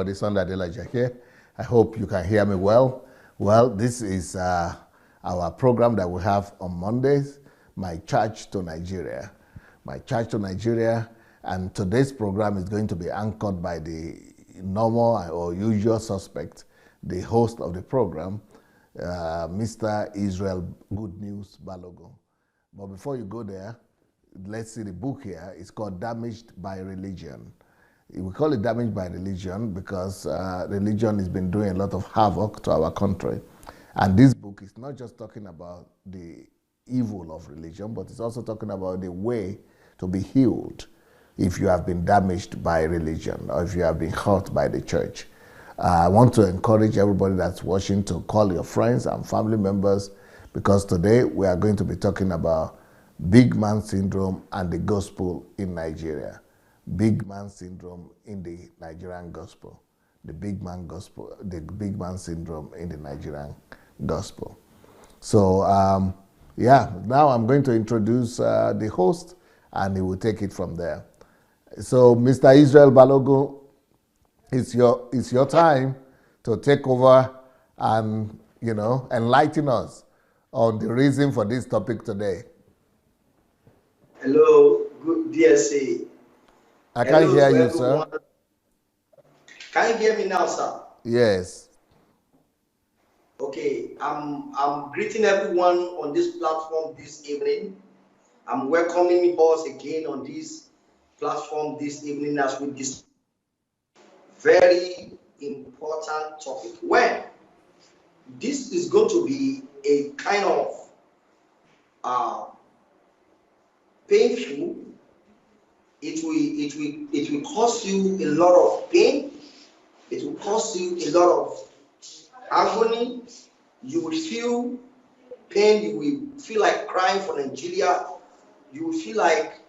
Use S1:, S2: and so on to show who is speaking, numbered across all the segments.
S1: everybody. Sunday Adelaja here. I hope you can hear me well. Well, this is our program that we have on Mondays, My Church to Nigeria. My Church to Nigeria, and today's program is going to be anchored by the normal or usual suspect, the host of the program, Mr. Israel Good News Balogun. But before you go there, let's see the book here. It's called Damaged by Religion. We call it Damaged by Religion because religion has been doing a lot of havoc to our country. And this book is not just talking about the evil of religion, but it's also talking about the way to be healed if you have been damaged by religion or if you have been hurt by the church. I want to encourage everybody that's watching to call your friends and family members, because today we are going to be talking about big man syndrome and the gospel in Nigeria. Big man syndrome in the Nigerian gospel. The big man syndrome in the Nigerian gospel. So, now I'm going to introduce the host, and he will take it from there. So, Mr. Israel Balogun, it's your time to take over and, enlighten us on the reason for this topic today.
S2: Hello, good DSA.
S1: I can't hear you, sir.
S2: Can you hear me now, sir?
S1: Yes.
S2: Okay, I'm greeting everyone on this platform this evening. I'm welcoming us again on this platform this evening as we discuss very important topic. When this is going to be a kind of painful, it will cause you a lot of pain. It will cause you a lot of agony. You will feel pain. You will feel like crying for Nigeria. You will feel like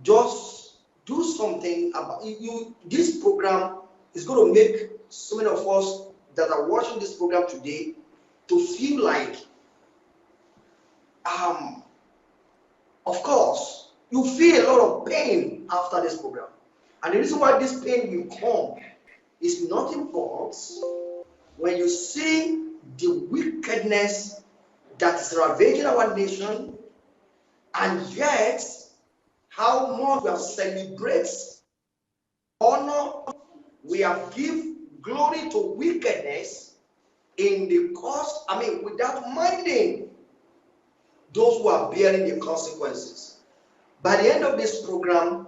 S2: just do something about you. This program is going to make so many of us that are watching this program today to feel like, of course, you feel a lot of pain after this program. And the reason why this pain will come is nothing but when you see the wickedness that is ravaging our nation, and yet how much we have celebrated, honor, we have give glory to wickedness in the cause, without minding those who are bearing the consequences. By the end of this program,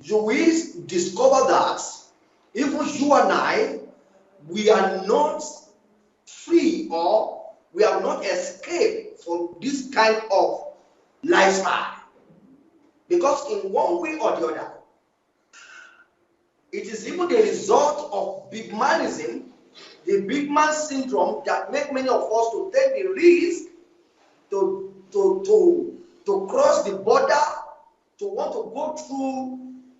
S2: you will discover that even you and I, we are not free, or we have not escaped from this kind of lifestyle. Because in one way or the other, it is even the result of big manism, the big man syndrome, that make many of us to take the risk to cross the border, to want to go through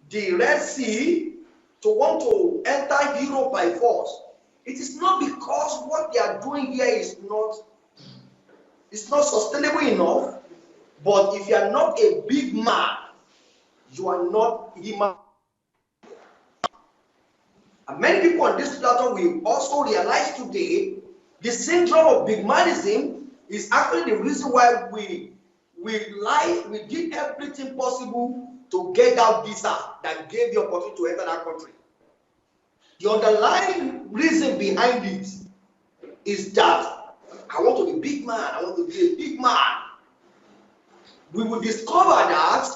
S2: the Red Sea, to want to enter Europe by force. It is not because what they are doing here is not sustainable enough, but if you are not a big man, you are not human. And many people on this platform will also realize today the syndrome of big manism is actually the reason why we did everything possible to get that visa that gave the opportunity to enter that country. The underlying reason behind it is that I want to be a big man, I want to be a big man. We will discover that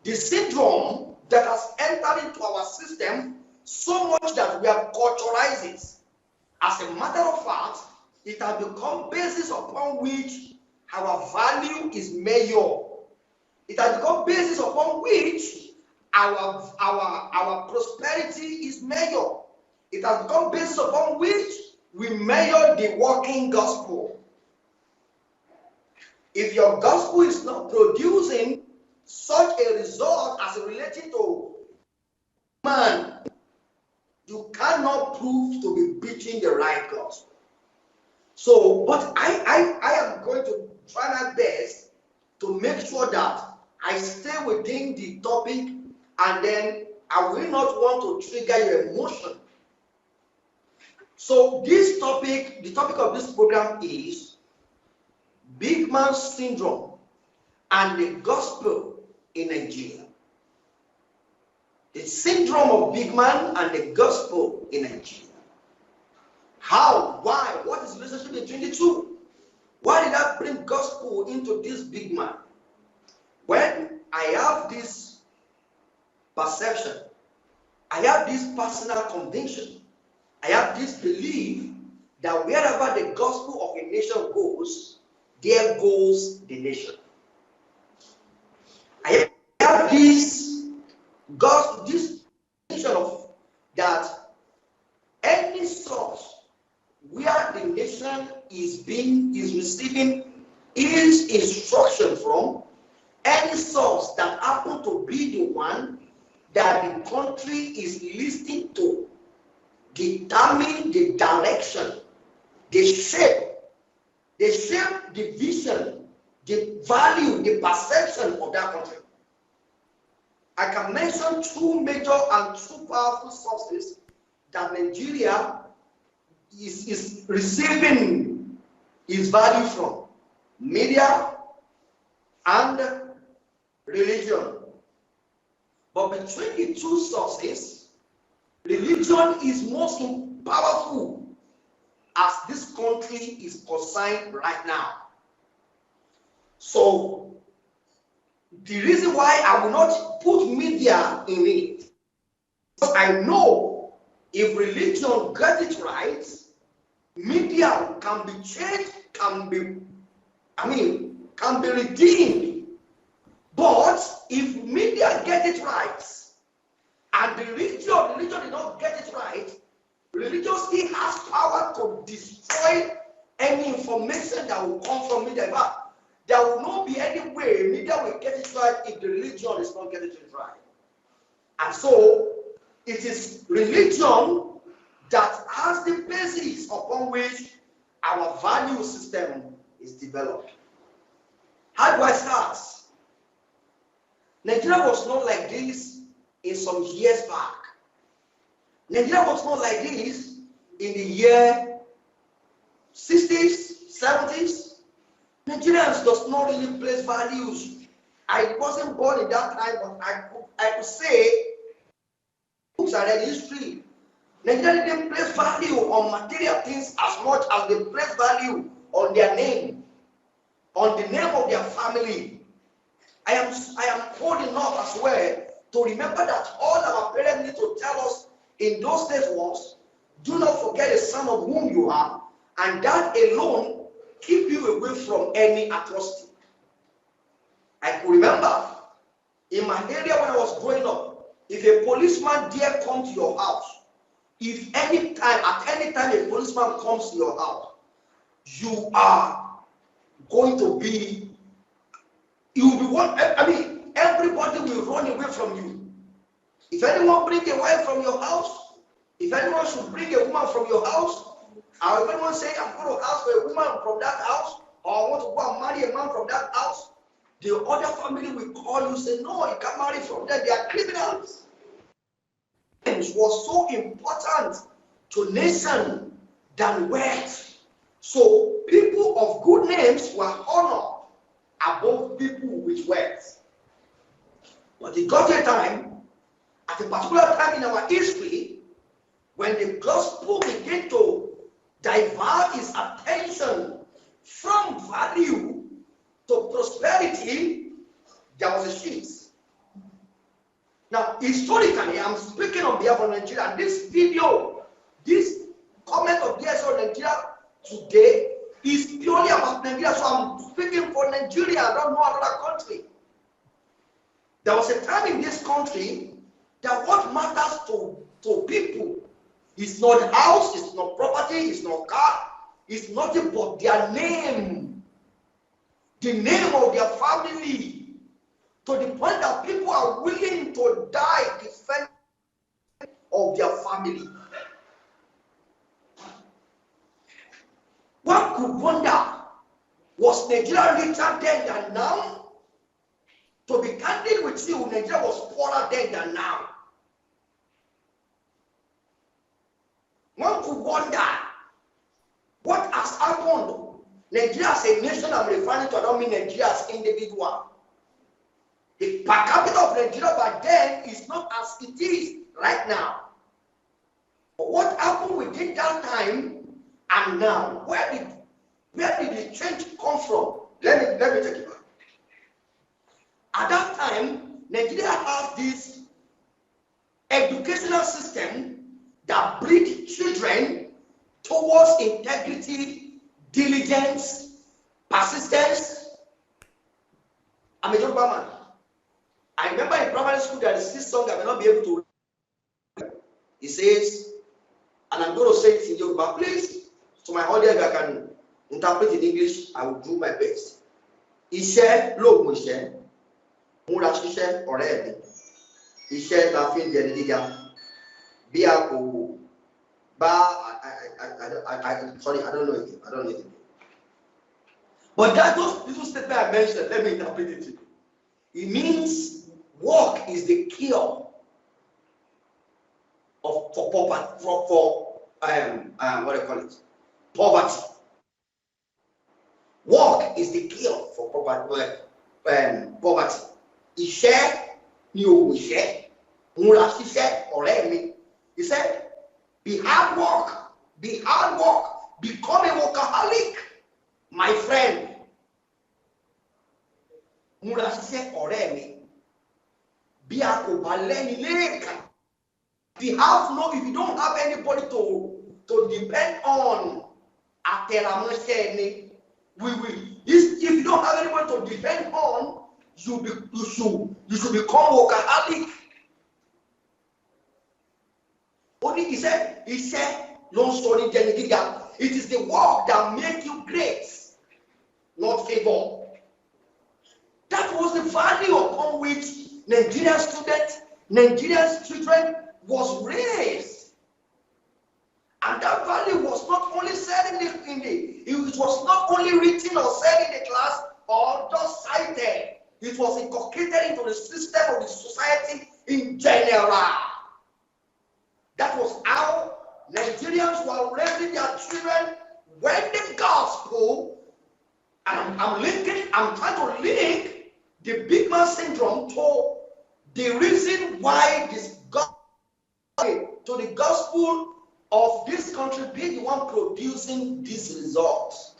S2: the syndrome that has entered into our system so much that we have culturalized it. As a matter of fact, it has become basis upon which our value is measured. It has become basis upon which our prosperity is measured. It has become basis upon which we measure the working gospel. If your gospel is not producing such a result as related to man, you cannot prove to be preaching the right gospel. So, but I am going to try my best to make sure that I stay within the topic, and then I will not want to trigger your emotion. So this topic, the topic of this program is Big Man Syndrome and the Gospel in Nigeria. The syndrome of big man and the gospel in Nigeria. How? Why? What is the relationship between the two? Why did I bring gospel into this big man? When I have this perception, I have this personal conviction, I have this belief that wherever the gospel of a nation goes, there goes the nation. I have this gospel, this nation of that any source where the nation is receiving his instruction from, any source that happen to be the one that the country is listening to, determine the direction, the shape, the vision, the value, the perception of that country. I can mention two major and two powerful sources that Nigeria is receiving its value from: media and religion. But between the two sources, religion is most powerful as this country is concerned right now. So the reason why I will not put media in it, because I know if religion gets it right, media can be changed, can be redeemed. But if media get it right and the religion did not get it right, religion still has power to destroy any information that will come from media. But there will not be any way media will get it right if the religion is not getting it right. And so it is religion that has the basis upon which our value system is developed. How do I start? Nigeria was not like this in some years back. Nigeria was not like this in the year 60s, 70s. Nigerians does not really place values. I wasn't born in that time, but I could say books I read history. Nigeria didn't place value on material things as much as they place value on their name, on the name of their family. I am old enough as well to remember that all our parents need to tell us in those days was, do not forget the son of whom you are, and that alone keep you away from any atrocity. I could remember in my area when I was growing up, if a policeman dare come to your house, at any time a policeman comes to your house, you are going to be, you'll be one, everybody will run away from you. If anyone bring a wife from your house, if anyone should bring a woman from your house, or if anyone say, I'm going to ask for a woman from that house, or I want to go and marry a man from that house, the other family will call you, say, no, you can't marry from them, they are criminals. It was so important to nation than wealth. So people of good names were honored above people with wealth. But it got a time, at a particular time in our history, when the gospel began to divert its attention from value to prosperity, there was a shift. Now, historically, I'm speaking on behalf of Nigeria, and this video, this comment of DSO Nigeria today is purely about Nigeria, so I'm speaking for Nigeria, I don't know another country. There was a time in this country that what matters to people is not house, it's not property, it's not car, it's nothing but their name, the name of their family, to the point that people are willing to die defending of their family. One could wonder, was Nigeria richer then than now? To be candid with you, Nigeria was poorer then than now. One could wonder what has happened. Nigeria as a nation, I'm referring to, I don't mean Nigeria as individual. The per capita of Nigeria back then is not as it is right now. But what happened within that time and now? Where did the change come from? Let me take it back. At that time, Nigeria has this educational system that breed children towards integrity, diligence, persistence. I'm a Yoruba man. I remember in primary school there is this song I may not be able to read. It says, and I'm going to say it in Yoruba, please, to my audience, if I can interpret in English, I will do my best. Iṣẹ́ lóògùn iṣẹ́, múra ṣiṣẹ́ ọ̀rẹ́ mi. Iṣẹ́ la fi ń jẹ ní gíga. Bí a kò bá, sorry, I don't know it. But that those little statement I mentioned, let me interpret it to you. It means work is the cure for poverty, what do you call it? Poverty. Work is the cure for poverty. Iṣẹ́ ni òògùn iṣẹ́, múra ṣiṣẹ́ ọ̀rẹ́ mi. He said, be hard work, become a workaholic, my friend. Múra ṣiṣẹ́ ọ̀rẹ́ mi. Bí a kò bá lẹ́ni lẹ́ẹ̀kan. If you don't have anybody to depend on, if you don't have anybody to depend on, you should become workaholic. Only he said, no story, it is the work that makes you great, not favor. That was the value upon which Nigerian students, Nigerian children was raised. And that value was not only said it was not only written or said in the class or just cited. It was inculcated into the system of the society in general. That was how Nigerians were raising their children when the gospel, and I'm trying to link the big man syndrome to the reason why this to the gospel of this country being the one producing these results.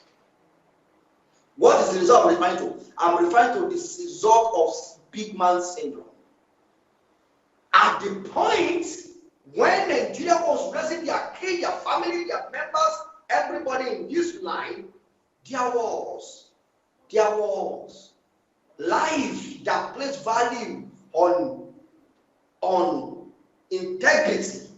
S2: What is the result I'm referring to? I'm referring to this result of big man syndrome. At the point when Nigeria was raising their kids, their family, their members, everybody in this line, there was life that placed value on integrity,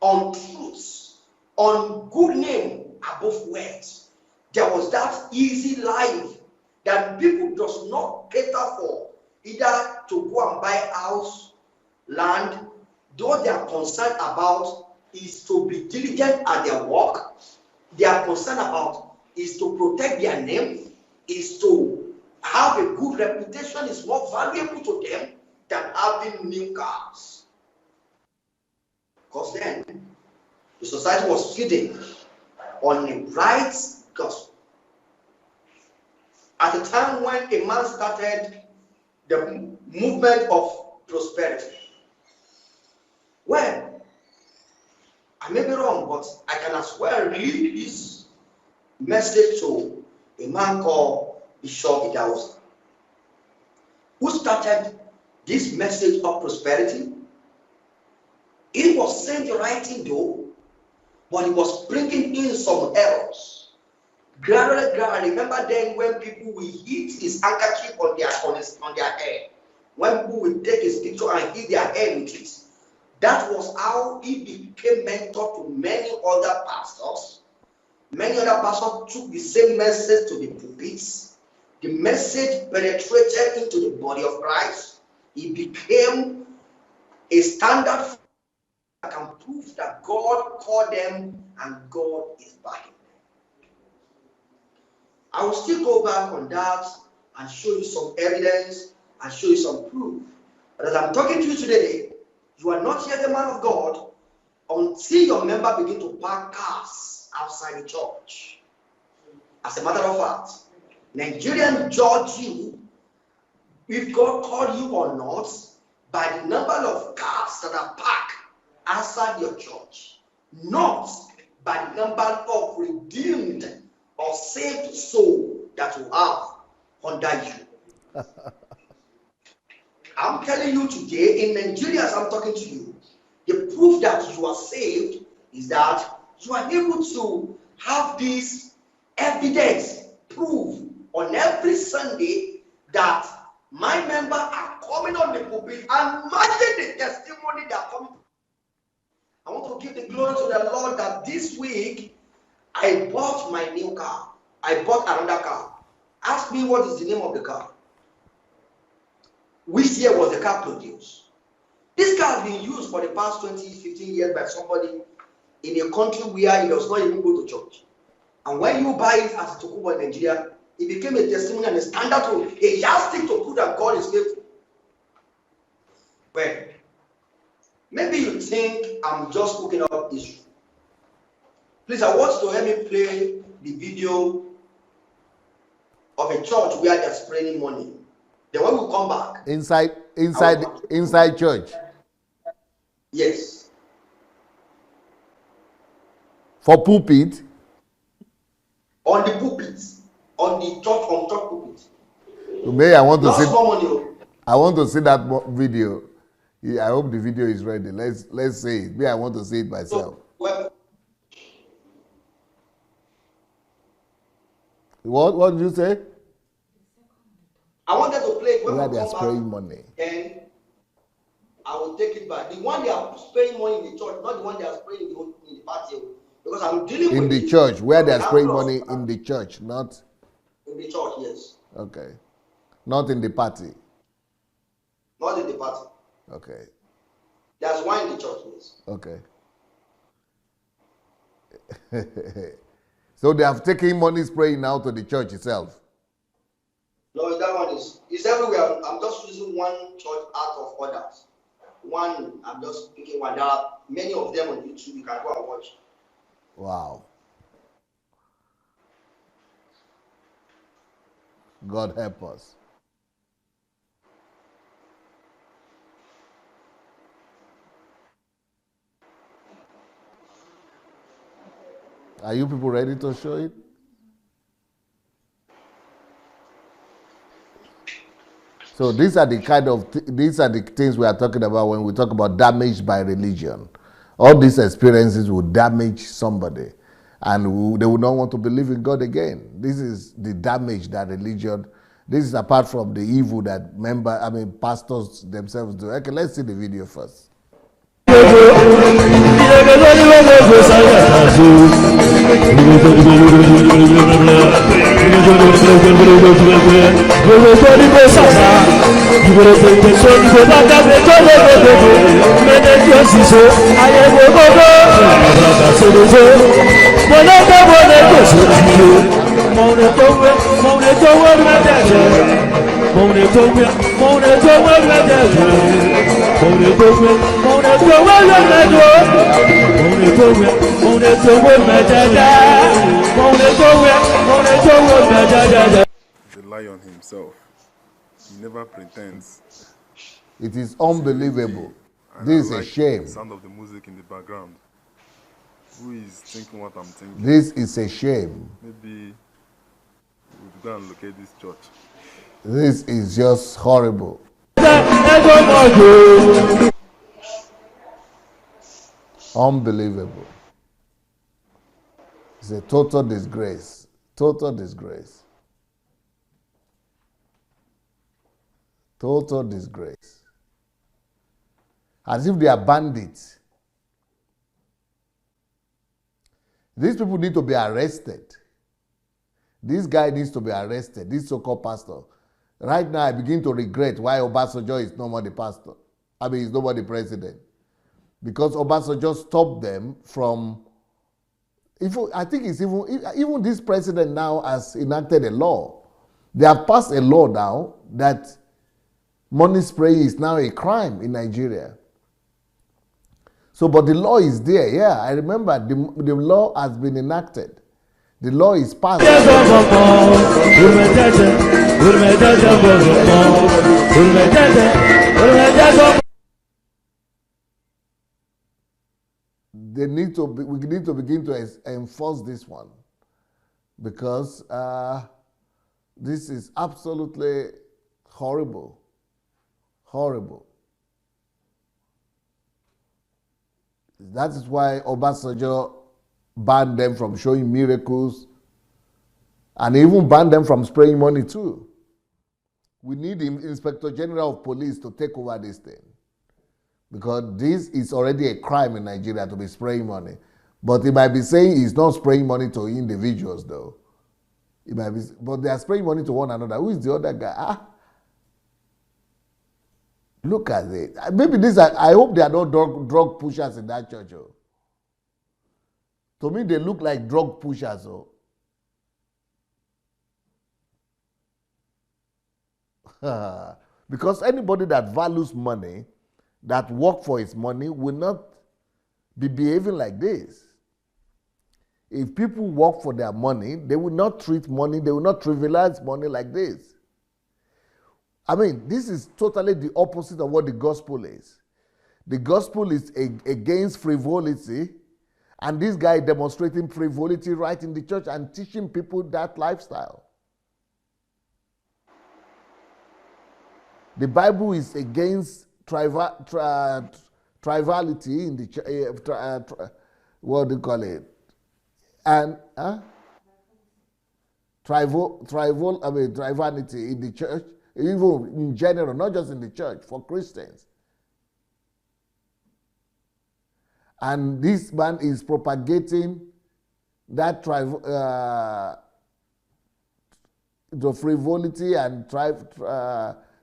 S2: on truth, on good name above words. There was that easy life that people does not cater for, either to go and buy house, land. Though they are concerned about is to be diligent at their work. They are concerned about is to protect their name, is to have a good reputation is more valuable to them than having new cars. Because then the society was feeding on the right gospel. At the time when a man started the movement of prosperity, well, I may be wrong, but I can as well read this message to a man called Bishop Adelaja, who started this message of prosperity. He was saying the right thing though, but he was bringing in some errors. Gradually, remember then when people will hit his handkerchief on their head, when people will take his picture and hit their head with it. That was how he became mentor to many other pastors. Many other pastors took the same message to the pulpits. The message penetrated into the body of Christ. It became a standard that can prove that God called them and God is backing them. I will still go back on that and show you some evidence and show you some proof. But as I'm talking to you today, you are not yet a man of God. until your member begin to park cars outside the church. As a matter of fact, Nigerians judge you, if God called you or not, by the number of cars that are parked outside your church, not by the number of redeemed or saved soul that you have under you. I'm telling you today, in Nigeria, as I'm talking to you, the proof that you are saved is that you are able to have this evidence, proof on every Sunday that my members are coming on the pulpit, and imagine the testimony they are coming. I want to give the glory to the Lord that this week I bought my new car. I bought another car. Ask me what is the name of the car. Which year was the car produced? This car has been used for the past 20, 15 years by somebody in a country where he does not even go to church. And when you buy it as a Tokubo in Nigeria, it became a testimony and a standard to a yardstick to prove that God is faithful. Well, maybe you think I'm just cooking up issue. Please, I want to help me play the video of a church where they're spraying money. Then when we come back,
S1: inside church.
S2: Yes.
S1: For pulpit.
S2: On the pulpit, on the church, on church pulpit.
S1: May I want to see.
S2: Money.
S1: I want to see that video. I hope the video is ready. Let's see it. Me, I want to see it myself.
S2: So,
S1: What did you say?
S2: I wanted to play it when
S1: where
S2: we
S1: they are
S2: come
S1: spraying
S2: back,
S1: money.
S2: Then I will take it back. The one they are spraying money in the church, not the one they are spraying in the party. Because I'm dealing
S1: in
S2: with
S1: the church, where they are spraying money in the church, not
S2: in the church, yes.
S1: Okay. Not in the party.
S2: Not in the party.
S1: Okay.
S2: There's one in the church, yes.
S1: Okay. So they have taken money spraying now to the church itself.
S2: No, that one is everywhere. I'm just using one church out of others. One, I'm just picking one. There are many of them on YouTube. You can go and watch.
S1: Wow. God help us. Are you people ready to show it? So these are the things we are talking about when we talk about damage by religion. All these experiences will damage somebody, and they will not want to believe in God again. This is the damage that religion. This is apart from the evil that pastors themselves do. Okay, let's see the video first.
S3: The lion himself, he never pretends.
S1: It is unbelievable. This is a shame.
S3: The sound of the music in the background. Who is thinking what I'm thinking?
S1: This is a shame.
S3: Maybe we'll go and locate this church.
S1: This is just horrible. Unbelievable. It's a total disgrace. Total disgrace. Total disgrace. As if they are bandits. These people need to be arrested. This guy needs to be arrested, this so-called pastor. Right now, I begin to regret why Obasanjo is no more the pastor. He's no more the president. Because Obasanjo stopped them from... I think it's even this president now has enacted a law. They have passed a law now that money spraying is now a crime in Nigeria. So, but the law is there. Yeah, I remember the law has been enacted. The law is passed. We need to begin to enforce this one, because this is absolutely horrible. Horrible. That is why Obasanjo banned them from showing miracles, and even banned them from spraying money too. We need the Inspector General of Police to take over this thing, because this is already a crime in Nigeria to be spraying money. But he might be saying he's not spraying money to individuals though. It might be, but they are spraying money to one another. Who is the other guy? Look at it. Maybe this. I hope there are no drug pushers in that church. Oh. To me, they look like drug pushers. Oh. Because anybody that values money, that work for his money, will not be behaving like this. If people work for their money, they will not treat money, they will not trivialize money like this. I mean, this is totally the opposite of what the gospel is. The gospel is against frivolity, and this guy demonstrating frivolity right in the church and teaching people that lifestyle. The Bible is against triviality in the church. What do you call it? And triviality in the church, even in general, not just in the church, for Christians. And this man is propagating that the frivolity and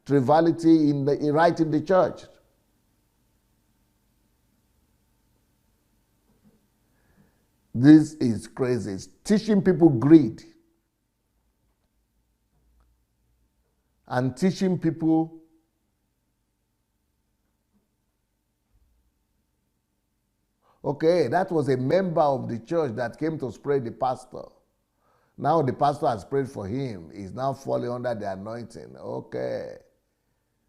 S1: triviality right in the church. This is crazy. It's teaching people greed and teaching people okay, that was a member of the church that came to spray the pastor. Now the pastor has prayed for him. He's now falling under the anointing. Okay.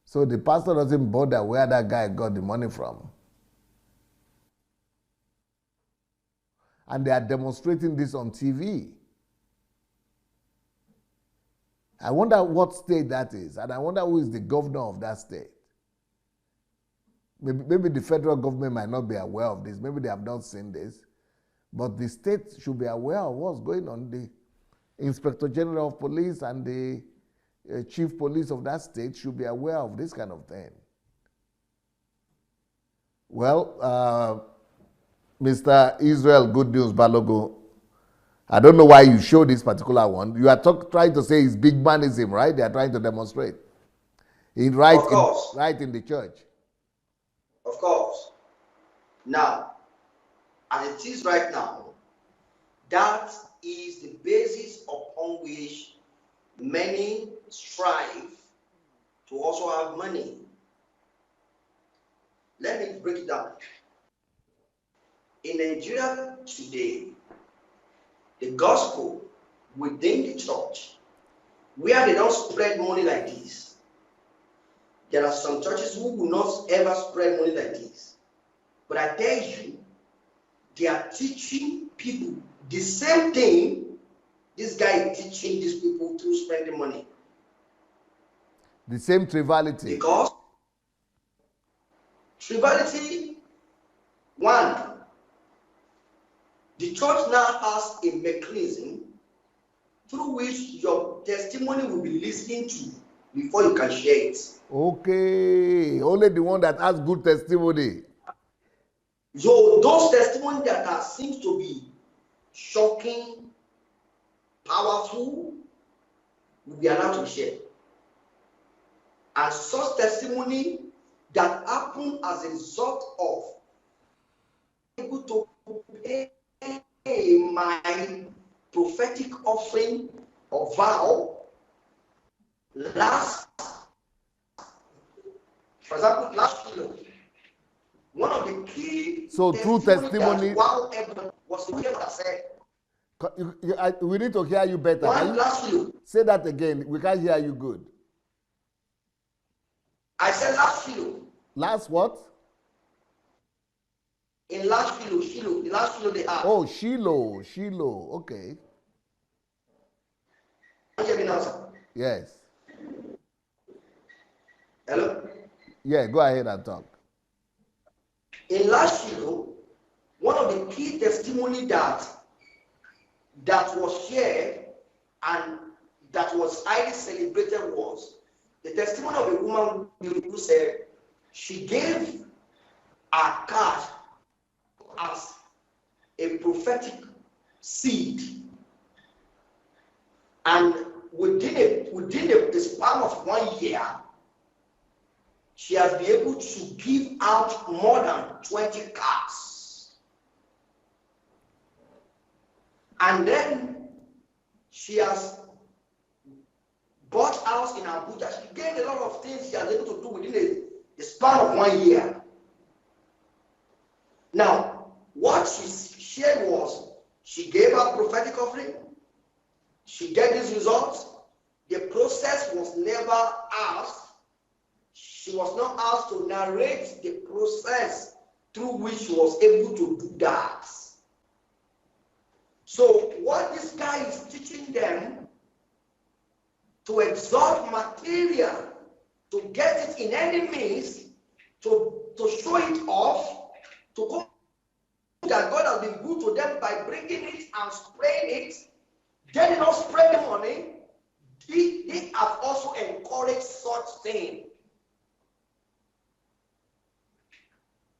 S1: So the pastor doesn't bother where that guy got the money from. And they are demonstrating this on TV. I wonder what state that is, and I wonder who is the governor of that state. Maybe the federal government might not be aware of this. Maybe they have not seen this. But the state should be aware of what's going on. The Inspector General of Police and the Chief Police of that state should be aware of this kind of thing. Well, Mr. Israel Good News Balogun, I don't know why you show this particular one. You are trying to say it's big manism, right? They are trying to demonstrate. Right in the church.
S2: Of course. Now, as it is right now, that is the basis upon which many strive to also have money. Let me break it down. In Nigeria today, the gospel within the church, where they don't spread money like this, there are some churches who will not ever spread money like this. But I tell you, they are teaching people the same thing this guy is teaching these people through spending money.
S1: The same triviality.
S2: Because triviality, one, the church now has a mechanism through which your testimony will be listened to before you can share it.
S1: Okay, only the one that has good testimony.
S2: So those testimonies that seems to be shocking, powerful, will be allowed to share. And such testimony that happen as a result of able to pay my prophetic offering or vow for example, last year, One of the key
S1: So through testimony,
S2: that wow evidence was the way that said.
S1: We need to hear you better.
S2: One last video.
S1: Say that again. We can't hear you good.
S2: I said last video.
S1: Last what?
S2: In last video, Shiloh, the last video they have.
S1: Oh, Shiloh. Okay. Yes.
S2: Hello?
S1: Yeah, go ahead and talk.
S2: In last Shiloh, one of the key testimony that was shared and that was highly celebrated was the testimony of a woman who said she gave her cash as a prophetic seed, and within the span of 1 year, she has been able to give out more than 20 cars. And then she has bought house in Abuja. She gained a lot of things she was able to do within the span of 1 year. Now, what she shared was she gave her prophetic offering. She get these results. The process was never asked. She was not asked to narrate the process through which she was able to do that. So what this guy is teaching them, to exalt material, to get it in any means, to show it off, to go that God has been good to them by bringing it and spraying it. They did not spray the money. They have also encouraged such thing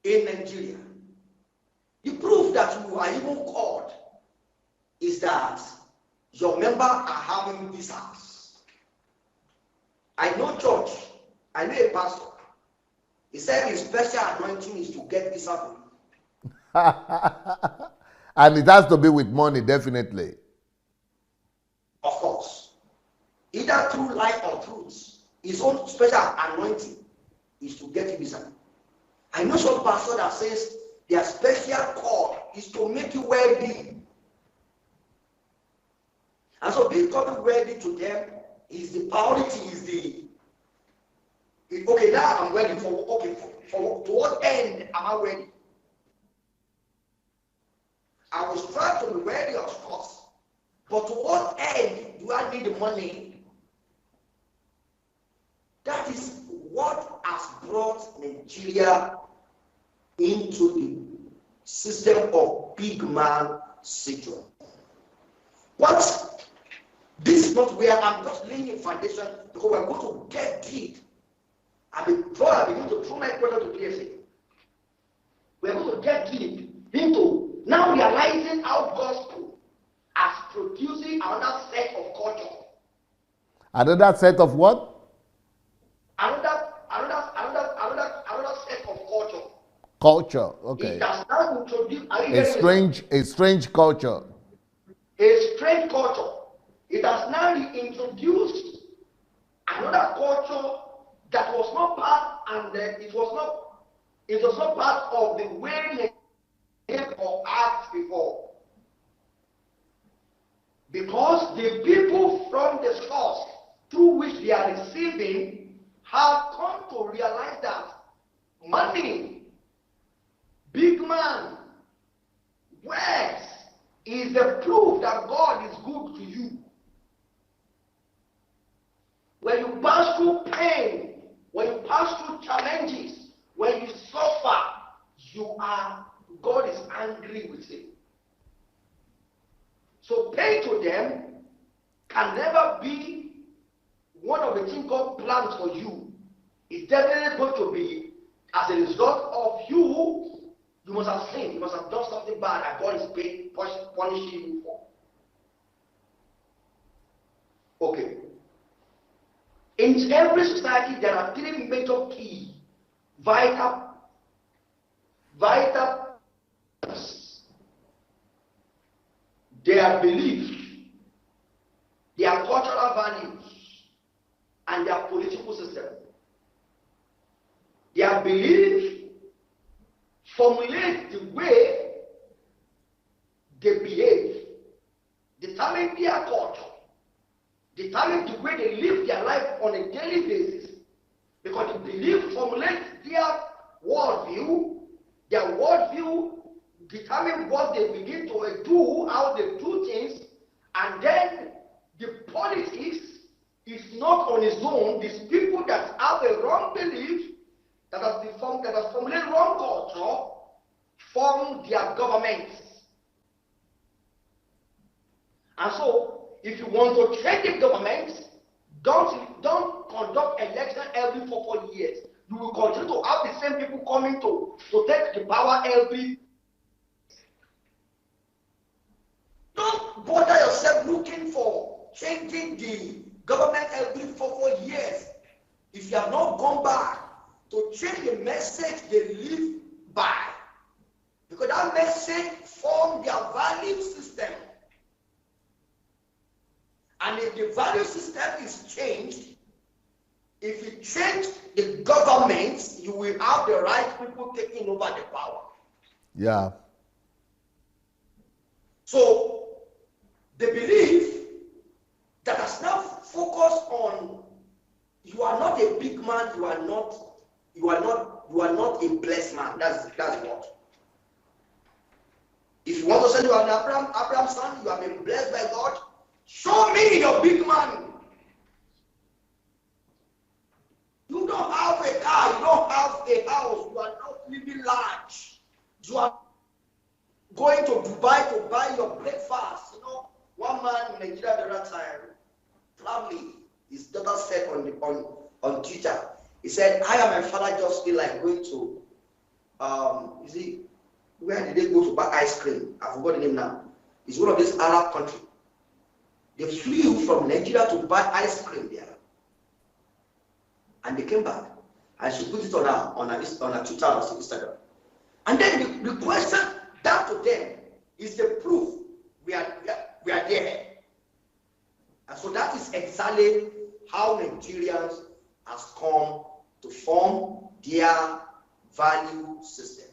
S2: in Nigeria. The proof that you are even called is that your members are having visas. I know church, I know a pastor. He said his special anointing is to get visa for you.
S1: And it has to be with money, definitely.
S2: Of course. Either through life or truth. His own special anointing is to get visa. I know some pastor that says their special call is to make you wealthy. And so becoming wealthy to them is the priority, okay, now I'm ready for to what end am I ready? I will strive to be ready, of course, but to what end do I need the money? That is what has brought Nigeria into the system of big man syndrome. But this is not where I'm just laying a foundation, because we're going to get deep. I begin to throw my product to PSA. We're going to get deep into now realizing how gospel is producing another set of culture.
S1: Another set of what?
S2: Another set of culture.
S1: Culture, okay.
S2: It has now introduced
S1: a strange culture.
S2: A strange culture. It has now reintroduced another culture that was not part, and it was not part of the way they lived or act before. Because the people from the source through which they are receiving have come to realize that money, big man, wealth is the proof that God is good to you. When you pass through pain, when you pass through challenges, when you suffer, God is angry with you. So pain to them can never be one of the things God plans for you. It's definitely going to be as a result of you. You must have sinned, you must have done something bad that God is punishing you for. Okay. In every society, there are three major key, vital their belief, their cultural values, and their political system. Their belief, they behave, determine their culture, determine the way they live their life on a daily basis, because the belief formulates their worldview determine what they begin to do, how they do things, and then the politics is not on its own. These people that have a wrong belief, that has formulated wrong culture, form their governments. And so, if you want to change the government, don't conduct election every 4 years. You will continue to have the same people coming to take the power every. Don't bother yourself looking for changing the government every 4 years. If you have not gone back to change the message they live by, because that message forms their value system. And if the value system is changed, if you change the government, you will have the right people taking over the power.
S1: Yeah.
S2: So the belief that has now focused on you are not a big man, you are not a blessed man. That's what. If you want to say you are an Abraham's son, you have been blessed by God, show me your big man. You don't have a car, you don't have a house, you are not living large. You are going to Dubai to buy your breakfast. You know, one man in Nigeria the other time, traveling, his daughter said on Twitter, he said, I and my father just feel like going to, where did they go to buy ice cream? I forgot the name now. It's one of these Arab countries. They flew from Nigeria to buy ice cream there. And they came back. And she put it on her Twitter or Instagram. And then the question down to them is the proof we are there. And so that is exactly how Nigerians has come to form their value system.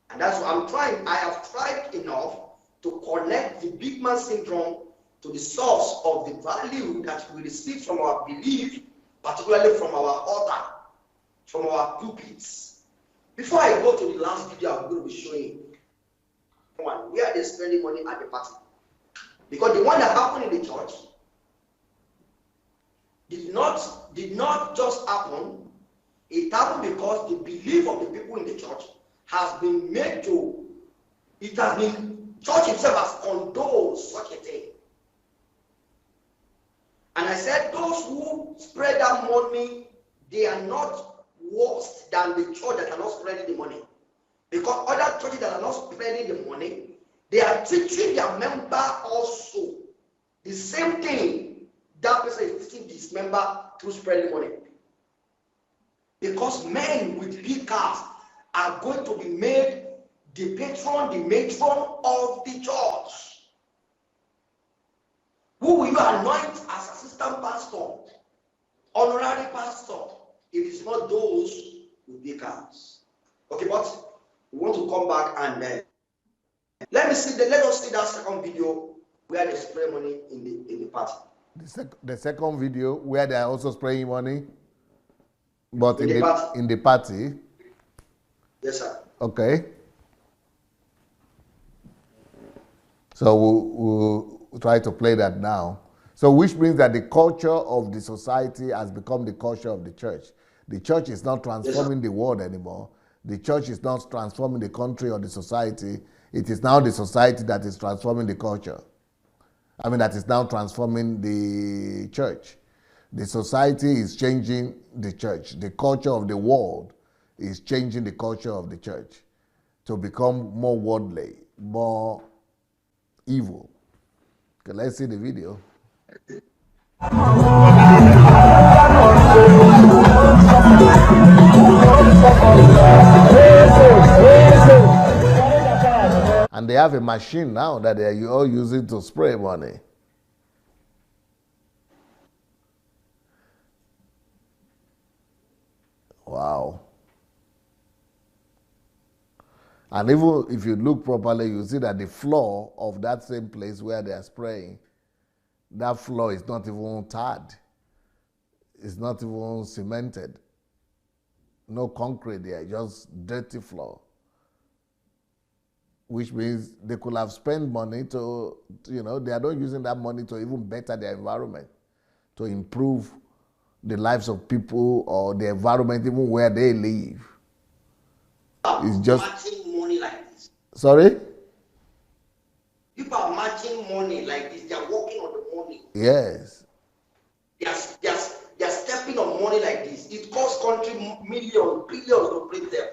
S2: And that's what I have tried enough to connect the big man syndrome to the source of the value that we receive from our belief, particularly from our altar, from our pulpits. Before I go to the last video I'm going to be showing, one where they're spending money at the party. Because the one that happened in the church did not just happen. It happened because the belief of the people in the church has been made to, church itself has condoned such a thing. And I said, those who spread that money, they are not worse than the church that are not spreading the money. Because other churches that are not spreading the money, they are teaching their member also the same thing that person is teaching this member through spreading money. Because men with big cars are going to be made the patron, the matron of the church. Who will you anoint as assistant pastor, honorary pastor? It is not those with big cars. Okay, but we want to come back and let us see that second video where they spray money in the party.
S1: The second video where they are also spraying money, but in the party.
S2: Yes, sir.
S1: Okay. So we'll try to play that now. So which means that the culture of the society has become the culture of the church. The church is not transforming the world anymore. The church is not transforming the country or the society. It is now the society that is transforming the culture. That is now transforming the church. The society is changing the church. The culture of the world is changing the culture of the church to become more worldly, more evil. Okay, let's see the video. And they have a machine now that they are all using to spray money. Wow. And even if you look properly, you see that the floor of that same place where they are spraying, that floor is not even tarred. It's not even cemented. No concrete there, just dirty floor. Which means they could have spent money to, they are not using that money to even better their environment, to improve the lives of people or the environment even where they live. It's just
S2: matching money like this.
S1: Sorry?
S2: People are matching money like this. They are working on the money.
S1: Yes.
S2: They are stepping on money like this. It costs country millions, billions to print them.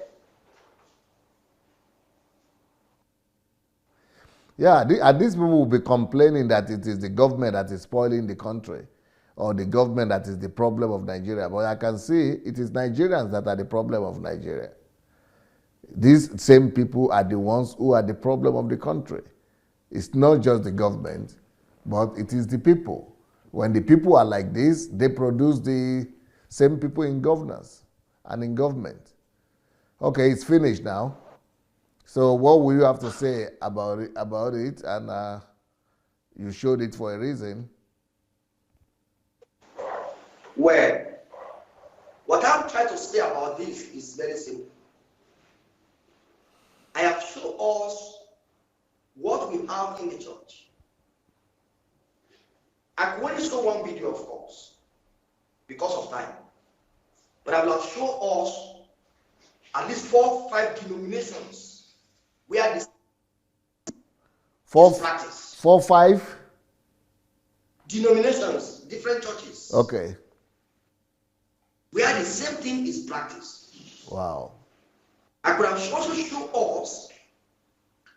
S1: Yeah, and these people will be complaining that it is the government that is spoiling the country or the government that is the problem of Nigeria. But I can see it is Nigerians that are the problem of Nigeria. These same people are the ones who are the problem of the country. It's not just the government, but it is the people. When the people are like this, they produce the same people in governance and in government. Okay, it's finished now. So what will you have to say about it? And you showed it for a reason.
S2: Well, what I'm trying to say about this is very simple. I have shown us what we have in the church. I can only show one video, of course, because of time. But I will show us at least 4 or 5 denominations where this is practice.
S1: 4 or 5
S2: denominations, different churches.
S1: Okay.
S2: Where the same thing is practiced.
S1: Wow.
S2: I could have also shown us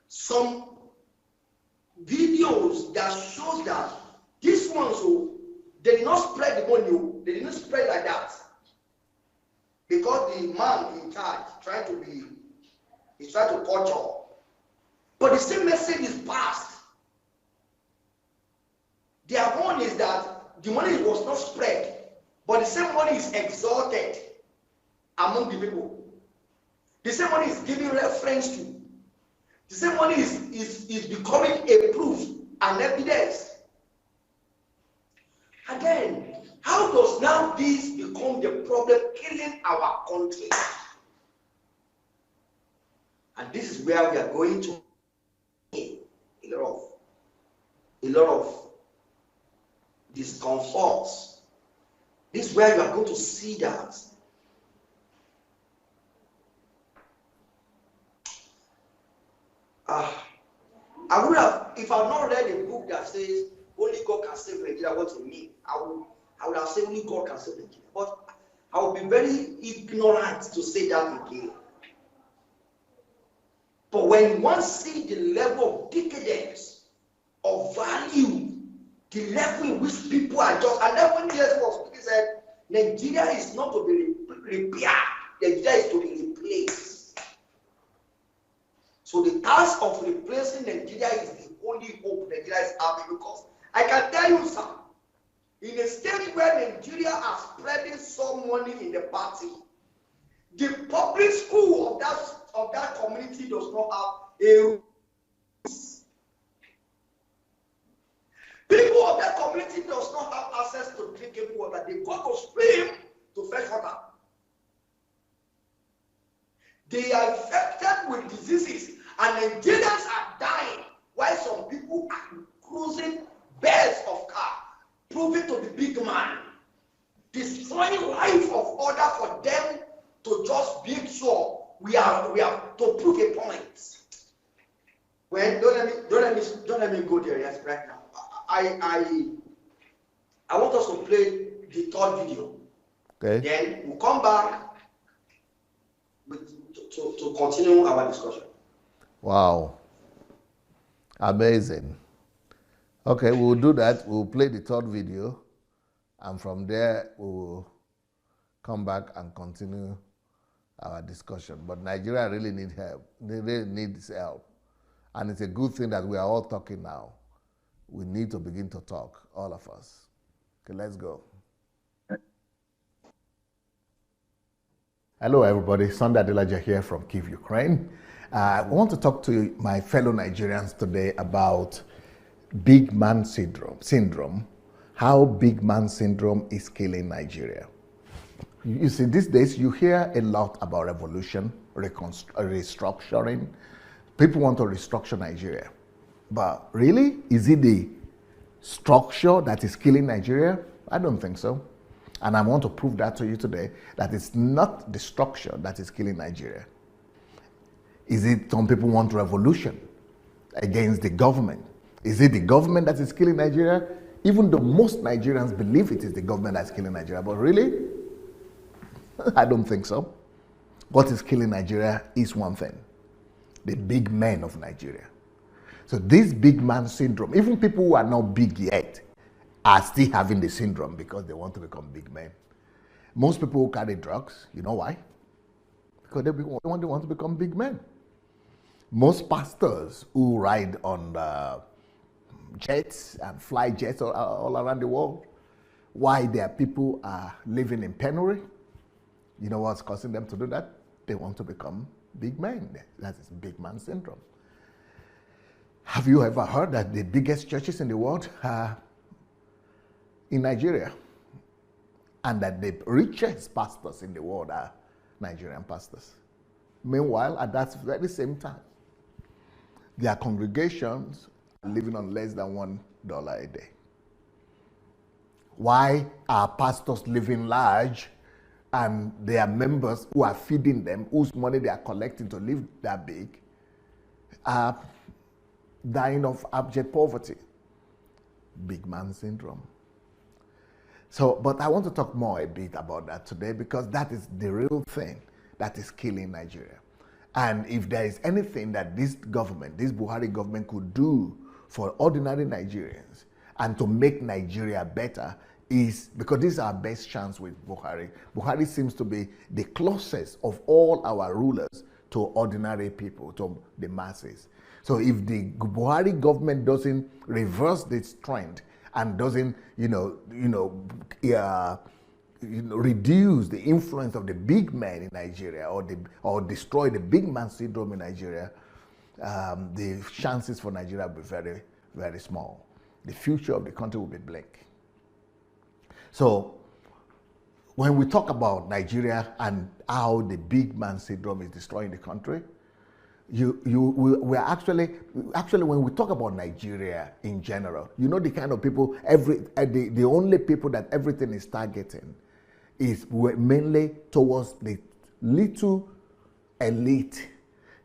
S2: some videos that shows that these ones, they did not spread the money, they did not spread like that. Because the man in charge he's trying to torture. But the same message is passed. Their one is that the money was not spread, but the same money is exalted among the people. The same money is given reference to. The same money is becoming a proof and evidence. Again, how does now this become the problem killing our country? And this is where we are going to a lot of discomforts. This is where you are going to see that I would have, if I had not read a book that says only God can save Nigeria, what it means, I would have said only God can save Nigeria. But I would be very ignorant to say that again. But when one sees the level of decadence, of value, the level in which people are just, and then when Jesus was speaking, said, Nigeria is not to be repaired, Nigeria is to be replaced. So the task of replacing Nigeria is the only hope Nigeria is having, because I can tell you, sir, in a state where Nigeria are spreading some money in the party, the public school of that community does not have a room. People of that community does not have access to drinking water. They go to stream to fetch water. They are infected with diseases, and Nigerians are dying, while some people are cruising beds of car, proving to the big man, destroying life of others for them to just be sure we have to prove a point. Well, don't let me go there right now. I want us to play the third video.
S1: Okay.
S2: Then we'll come back to continue our discussion.
S1: Wow. Amazing. Okay, we'll do that. We'll play the third video, and from there we'll come back and continue our discussion. But Nigeria really needs help. They really need help. And it's a good thing that we are all talking now. We need to begin to talk, all of us. Okay, let's go. Hello, everybody. Sunday Adelaja here from Kyiv, Ukraine. I want to talk to my fellow Nigerians today about big man syndrome, how big man syndrome is killing Nigeria. You see, these days you hear a lot about revolution, restructuring. People want to restructure Nigeria. But really, is it the structure that is killing Nigeria? I don't think so. And I want to prove that to you today, that it's not the structure that is killing Nigeria. Is it some people want revolution against the government? Is it the government that is killing Nigeria? Even though most Nigerians believe it is the government that's killing Nigeria. But really, I don't think so. What is killing Nigeria is one thing: the big men of Nigeria. So this big man syndrome, even people who are not big yet are still having the syndrome because they want to become big men. Most people who carry drugs, you know why? Because they want to become big men. Most pastors who ride on jets and fly jets all around the world, why their people are living in penury? You know what's causing them to do that? They want to become big men. That is big man syndrome. Have you ever heard that the biggest churches in the world are in Nigeria? And that the richest pastors in the world are Nigerian pastors. Meanwhile, at that very same time, their congregations are living on less than $1 a day. Why are pastors living large and their members who are feeding them, whose money they are collecting to live that big, are dying of abject poverty? Big man syndrome. So, but I want to talk more a bit about that today, because that is the real thing that is killing Nigeria. And if there is anything that this government, this Buhari government, could do for ordinary Nigerians and to make Nigeria better, is because this is our best chance with Buhari. Buhari seems to be the closest of all our rulers to ordinary people, to the masses. So if the Buhari government doesn't reverse this trend and doesn't, reduce the influence of the big men in Nigeria, or destroy the big man syndrome in Nigeria, the chances for Nigeria will be very, very small. The future of the country will be bleak. So when we talk about Nigeria and how the big man syndrome is destroying the country, we're actually when we talk about Nigeria in general, you know, the kind of people, the only people that everything is targeting is mainly towards the little elite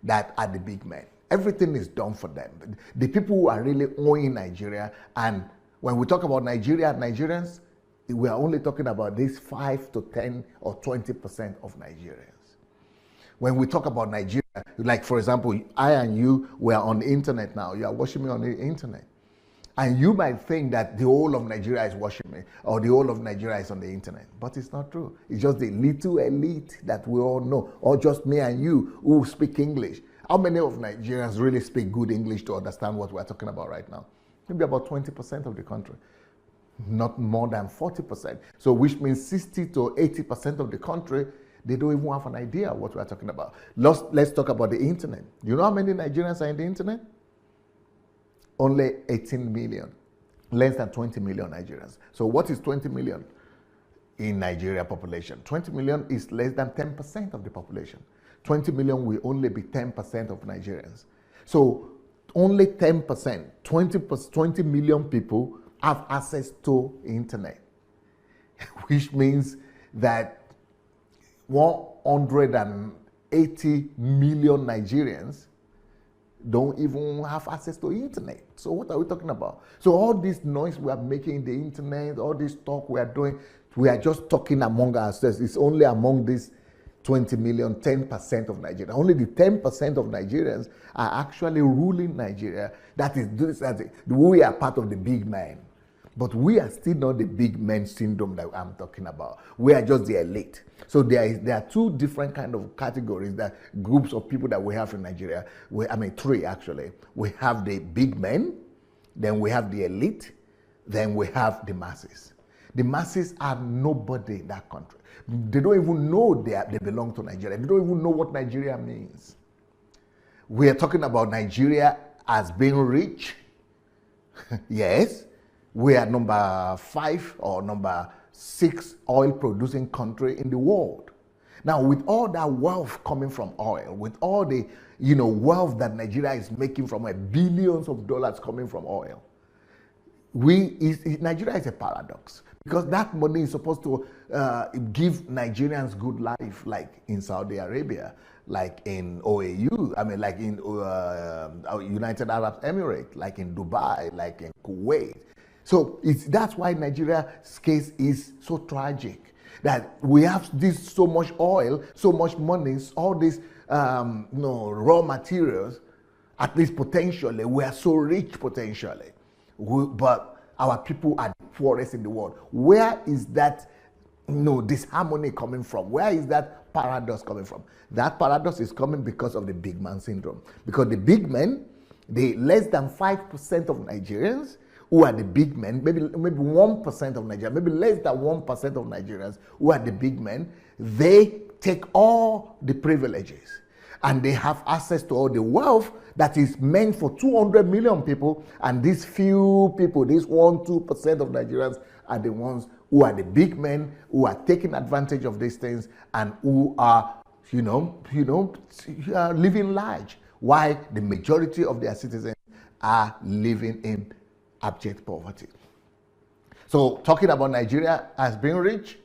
S1: that are the big men. Everything is done for them. The people who are really owning Nigeria, and when we talk about Nigeria and Nigerians, we are only talking about these 5 to 10 or 20% of Nigerians. When we talk about Nigeria, like for example, I and you, we are on the internet now. You are watching me on the internet. And you might think that the whole of Nigeria is watching me, or the whole of Nigeria is on the internet. But it's not true. It's just the little elite that we all know, or just me and you who speak English. How many of Nigerians really speak good English to understand what we're talking about right now? Maybe about 20% of the country. Not more than 40%. So which means 60 to 80% of the country, they don't even have an idea what we're talking about. Let's talk about the internet. You know how many Nigerians are in the internet? Only 18 million. Less than 20 million Nigerians. So what is 20 million in Nigeria population? 20 million is less than 10% of the population. 20 million will only be 10% of Nigerians. So only 10%, 20 million people have access to internet, which means that 180 million Nigerians don't even have access to internet. So what are we talking about? So all this noise we are making in the internet, all this talk we are doing, we are just talking among ourselves. It's only among these 20 million, 10% of Nigeria. Only the 10% of Nigerians are actually ruling Nigeria. We are part of the big man. But we are still not the big men syndrome that I'm talking about. We are just the elite. So there are two different kind of categories, that groups of people that we have in Nigeria. Three actually. We have the big men, then we have the elite, then we have the masses. The masses are nobody in that country. They don't even know they belong to Nigeria. They don't even know what Nigeria means. We are talking about Nigeria as being rich. Yes, we are number 5 or number 6 oil producing country in the world. Now, with all that wealth coming from oil, with all the wealth that Nigeria is making from billions of dollars coming from oil, Nigeria is a paradox, because that money is supposed to give Nigerians good life, like in Saudi Arabia, like in OAU, like in United Arab Emirates, like in Dubai, like in Kuwait. So that's why Nigeria's case is so tragic. That we have so much oil, so much money, all these raw materials. At least potentially, we are so rich potentially, but our people are the poorest in the world. Where is that disharmony coming from? Where is that paradox coming from? That paradox is coming because of the big man syndrome. Because the big men, the less than 5% of Nigerians who are the big men, maybe 1% of Nigerians, maybe less than 1% of Nigerians who are the big men, they take all the privileges and they have access to all the wealth that is meant for 200 million people, and these few people, these 1-2% of Nigerians, are the ones who are the big men who are taking advantage of these things and who are, living large, while the majority of their citizens are living in abject poverty. So, talking about Nigeria as being rich,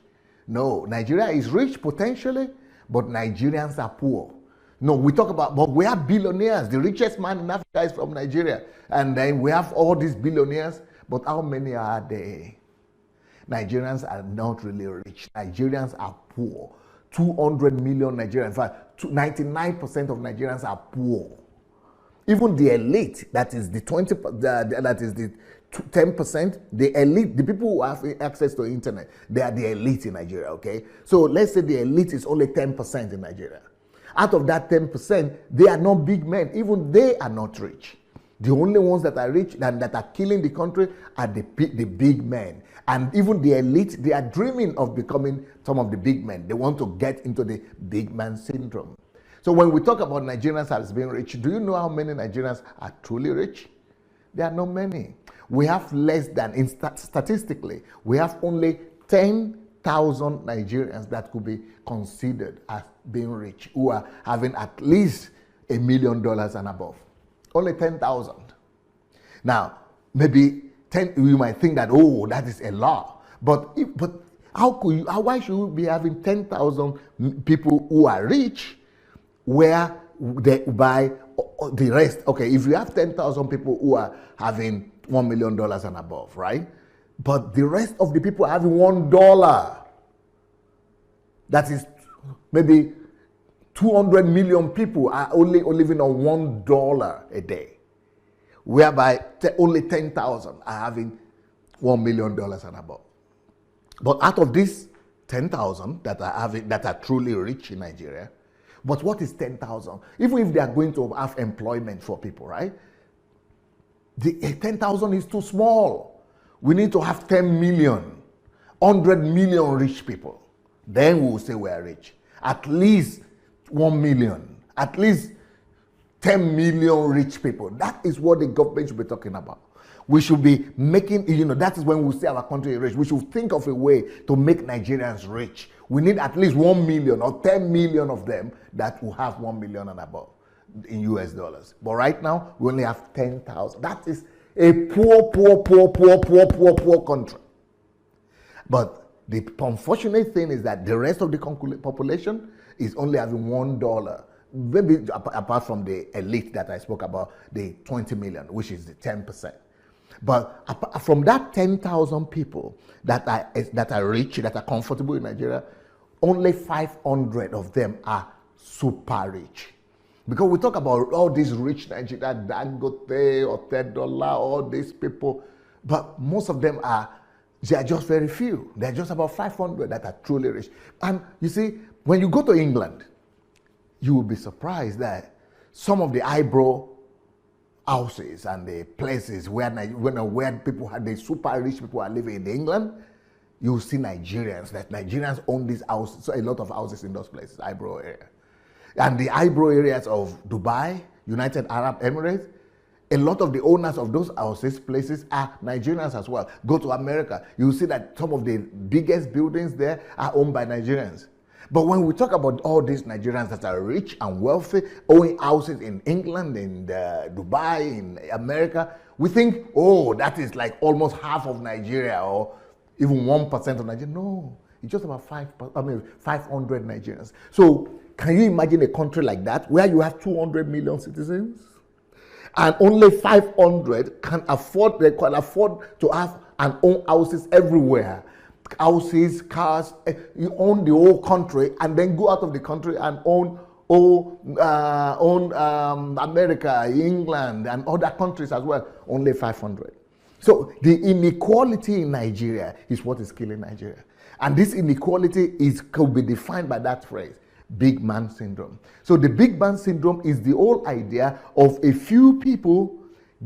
S1: no, Nigeria is rich potentially, but Nigerians are poor. No, we talk about, but we have billionaires. The richest man in Africa is from Nigeria. And then we have all these billionaires, but how many are there? Nigerians are not really rich. Nigerians are poor. 200 million Nigerians, in fact, 99% of Nigerians are poor. Even the elite, that is the 10%, the elite, the people who have access to the internet, they are the elite in Nigeria, okay? So let's say the elite is only 10% in Nigeria. Out of that 10%, they are not big men. Even they are not rich. The only ones that are rich and that are killing the country are the big men. And even the elite, they are dreaming of becoming some of the big men. They want to get into the big man syndrome. So when we talk about Nigerians as being rich, do you know how many Nigerians are truly rich? There are not many. We have less than, statistically, we have only 10,000 Nigerians that could be considered as being rich, who are having at least $1 million and above. Only 10,000. Now, maybe you might think that, oh, that is a lot. But why should we be having 10,000 people who are rich, where they buy the rest? Okay, if you have 10,000 people who are having $1 million and above, right? But the rest of the people are having $1. That is maybe 200 million people are only living on $1 a day, whereby only 10,000 are having $1 million and above. But out of these 10,000 that are truly rich in Nigeria, but what is 10,000? Even if they are going to have employment for people, right? The 10,000 is too small. We need to have 10 million, 100 million rich people. Then we will say we are rich. At least 1 million, at least 10 million rich people. That is what the government should be talking about. We should be making, that is when we say our country is rich. We should think of a way to make Nigerians rich. We need at least 1 million or 10 million of them that will have 1 million and above in US dollars. But right now, we only have 10,000. That is a poor country. But the unfortunate thing is that the rest of the population is only having $1. Maybe apart from the elite that I spoke about, the 20 million, which is the 10%. But from that 10,000 people that are rich, that are comfortable in Nigeria, only 500 of them are super rich. Because we talk about all these rich Nigeria, Dangote, $10, all these people, but most of them they are just very few. They're just about 500 that are truly rich. And you see, when you go to England, you will be surprised that some of the eyebrow houses and the places where people have the super rich people are living in England, you see Nigerians own these houses, so a lot of houses in those places, eyebrow area. and the eyebrow areas of Dubai, United Arab Emirates. A lot of the owners of those houses, places are Nigerians as well. Go to America, you'll see that some of the biggest buildings there are owned by Nigerians. But when we talk about all these Nigerians that are rich and wealthy, owning houses in England, in Dubai, in America, we think, oh, that is like almost half of Nigeria or even 1% of Nigeria. No, it's just about 500 Nigerians. So can you imagine a country like that where you have 200 million citizens? And only 500 can afford to have and own houses everywhere. Houses, cars, you own the whole country and then go out of the country and own America, England, and other countries as well. Only 500. So the inequality in Nigeria is what is killing Nigeria. And this inequality could be defined by that phrase, big man syndrome. So the big man syndrome is the whole idea of a few people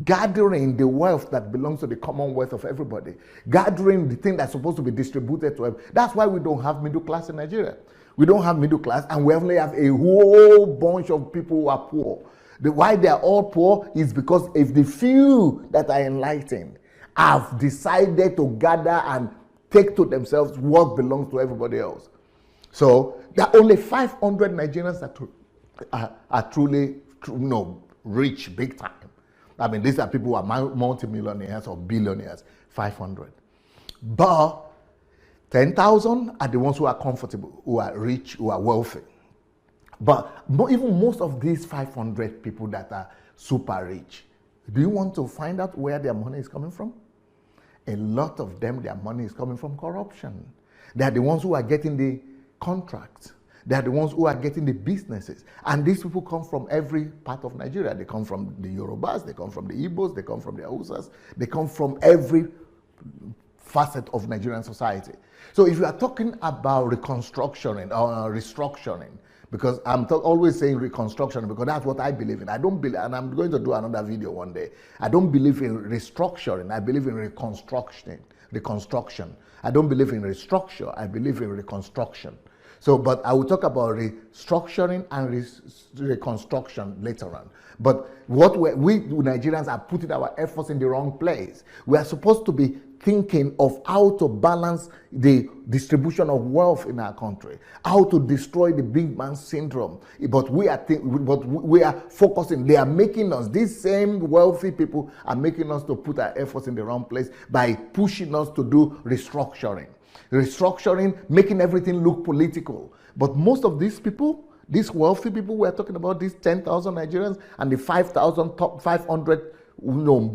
S1: gathering the wealth that belongs to the commonwealth of everybody, gathering the thing that's supposed to be distributed to everybody. That's why we don't have middle class in Nigeria. We don't have middle class, and we only have a whole bunch of people who are poor. Why they are all poor is because if the few that are enlightened have decided to gather and take to themselves what belongs to everybody else. So there are only 500 Nigerians that are truly rich big time. I mean, these are people who are multi-millionaires or billionaires, 500. But 10,000 are the ones who are comfortable, who are rich, who are wealthy. But even most of these 500 people that are super rich, do you want to find out where their money is coming from? A lot of them, their money is coming from corruption. They are the ones who are getting the contracts. They are the ones who are getting the businesses. And these people come from every part of Nigeria. They come from the Yorubas, they come from the Igbos, they come from the Hausas, they come from every facet of Nigerian society. So if you are talking about reconstructing or restructuring, because I'm always saying reconstruction because that's what I believe in. I don't believe, and I'm going to do another video one day. I don't believe in restructuring. I believe in reconstruction. I don't believe in restructure. I believe in reconstruction. So, but I will talk about restructuring and reconstruction later on. But what we Nigerians are putting our efforts in the wrong place. We are supposed to be thinking of how to balance the distribution of wealth in our country, how to destroy the big man syndrome. But we are focusing. They are making us, these same wealthy people are making us to put our efforts in the wrong place by pushing us to do restructuring. Restructuring, making everything look political. But most of these people, these wealthy people we're talking about, these 10,000 Nigerians and the 5,000 top 500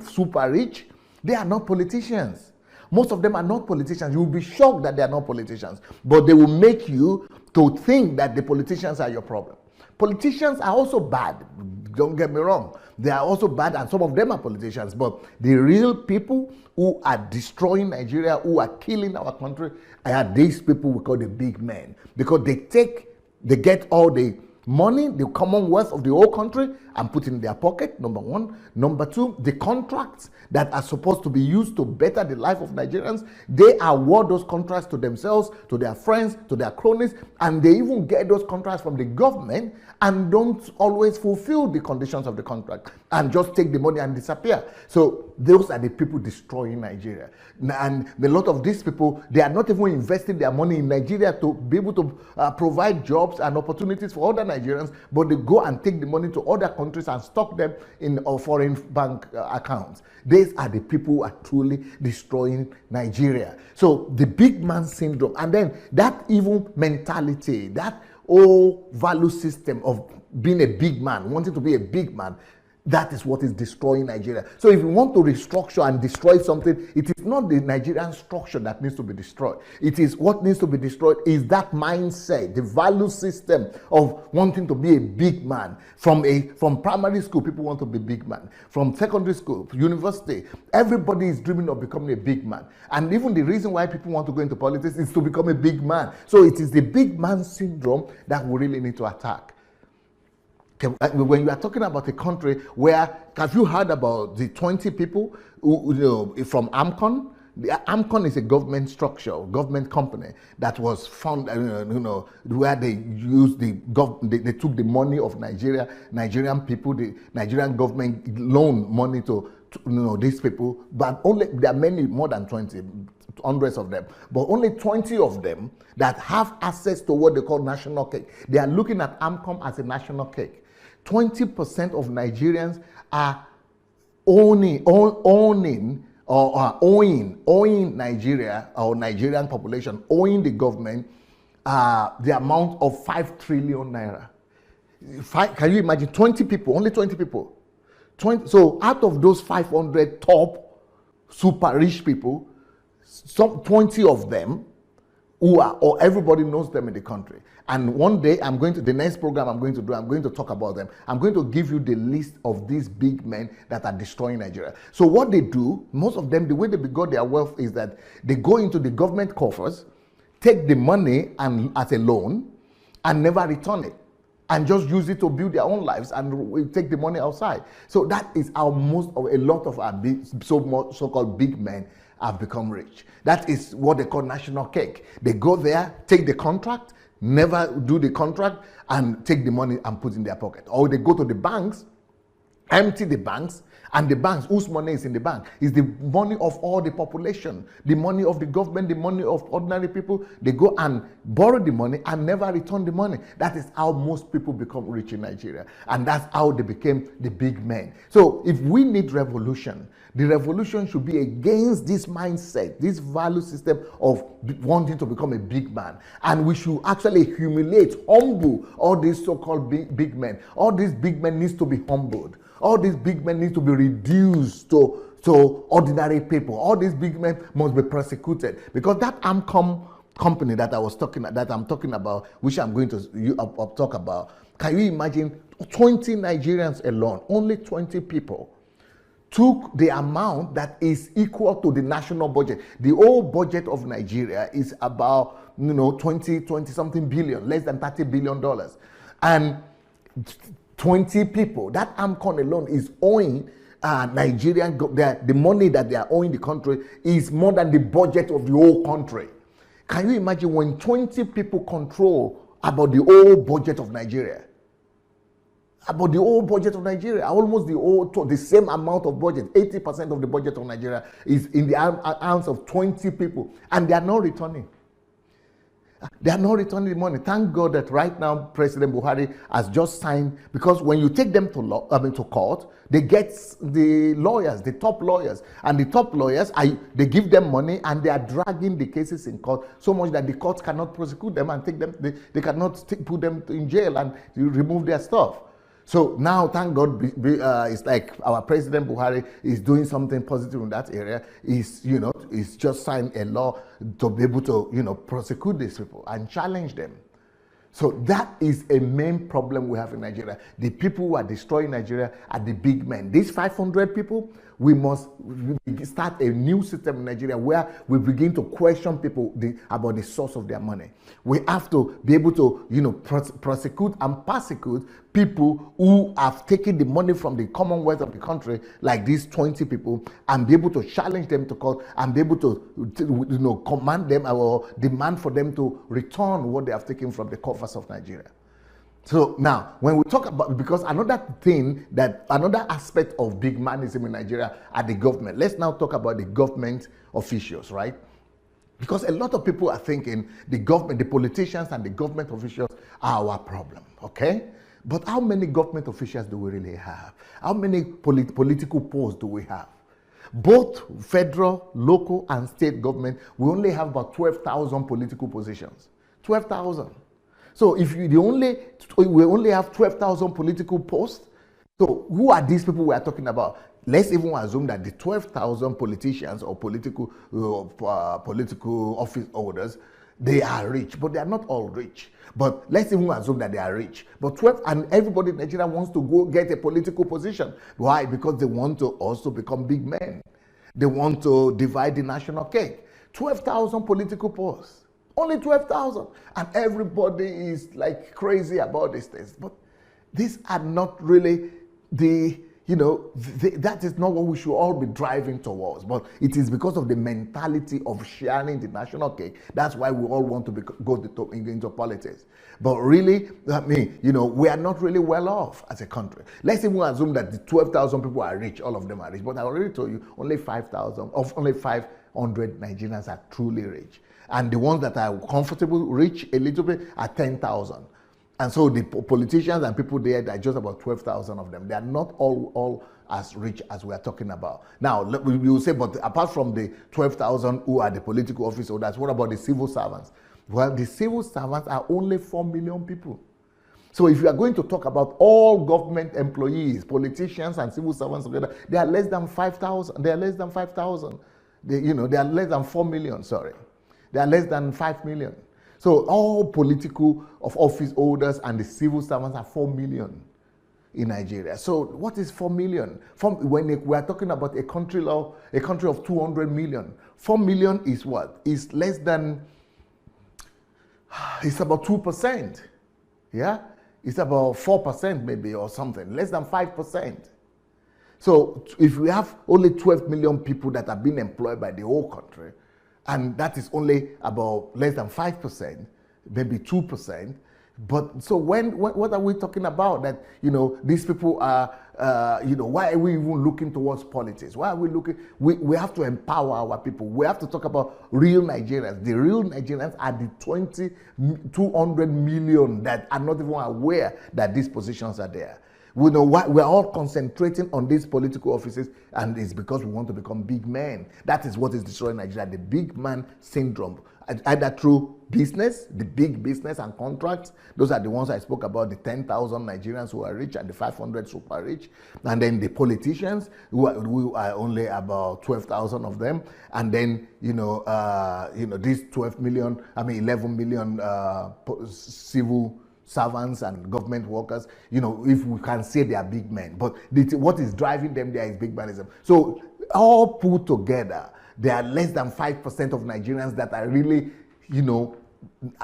S1: super rich, they are not politicians. Most of them are not politicians. You will be shocked that they are not politicians. But they will make you to think that the politicians are your problem. Politicians are also bad. Don't get me wrong. They are also bad, and some of them are politicians. But the real people who are destroying Nigeria, who are killing our country, are these people we call the big men. Because they get all the money, the commonwealth of the whole country, and put it in their pocket, number one. Number two, the contracts that are supposed to be used to better the life of Nigerians, they award those contracts to themselves, to their friends, to their cronies, and they even get those contracts from the government and don't always fulfill the conditions of the contract and just take the money and disappear. So those are the people destroying Nigeria. And a lot of these people, they are not even investing their money in Nigeria to be able to provide jobs and opportunities for other Nigerians, but they go and take the money to other countries and stock them in foreign bank accounts. These are the people who are truly destroying Nigeria. So the big man syndrome, and then that evil mentality, that whole value system of being a big man, wanting to be a big man, that is what is destroying Nigeria. So if you want to restructure and destroy something, it is not the Nigerian structure that needs to be destroyed. It is what needs to be destroyed is that mindset, the value system of wanting to be a big man. From primary school, people want to be big man. From secondary school, university, everybody is dreaming of becoming a big man. And even the reason why people want to go into politics is to become a big man. So it is the big man syndrome that we really need to attack. When you are talking about a country where, have you heard about the 20 people who, from AMCON the AMCON is a government structure, government company that was founded, where they used they took the money of Nigerian people, the Nigerian government loaned money to these people, but there are many, more than 20, hundreds of them, but only 20 of them that have access to what they call national cake. They are looking at AMCON as a national cake. 20% of Nigerians are owning Nigeria, or Nigerian population, owing the government the amount of 5 trillion naira. Can you imagine? 20 people, only 20 people. So out of those 500 top super rich people, some 20 of them or everybody knows them in the country. And one day the next program I'm going to talk about them. I'm going to give you the list of these big men that are destroying Nigeria. So what they do, most of them, the way they got their wealth is that they go into the government coffers, take the money and as a loan, and never return it, and just use it to build their own lives, and we take the money outside. So that is how a lot of our so-called big men have become rich. That is what they call national cake. They go there, take the contract, never do the contract, and take the money and put in their pocket. Or they go to the banks, empty the banks, and the banks, whose money is in the bank, is the money of all the population, the money of the government, the money of ordinary people. They go and borrow the money and never return the money. That is how most people become rich in Nigeria. And that's how they became the big men. So if we need revolution, the revolution should be against this mindset, this value system of wanting to become a big man. And we should actually humble all these so-called big men. All these big men needs to be humbled. All these big men need to be reduced to ordinary people. All these big men must be persecuted, because that AMCOM company that I'm talking about, which I'm going to talk about. Can you imagine 20 Nigerians alone, only 20 people, took the amount that is equal to the national budget. The whole budget of Nigeria is about 20 something billion, less than $30 billion, and 20 people, that AMCON alone is owing the money that they are owing the country is more than the budget of the whole country. Can you imagine when 20 people control about the whole budget of Nigeria? About the whole budget of Nigeria, almost the same amount of budget, 80% of the budget of Nigeria is in the hands of 20 people, and they are not returning. They are not returning the money. Thank God that right now President Buhari has just signed, because when you take them to court, they get the lawyers, the top lawyers, and the top lawyers, they give them money, and they are dragging the cases in court so much that the courts cannot prosecute them and take them. They cannot put them in jail and remove their stuff. So now, thank God, it's like our President Buhari is doing something positive in that area. He's just signed a law to be able to, prosecute these people and challenge them. So that is a main problem we have in Nigeria. The people who are destroying Nigeria are the big men. These 500 people, we must start a new system in Nigeria where we begin to question people about the source of their money. We have to be able to, prosecute and persecute people who have taken the money from the commonwealth of the country, like these 20 people, and be able to challenge them to court and be able to, command them or demand for them to return what they have taken from the coffers of Nigeria. So now, when we talk about, because another aspect of big manism in Nigeria are the government. Let's now talk about the government officials, right? Because a lot of people are thinking the government, the politicians and the government officials are our problem, okay? But how many government officials do we really have? How many political posts do we have? Both federal, local, and state government, we only have about 12,000 political positions. 12,000. So if we only have 12,000 political posts, so who are these people we are talking about? Let's even assume that the 12,000 politicians or political office holders, they are rich, but they are not all rich. But let's even assume that they are rich. But and everybody in Nigeria wants to go get a political position. Why? Because they want to also become big men. They want to divide the national cake. 12,000 political posts. Only 12,000. And everybody is like crazy about these things. But these are not really the that is not what we should all be driving towards. But it is because of the mentality of sharing the national cake. That's why we all want to go into politics. But really, we are not really well off as a country. Let's even assume that the 12,000 people are rich, all of them are rich. But I already told you, only 500 Nigerians are truly rich. And the ones that are comfortable, rich a little bit, are 10,000. And so the politicians and people there, there are just about 12,000 of them. They are not all as rich as we are talking about. Now, we will say, but apart from the 12,000 who are the political office holders, what about the civil servants? Well, the civil servants are only 4 million people. So if you are going to talk about all government employees, politicians and civil servants together, they are less than 5,000. They are less than 5,000. They are less than 4 million, sorry. They are less than 5 million. So all political office holders and the civil servants are 4 million in Nigeria. So what is 4 million? When we are talking about a country of 200 million, 4 million is what? Is less than, it's about 2%. Yeah? It's about 4% maybe or something, less than 5%. So if we have only 12 million people that are being employed by the whole country, and that is only about less than 5%, maybe 2%. But so what are we talking about? That, these people are, why are we even looking towards politics? Why are we looking? We have to empower our people. We have to talk about real Nigerians. The real Nigerians are the 200 million that are not even aware that these positions are there. We know why we're all concentrating on these political offices, and it's because we want to become big men. That is what is destroying Nigeria, the big man syndrome. Either through business, the big business and contracts. Those are the ones I spoke about, the 10,000 Nigerians who are rich and the 500 super rich. And then the politicians, who are only about 12,000 of them. And then, these 11 million civil servants and government workers, if we can say they are big men. But what is driving them there is big manism. So all put together, there are less than 5% of Nigerians that are really,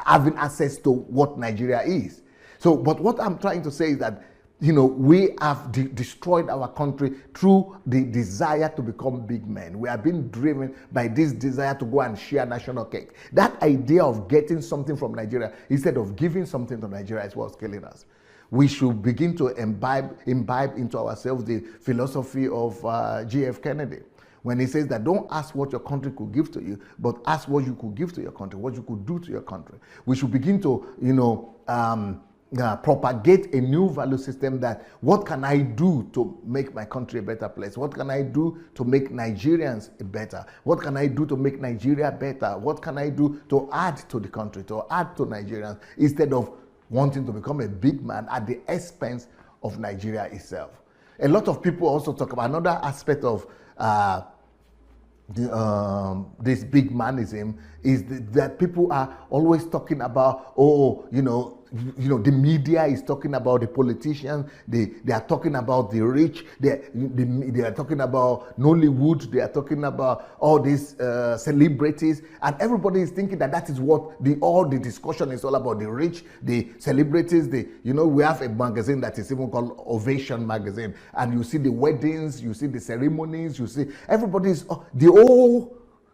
S1: having access to what Nigeria is. So, but what I'm trying to say is that, we have destroyed our country through the desire to become big men. We are being driven by this desire to go and share national cake. That idea of getting something from Nigeria instead of giving something to Nigeria is what's killing us. We should begin to imbibe into ourselves the philosophy of G.F. Kennedy, when he says that don't ask what your country could give to you, but ask what you could give to your country, what you could do to your country. We should begin to, propagate a new value system that what can I do to make my country a better place? What can I do to make Nigerians better? What can I do to make Nigeria better? What can I do to add to the country, to add to Nigerians, instead of wanting to become a big man at the expense of Nigeria itself? A lot of people also talk about another aspect of this big manism is that people are always talking about, the media is talking about the politicians, they are talking about the rich, they are talking about Nollywood, they are talking about all these celebrities, and everybody is thinking that is what all the discussion is all about, the rich, the celebrities. We have a magazine that is even called Ovation magazine, and you see the weddings, you see the ceremonies, you see everybody's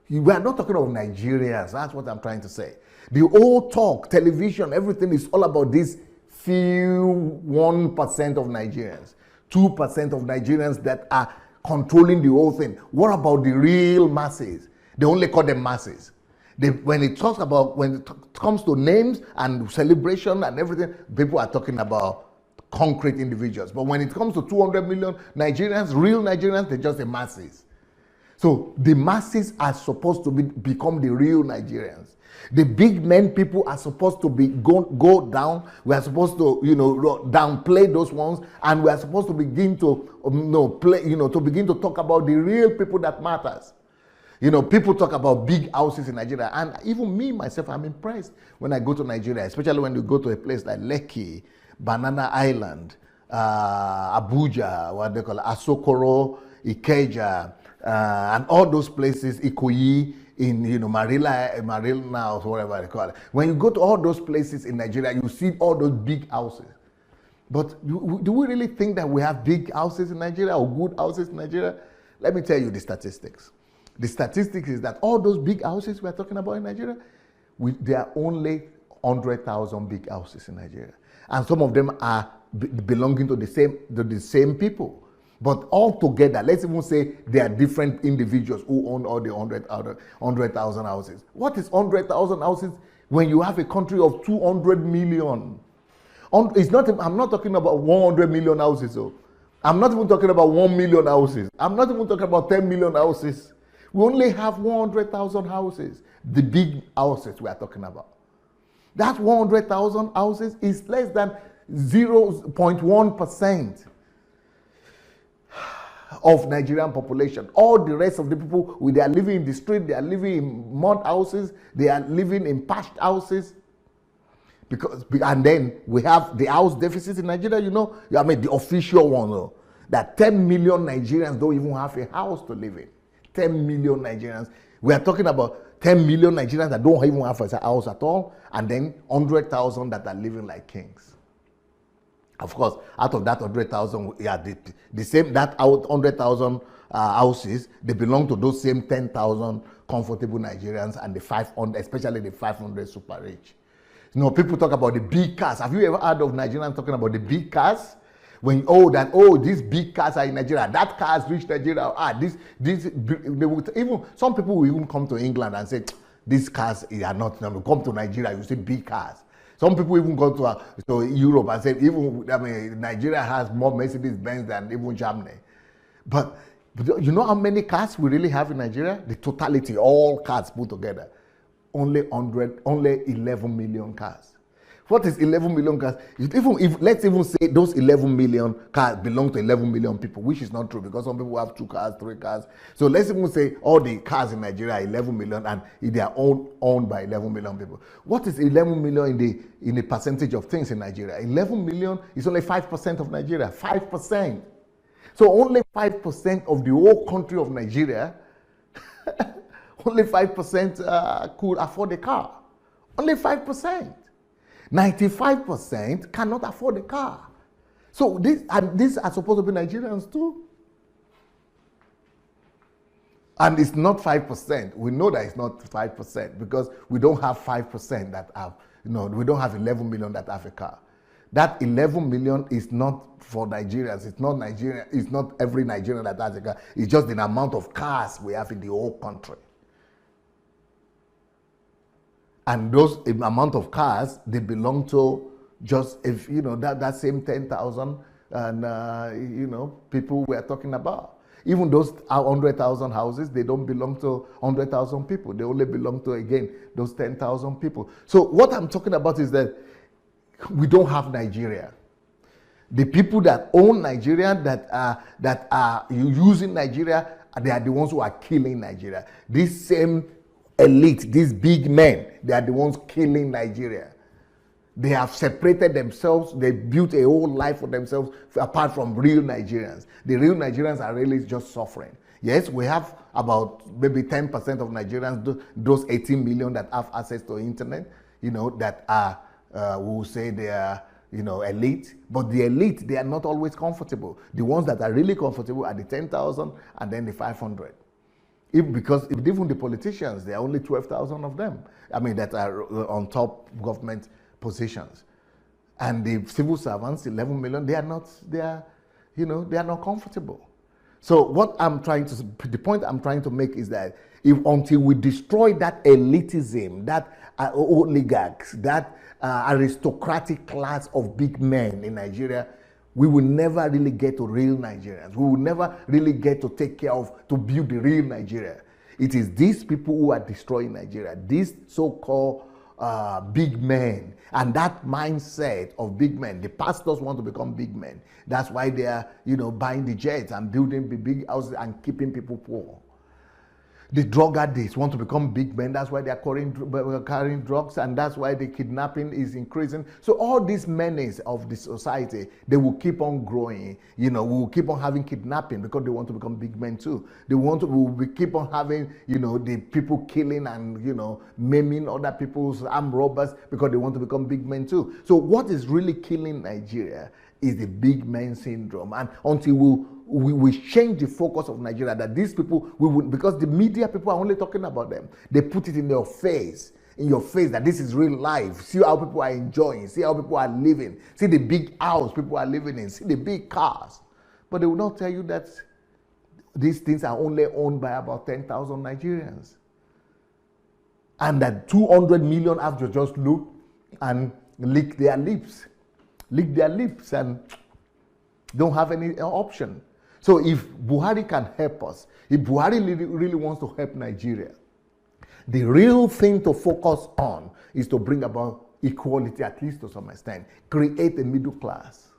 S1: we are not talking about Nigerians. That's what I'm trying to say. The old talk, television, everything is all about this few 1% of Nigerians, 2% of Nigerians that are controlling the whole thing. What about the real masses? They only call them masses. When it comes to names and celebration and everything, people are talking about concrete individuals. But when it comes to 200 million Nigerians, real Nigerians, they're just the masses. So the masses are supposed to become the real Nigerians. The big men people are supposed to go down. We are supposed to downplay those ones, and we are supposed to begin to begin to talk about the real people that matters. People talk about big houses in Nigeria, and even me myself, I'm impressed when I go to Nigeria, especially when you go to a place like Lekki, Banana Island, Abuja, what they call it, Asokoro, Ikeja, and all those places, Ikoyi, in Marina or whatever they call it. When you go to all those places in Nigeria, you see all those big houses. But do we really think that we have big houses in Nigeria or good houses in Nigeria? Let me tell you the statistics. The statistics is that all those big houses we're talking about in Nigeria, there are only 100,000 big houses in Nigeria. And some of them are belonging to the same people. But all together, let's even say there are different individuals who own all the 100,000 houses. What is 100,000 houses when you have a country of 200 million? I'm not talking about 100 million houses. So I'm not even talking about 1 million houses. I'm not even talking about 10 million houses. We only have 100,000 houses, the big houses we are talking about. That 100,000 houses is less than 0.1% of Nigerian population. All the rest of the people, they are living in the street, they are living in mud houses, they are living in patched houses. And then we have the house deficit in Nigeria, the official one, that 10 million Nigerians don't even have a house to live in. 10 million Nigerians. We are talking about 10 million Nigerians that don't even have a house at all, and then 100,000 that are living like kings. Of course, out of that 100,000, the same, that 100,000 houses, they belong to those same 10,000 comfortable Nigerians and the 500, especially the 500 super rich. People talk about the big cars. Have you ever heard of Nigerians talking about the big cars? These big cars are in Nigeria. That car has reached Nigeria. Some people will even come to England and say, these cars are not. Come to Nigeria, you see big cars. Some people even go to Europe and say, Nigeria has more Mercedes-Benz than even Germany. But you know how many cars we really have in Nigeria? The totality, all cars put together. Only 11 million cars. What is 11 million cars? Let's even say those 11 million cars belong to 11 million people, which is not true because some people have 2 cars, 3 cars. So let's even say all the cars in Nigeria are 11 million and they are owned by 11 million people. What is 11 million in the percentage of things in Nigeria? 11 million is only 5% of Nigeria. 5%. So only 5% of the whole country of Nigeria, only 5% could afford a car. Only 5%. 95% cannot afford a car. So these are supposed to be Nigerians too. And it's not 5%. We know that it's not 5% because we don't have 5% that have, we don't have 11 million that have a car. That 11 million is not for Nigerians. It's not Nigeria. It's not every Nigerian that has a car. It's just the amount of cars we have in the whole country. And those amount of cars, they belong to just, that same 10,000 and, people we are talking about. Even those 100,000 houses, they don't belong to 100,000 people. They only belong to, again, those 10,000 people. So what I'm talking about is that we don't have Nigeria. The people that own Nigeria, that are using Nigeria, they are the ones who are killing Nigeria. This same elite, these big men, they are the ones killing Nigeria. They have separated themselves. They built a whole life for themselves apart from real Nigerians. The real Nigerians are really just suffering. Yes, we have about maybe 10% of Nigerians, those 18 million that have access to internet, that are, we will say they are, elite. But the elite, they are not always comfortable. The ones that are really comfortable are the 10,000 and then the 500. Because even the politicians, there are only 12,000 of them. That are on top government positions. And the civil servants, 11 million, they are not comfortable. So the point I'm trying to make is that until we destroy that elitism, that oligarchs, that aristocratic class of big men in Nigeria, we will never really get to real Nigerians. We will never really get to take care of, to build the real Nigeria. It is these people who are destroying Nigeria, these so-called big men, and that mindset of big men. The pastors want to become big men. That's why they are, buying the jets and building the big houses and keeping people poor. The drug addicts want to become big men. That's why they are carrying drugs, and that's why the kidnapping is increasing. So all these menace of the society, they will keep on growing. We will keep on having kidnapping because they want to become big men too. We will keep on having, the people killing and, maiming other people's armed robbers because they want to become big men too. So what is really killing Nigeria is the big man syndrome. And until we change the focus of Nigeria, that these people, because the media people are only talking about them. They put it in your face, that this is real life. See how people are enjoying. See how people are living. See the big house people are living in. See the big cars. But they will not tell you that these things are only owned by about 10,000 Nigerians. And that 200 million have to just look and lick their lips and don't have any option. So if Buhari can help us, if Buhari really wants to help Nigeria, the real thing to focus on is to bring about equality, at least to some extent. Create a middle class.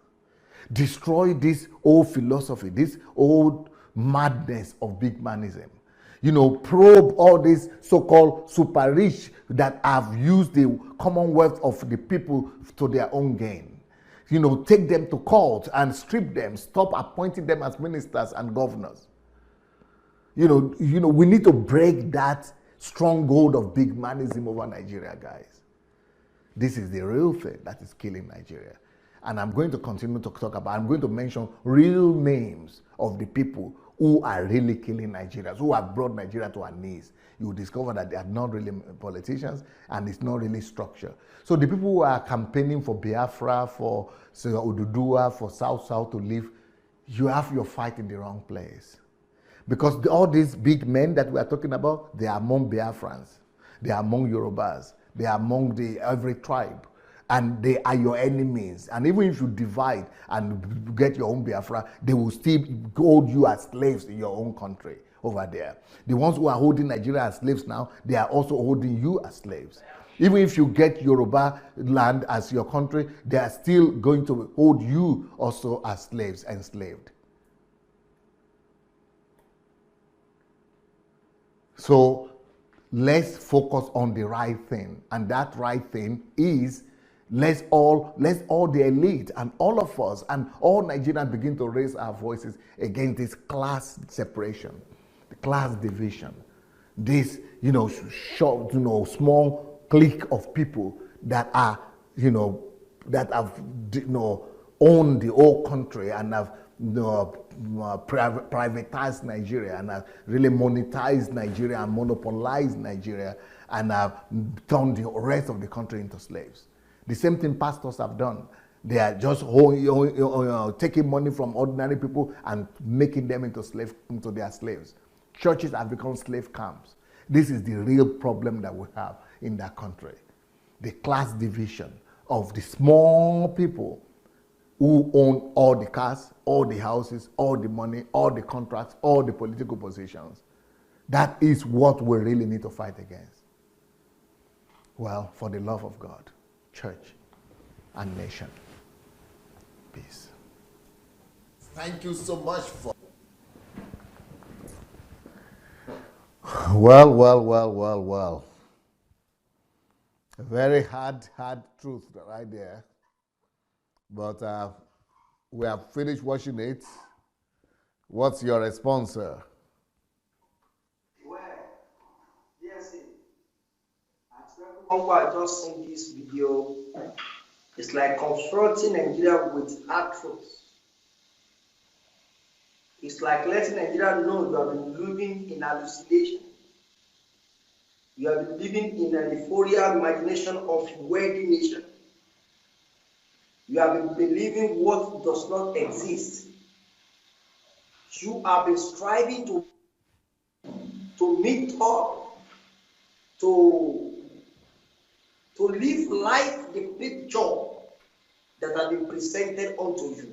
S1: Destroy this old philosophy, this old madness of big manism. Probe all these so-called super rich that have used the commonwealth of the people to their own gain. Take them to court and strip them. Stop appointing them as ministers and governors. We need to break that stronghold of big manism over Nigeria, guys. This is the real thing that is killing Nigeria. And I'm going to continue to talk about, I'm going to mention real names of the people who are really killing Nigerians, who have brought Nigeria to our knees. You will discover that they are not really politicians and it's not really structure. So the people who are campaigning for Biafra, for Ududua, for South to live, you have your fight in the wrong place. Because all these big men that we are talking about, they are among Biafrans, they are among Yorubas, they are among every tribe. And they are your enemies. And even if you divide and get your own Biafra, they will still hold you as slaves in your own country over there. The ones who are holding Nigeria as slaves now, they are also holding you as slaves. Even if you get Yoruba land as your country, they are still going to hold you also as slaves, enslaved. So let's focus on the right thing. And that right thing is let's all the elite and all of us and all Nigerians begin to raise our voices against this class separation, the class division, this short, small clique of people that are, that have, owned the whole country and have, privatized Nigeria and have really monetized Nigeria and monopolized Nigeria and have turned the rest of the country into slaves. The same thing pastors have done. They are just taking money from ordinary people and making them into their slaves. Churches have become slave camps. This is the real problem that we have in that country. The class division of the small people who own all the cars, all the houses, all the money, all the contracts, all the political positions. That is what we really need to fight against. Well, for the love of God, church and nation. Peace. Thank you so much for... Well. A very hard truth right there. But we have finished watching it. What's your response, sir?
S2: Well, yes, I just seen this video. It's like confronting Nigeria with hard truths. It's like letting Nigeria know you have been living in hallucination. You have been living in an euphoria imagination of a wealthy nation. You have been believing what does not exist. You have been striving to meet up, to live life the picture that has been presented unto you.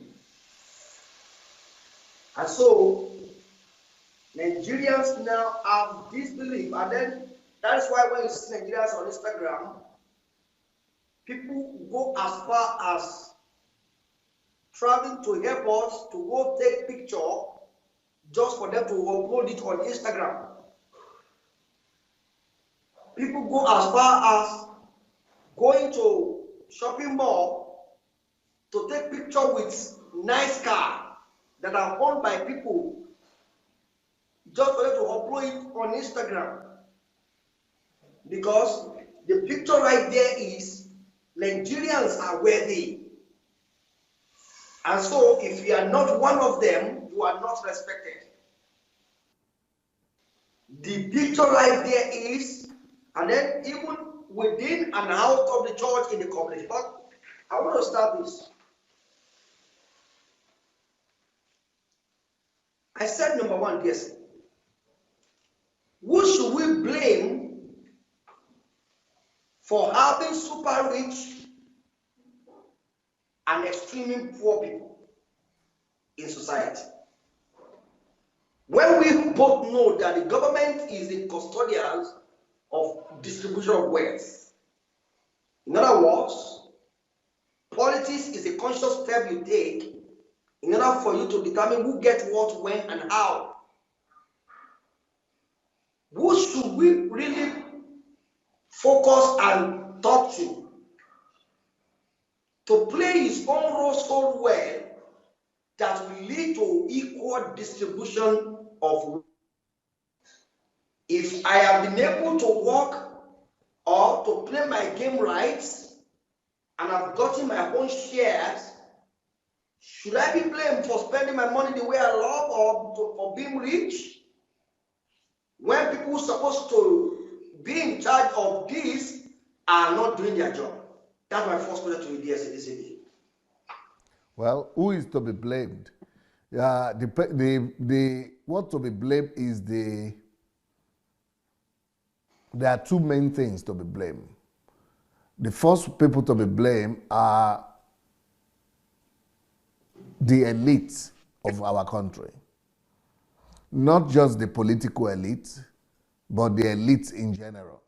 S2: And so, Nigerians now have this belief, and then that is why when you see Nigerians on Instagram, people go as far as traveling to airports to go take picture just for them to upload it on Instagram. People go as far as going to shopping mall to take picture with nice car that are owned by people just for them to upload it on Instagram. Because the picture right there is Nigerians are wealthy. And so, if you are not one of them, you are not respected. The picture right there is, and then even within and out of the church in the community. But I want to start this. I said number one, yes. Who should we blame for having super rich and extremely poor people in society? When we both know that the government is the custodian of distribution of wealth. In other words, politics is a conscious step you take in order for you to determine who gets what, when, and how. Who should we really focus and talk to play his own role so well that will lead to equal distribution of wealth? If I have been able to work or to play my game right and I've gotten my own shares, should I be blamed for spending my money the way I love or for being rich? When people who are supposed to be in charge of this are not doing their job. That's my first question to you, dear citizen.
S1: Well, who is to be blamed? What to be blamed is there are two main things to be blamed. The first people to be blamed are the elites of our country. Not just the political elite, but the elites in general.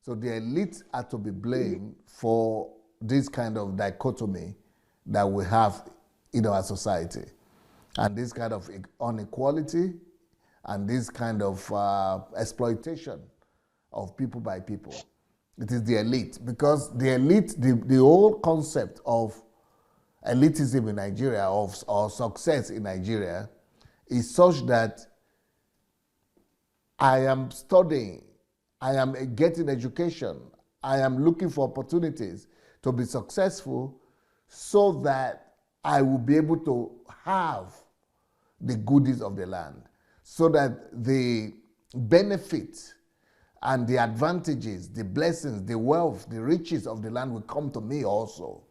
S1: So the elites are to be blamed for this kind of dichotomy that we have in our society, and this kind of inequality, and this kind of exploitation of people by people. It is the elite, because the elite, the whole concept of elitism in Nigeria, or success in Nigeria, is such that I am studying, I am getting education, I am looking for opportunities to be successful so that I will be able to have the goodies of the land, so that the benefits and the advantages, the blessings, the wealth, the riches of the land will come to me also.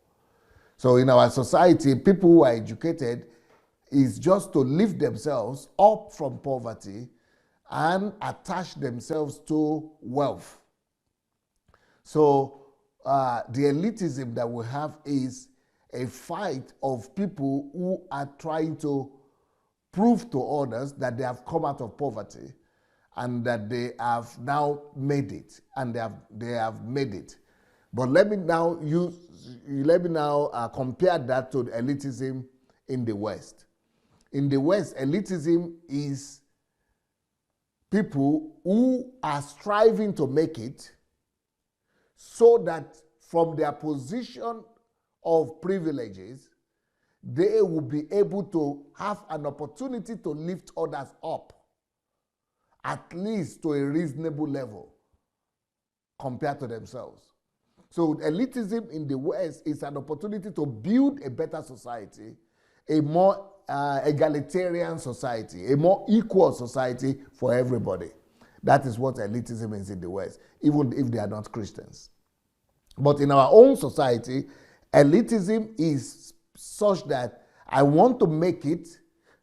S1: So in our society, people who are educated is just to lift themselves up from poverty and attach themselves to wealth. So the elitism that we have is a fight of people who are trying to prove to others that they have come out of poverty and that they have now made it, and they have made it. But let me now compare that to the elitism in the West. In the West, elitism is people who are striving to make it so that from their position of privileges, they will be able to have an opportunity to lift others up, at least to a reasonable level compared to themselves. So elitism in the West is an opportunity to build a better society, a more egalitarian society, a more equal society for everybody. That is what elitism is in the West, even if they are not Christians. But in our own society, elitism is such that I want to make it,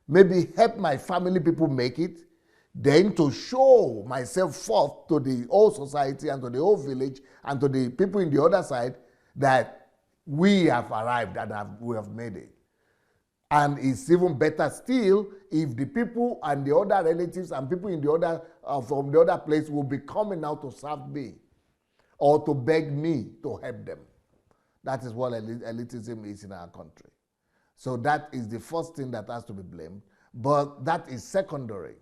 S1: maybe help my family people make it, then to show myself forth to the whole society and to the whole village and to the people in the other side that we have arrived and we have made it. And it's even better still if the people and the other relatives and people in the other from the other place will be coming out to serve me or to beg me to help them. That is what elitism is in our country. So that is the first thing that has to be blamed. But that is secondary.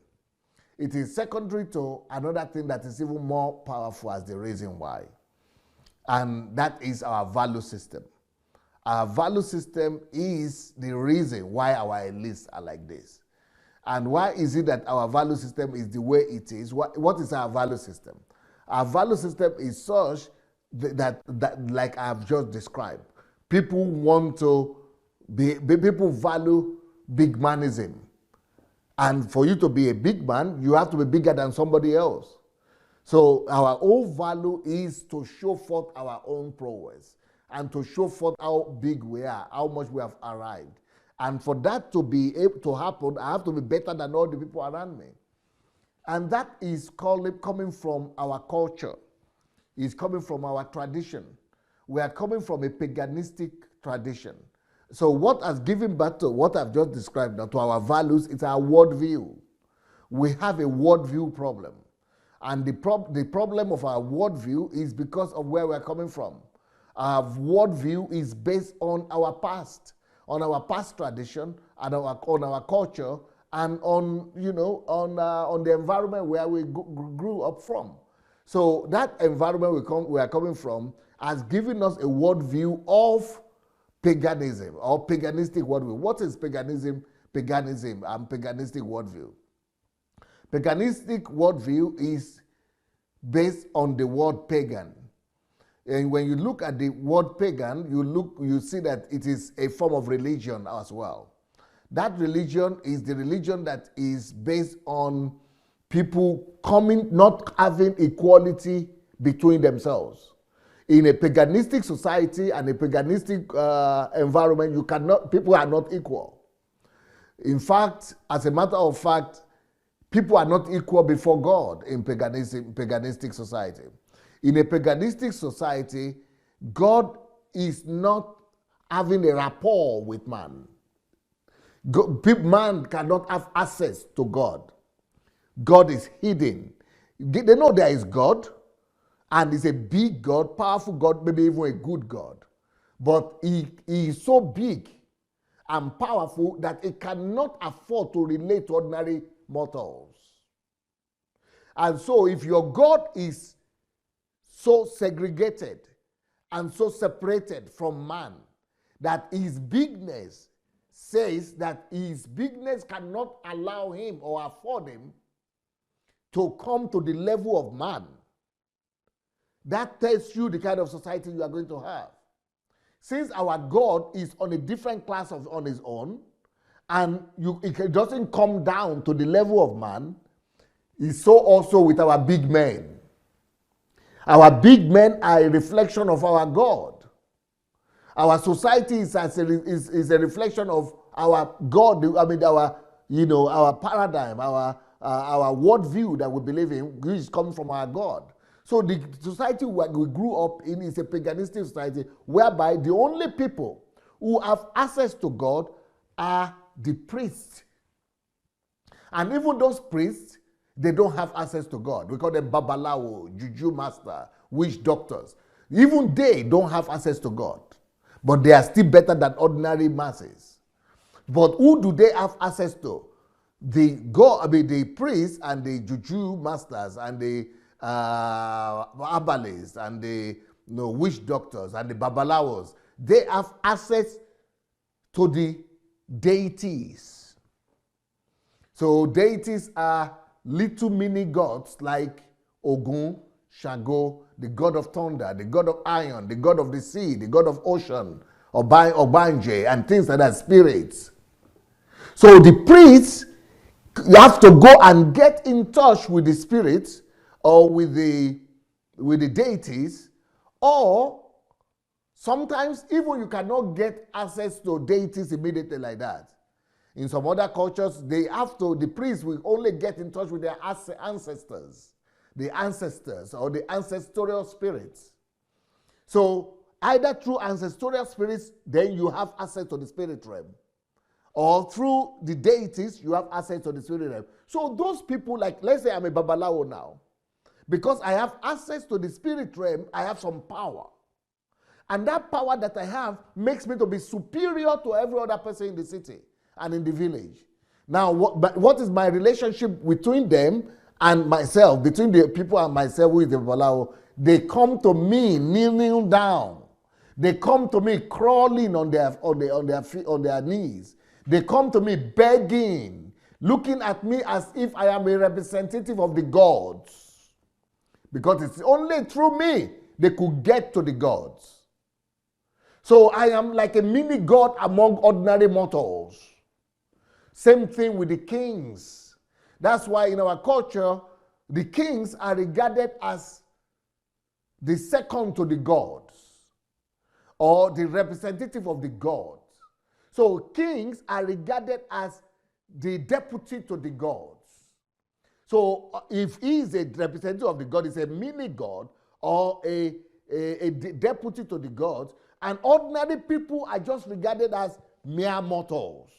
S1: It is secondary to another thing that is even more powerful as the reason why. And that is our value system. Our value system is the reason why our elites are like this. And why is it that our value system is the way it is? What is our value system? Our value system is such that like I've just described. People want to People value big manism. And for you to be a big man, you have to be bigger than somebody else. So our own value is to show forth our own prowess and to show forth how big we are, how much we have arrived. And for that to be able to happen, I have to be better than all the people around me. And that is coming from our culture. It's coming from our tradition. We are coming from a paganistic tradition. So what has given birth to what I've just described now, to our values, is our worldview. We have a worldview problem. And the problem of our worldview is because of where we're coming from. Our worldview is based on our past tradition, and on our culture, and on the environment where we grew up from. So that environment we are coming from has given us a worldview of paganism or paganistic worldview. What is paganism? Paganism and paganistic worldview. Paganistic worldview is based on the word pagan. And when you look at the word pagan, you see that it is a form of religion as well. That religion is the religion that is based on people not having equality between themselves. In a paganistic society and a paganistic environment, people are not equal. In fact, as a matter of fact, people are not equal before God in paganistic society. In a paganistic society, God is not having a rapport with man. Man cannot have access to God. God is hidden. They know there is God, and it's a big God, powerful God, maybe even a good God. But he is so big and powerful that he cannot afford to relate to ordinary mortals. And so if your God is so segregated and so separated from man that his bigness says that his bigness cannot allow him or afford him to come to the level of man, that tells you the kind of society you are going to have. Since our God is on a different class on his own, and it doesn't come down to the level of man, it's so also with our big men. Our big men are a reflection of our God. Our society is a reflection of our God. I mean, our paradigm, our worldview that we believe in, which is coming from our God. So the society we grew up in is a paganistic society whereby the only people who have access to God are the priests. And even those priests, they don't have access to God. We call them babalawo, juju master, witch doctors. Even they don't have access to God. But they are still better than ordinary masses. But who do they have access to? The priests and the juju masters and the herbalists and the witch doctors and the babalawos. They have access to the deities. So deities are little mini gods like Ogun, Shango, the god of thunder, the god of iron, the god of the sea, the god of ocean, Obanje, and things like that, spirits. So the priests, you have to go and get in touch with the spirits or with the deities, or sometimes even you cannot get access to deities immediately like that. In some other cultures, the priests will only get in touch with their ancestors, or the ancestral spirits. So either through ancestral spirits, then you have access to the spirit realm, or through the deities, you have access to the spirit realm. So those people, like, let's say I'm a babalawo now, because I have access to the spirit realm, I have some power. And that power that I have makes me to be superior to every other person in the city and in the village. Now, what is my relationship between them and myself, between the people and myself who is the babalawo? They come to me kneeling down. They come to me crawling on their knees. They come to me begging, looking at me as if I am a representative of the gods. Because it's only through me they could get to the gods. So I am like a mini God among ordinary mortals. Same thing with the kings. That's why in our culture, the kings are regarded as the second to the gods, or the representative of the gods. So kings are regarded as the deputy to the gods. So if he is a representative of the god, he's a mini god or a deputy to the gods, and ordinary people are just regarded as mere mortals.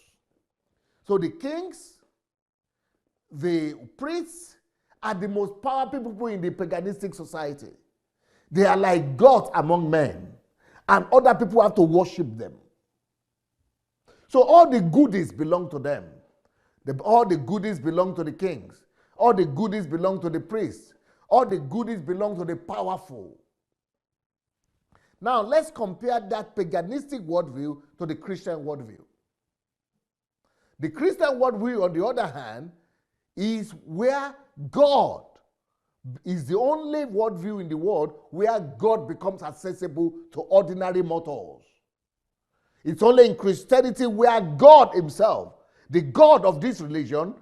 S1: So the kings, the priests, are the most powerful people in the paganistic society. They are like gods among men, and other people have to worship them. So all the goodies belong to them. All the goodies belong to the kings. All the goodies belong to the priests. All the goodies belong to the powerful. Now let's compare that paganistic worldview to the Christian worldview. The Christian worldview, on the other hand, is where God is the only worldview in the world where God becomes accessible to ordinary mortals. It's only in Christianity where God himself, the God of this religion,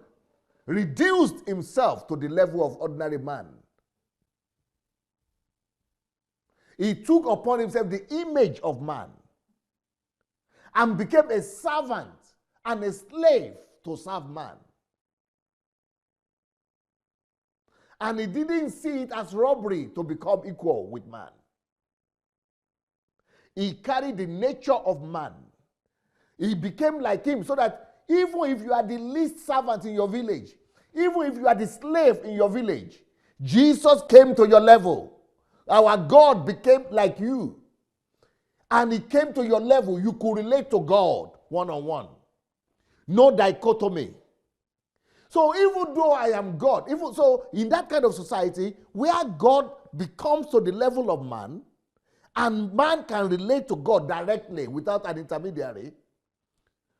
S1: reduced himself to the level of ordinary man. He took upon himself the image of man and became a servant and a slave to serve man. And he didn't see it as robbery to become equal with man. He carried the nature of man. He became like him, so that even if you are the least servant in your village, even if you are the slave in your village, Jesus came to your level. Our God became like you. And he came to your level. You could relate to God one-on-one. No dichotomy. So even though I am God, so in that kind of society where God becomes to the level of man, and man can relate to God directly without an intermediary,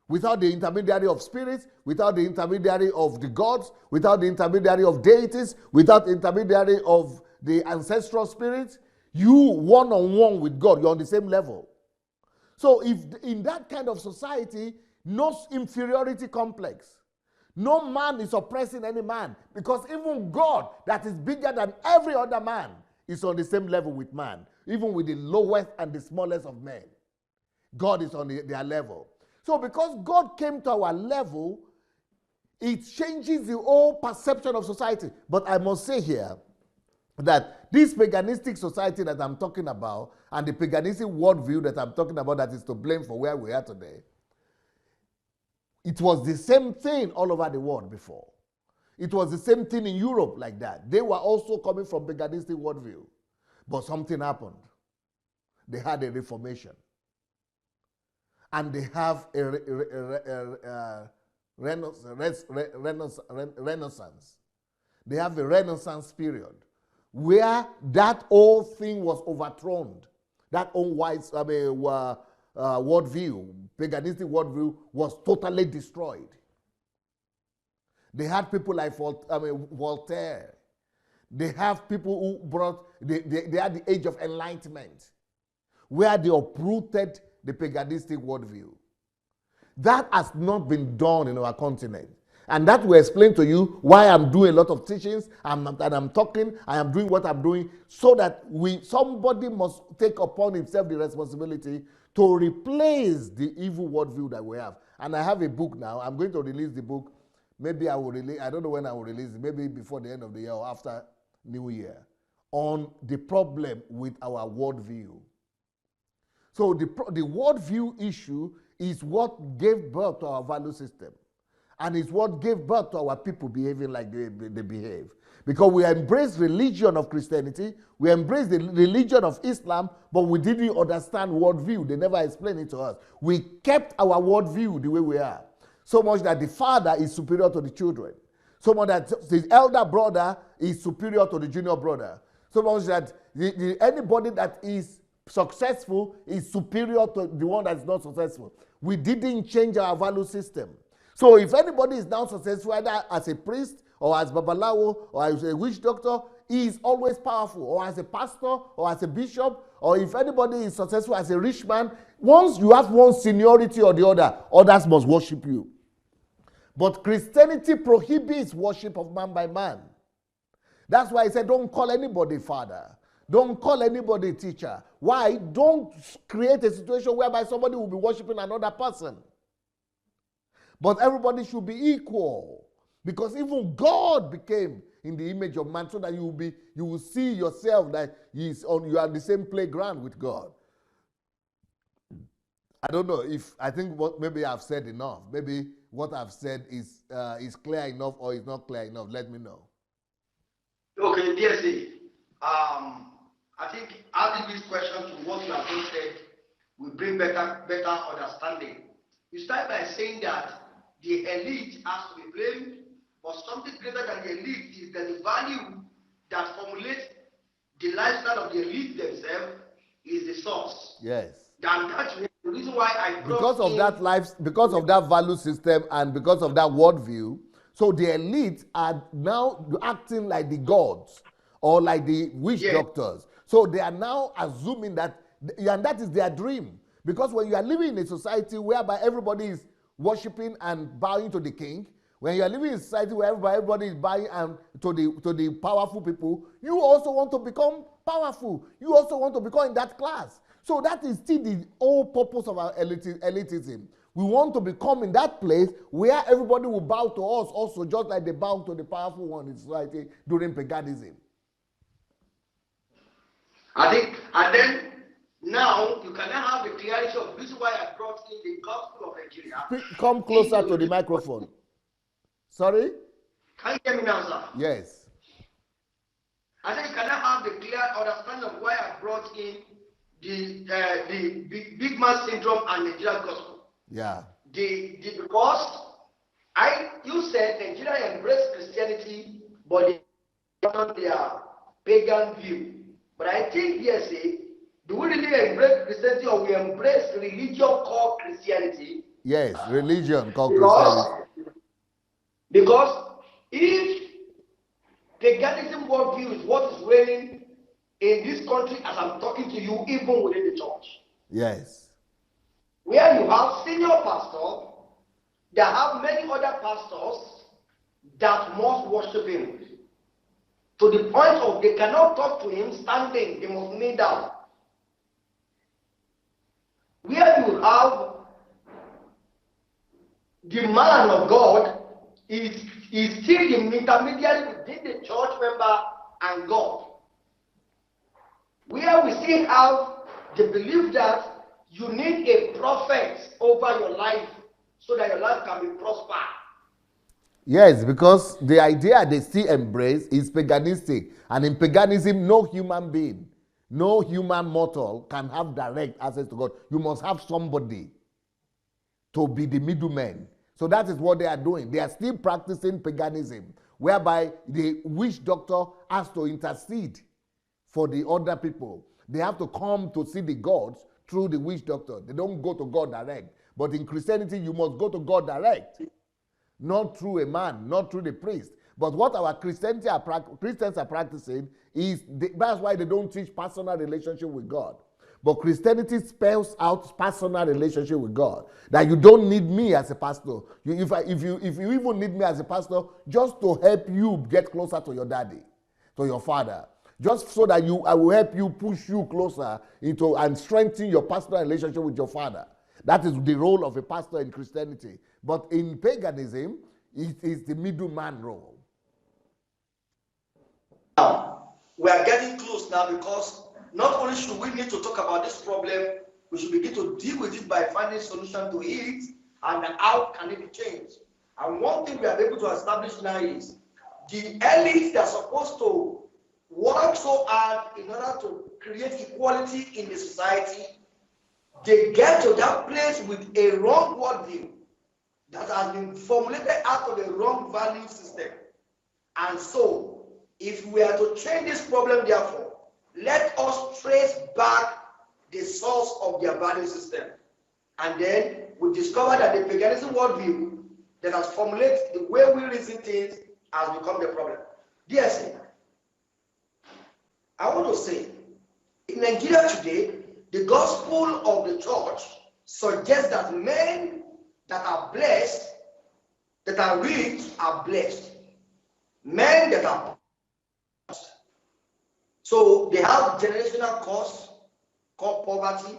S1: without the intermediary of spirits, without the intermediary of the gods, without the intermediary of deities, without the intermediary of the ancestral spirits, you one-on-one with God, you're on the same level. So if in that kind of society, no inferiority complex, no man is oppressing any man, because even God, that is bigger than every other man, is on the same level with man, even with the lowest and the smallest of men. God is on their level. So because God came to our level, it changes the whole perception of society. But I must say here that this paganistic society that I'm talking about, and the paganistic worldview that I'm talking about that is to blame for where we are today, it was the same thing all over the world before. It was the same thing in Europe like that. They were also coming from paganistic worldview. But something happened. They had a reformation. And they have a renaissance. They have a renaissance period where that old thing was overthrown. That old worldview, paganistic worldview, was totally destroyed. They had people like Voltaire. They have people who brought, they had the age of enlightenment, where they uprooted the paganistic worldview. That has not been done in our continent. And that will explain to you why I'm doing a lot of teachings, and I'm talking, I am doing what I'm doing, so that somebody must take upon himself the responsibility to replace the evil worldview that we have. And I have a book now. I'm going to release the book. Maybe I will release, I don't know when I will release it, maybe before the end of the year or after New Year, on the problem with our worldview. So the worldview issue is what gave birth to our value system. And it's what gave birth to our people behaving like they behave. Because we embraced religion of Christianity, we embraced the religion of Islam, but we didn't understand worldview. They never explained it to us. We kept our worldview the way we are. So much that the father is superior to the children. So much that the elder brother is superior to the junior brother. So much that anybody that is successful is superior to the one that is not successful. We didn't change our value system. So if anybody is now successful, either as a priest or as Babalawo or as a witch doctor, he is always powerful, or as a pastor, or as a bishop, or if anybody is successful as a rich man, once you have one seniority or the other, others must worship you. But Christianity prohibits worship of man by man. That's why I said, don't call anybody father. Don't call anybody teacher. Why? Don't create a situation whereby somebody will be worshiping another person. But everybody should be equal. Because even God became in the image of man, so that you will see yourself that you are on the same playground with God. I don't know if, I think maybe I've said enough. Maybe what I've said is clear enough or is not clear enough. Let me know.
S2: Okay, DSA. I think adding this question to what you have just said will bring better understanding. You start by saying that the elite has to be blamed, but something greater than the elite is that the value that formulates the lifestyle of the elite themselves is the source.
S1: Yes.
S2: And that's the reason why I
S1: because of that value system and because of that worldview, so the elite are now acting like the gods or like the witch doctors. So they are now assuming that, and that is their dream. Because when you are living in a society whereby everybody is worshiping and bowing to the king, when you are living in a society where everybody is bowing to the powerful people, you also want to become powerful. You also want to become in that class. So that is still the whole purpose of our elitism. We want to become in that place where everybody will bow to us also, just like they bow to the powerful one in society during paganism.
S2: I think, and then now you can now have the clarity of this is why I brought in the gospel of Nigeria.
S1: Come closer to the microphone. Sorry?
S2: Can you hear me now, sir?
S1: Yes.
S2: I think you can now have the clear understanding of why I brought in the big man syndrome and Nigerian gospel.
S1: Yeah.
S2: Because you said Nigeria embraced Christianity, but they on their pagan view. But I think DSA, do we really embrace Christianity or we embrace religion called Christianity?
S1: Yes, religion called Christianity.
S2: Because if paganism worldview is what is reigning in this country as I'm talking to you, even within the church.
S1: Yes.
S2: Where you have senior pastors that have many other pastors that must worship him. To the point of they cannot talk to him standing, they must kneel down. Where you have the man of God is still the intermediary between the church member and God. Where we still have the belief that you need a prophet over your life so that your life can be prospered.
S1: Yes, because the idea they still embrace is paganistic. And in paganism, no human being, no human mortal can have direct access to God. You must have somebody to be the middleman. So that is what they are doing. They are still practicing paganism, whereby the witch doctor has to intercede for the other people. They have to come to see the gods through the witch doctor. They don't go to God direct. But in Christianity, you must go to God direct. Not through a man, not through the priest. But what our Christians are practicing is, that's why they don't teach personal relationship with God. But Christianity spells out personal relationship with God. That you don't need me as a pastor. If you even need me as a pastor, just to help you get closer to your daddy, to your father. Just so that I will help you, push you closer into and strengthen your personal relationship with your father. That is the role of a pastor in Christianity. But in paganism, it is the middleman role.
S2: Now, we are getting close now because not only should we need to talk about this problem, we should begin to deal with it by finding solution to it and how can it be changed. And one thing we are able to establish now is the elites that are supposed to work so hard in order to create equality in the society, they get to that place with a wrong worldview that has been formulated out of a wrong value system. And so, if we are to change this problem, therefore, let us trace back the source of their value system. And then we discover that the paganism worldview that has formulated the way we reason things has become the problem. DSA, want to say, in Nigeria today, the gospel of the church suggests that men that are blessed, that are rich, are blessed. Men that are blessed. So they have generational cause called poverty,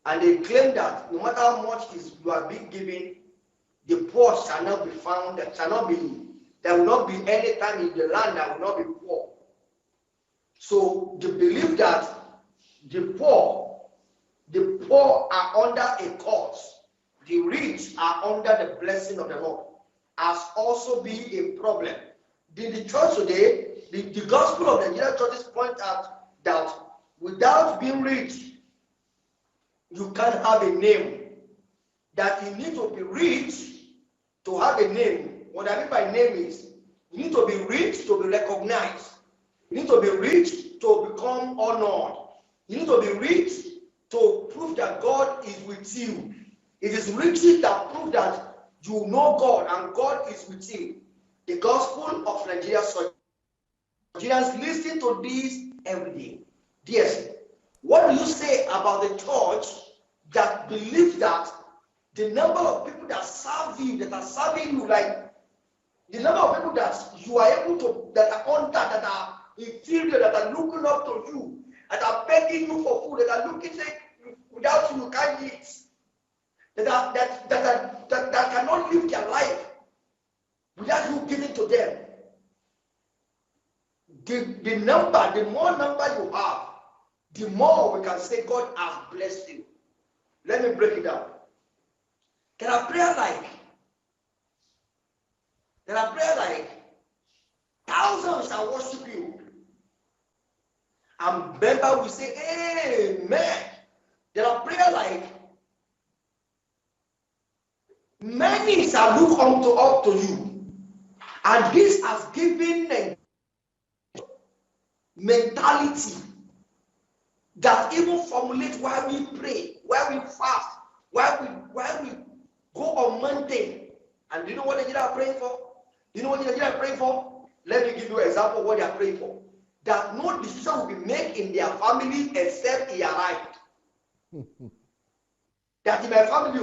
S2: and they claim that no matter how much you are being given, the poor shall not be found, there will not be any time in the land that will not be poor. So they believe that the poor are under a curse, the rich are under the blessing of the Lord, has also been a problem. In the church today, the gospel of the Nigerian churches point out that without being rich, you can't have a name. That you need to be rich to have a name. What I mean by name is, you need to be rich to be recognized. You need to be rich to become honored. You need to be rich to prove that God is with you. It is riches that prove that you know God and God is with you. The gospel of Nigeria, Nigerians listen to this every day. Yes. What do you say about the church that believes that the number of people that serve you, that are serving you, like the number of people that you are able to, that are under, that are inferior, that are looking up to you, that are begging you for food, that are looking say without you can't eat, that cannot live their life without you giving to them. The more number you have, the more we can say God has blessed you. Let me break it down. There are prayers like thousands shall worship you. And member will say, Amen. There are prayers like many shall look up to you. And this has given a mentality that even formulate why we pray, why we fast, why we go on Monday. And do you know what they are praying for? You know what they are praying for? Let me give you an example of what they are praying for. That no decision will be made in their family except he arrived. That in my family,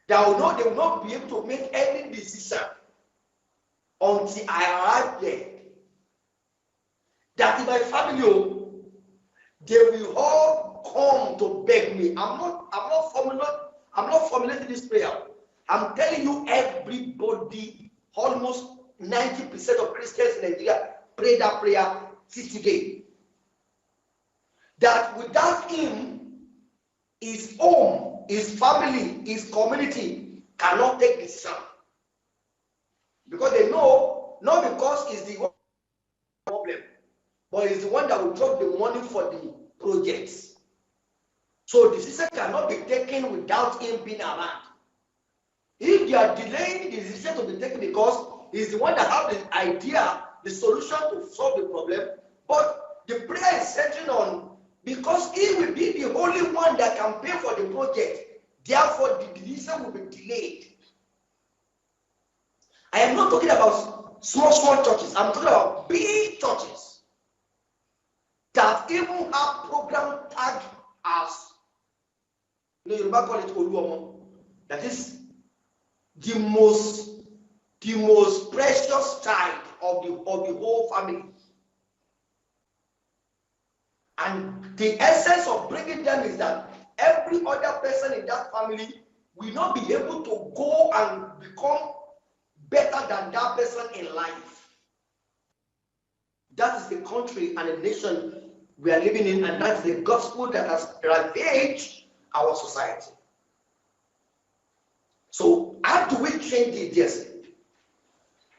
S2: they will not be able to make any decision until I arrive there. That in my family, they will all come to beg me. I'm not formulating this prayer. I'm telling you, everybody, almost 90% of Christians in Nigeria pray that prayer today. That without him, his home, his family, his community cannot take decision. Because they know, not because it's the problem, but it's the one that will drop the money for the projects. So decision cannot be taken without him being around. If they are delaying the decision to be taken because he's the one that has the idea, the solution to solve the problem, but the prayer is centering on because he will be the only one that can pay for the project. Therefore, the decision will be delayed. I am not talking about small churches. I'm talking about big churches that even have program tag as the Yoruba call it Oluomo. That is the most precious child of the whole family. And the essence of bringing them is that every other person in that family will not be able to go and become better than that person in life. That is the country and the nation we are living in, and that's the gospel that has ravaged our society. So how do we change it? Yes.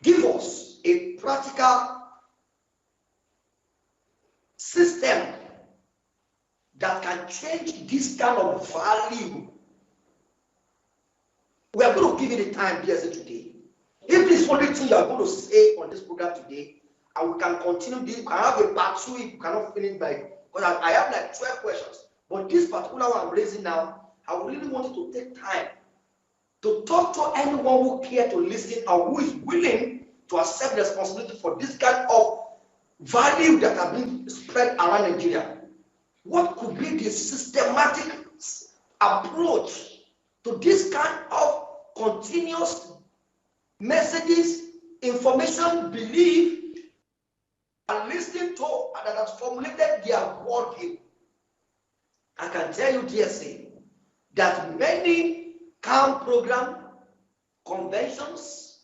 S2: Give us a practical system that can change this kind of value. We are going to give you the time, yes, today. If this is the only thing you are going to say on this program today, and we can continue this, we can have a part 2 if you cannot finish by, because I have like 12 questions. But this particular one I'm raising now, I really want you to take time to talk to anyone who cares to listen and who is willing to accept responsibility for this kind of value that have been spread around Nigeria. What could be the systematic approach to this kind of continuous messages, information, belief, and listening to that has formulated their worldview? I can tell you, DSA, that many camp program, conventions,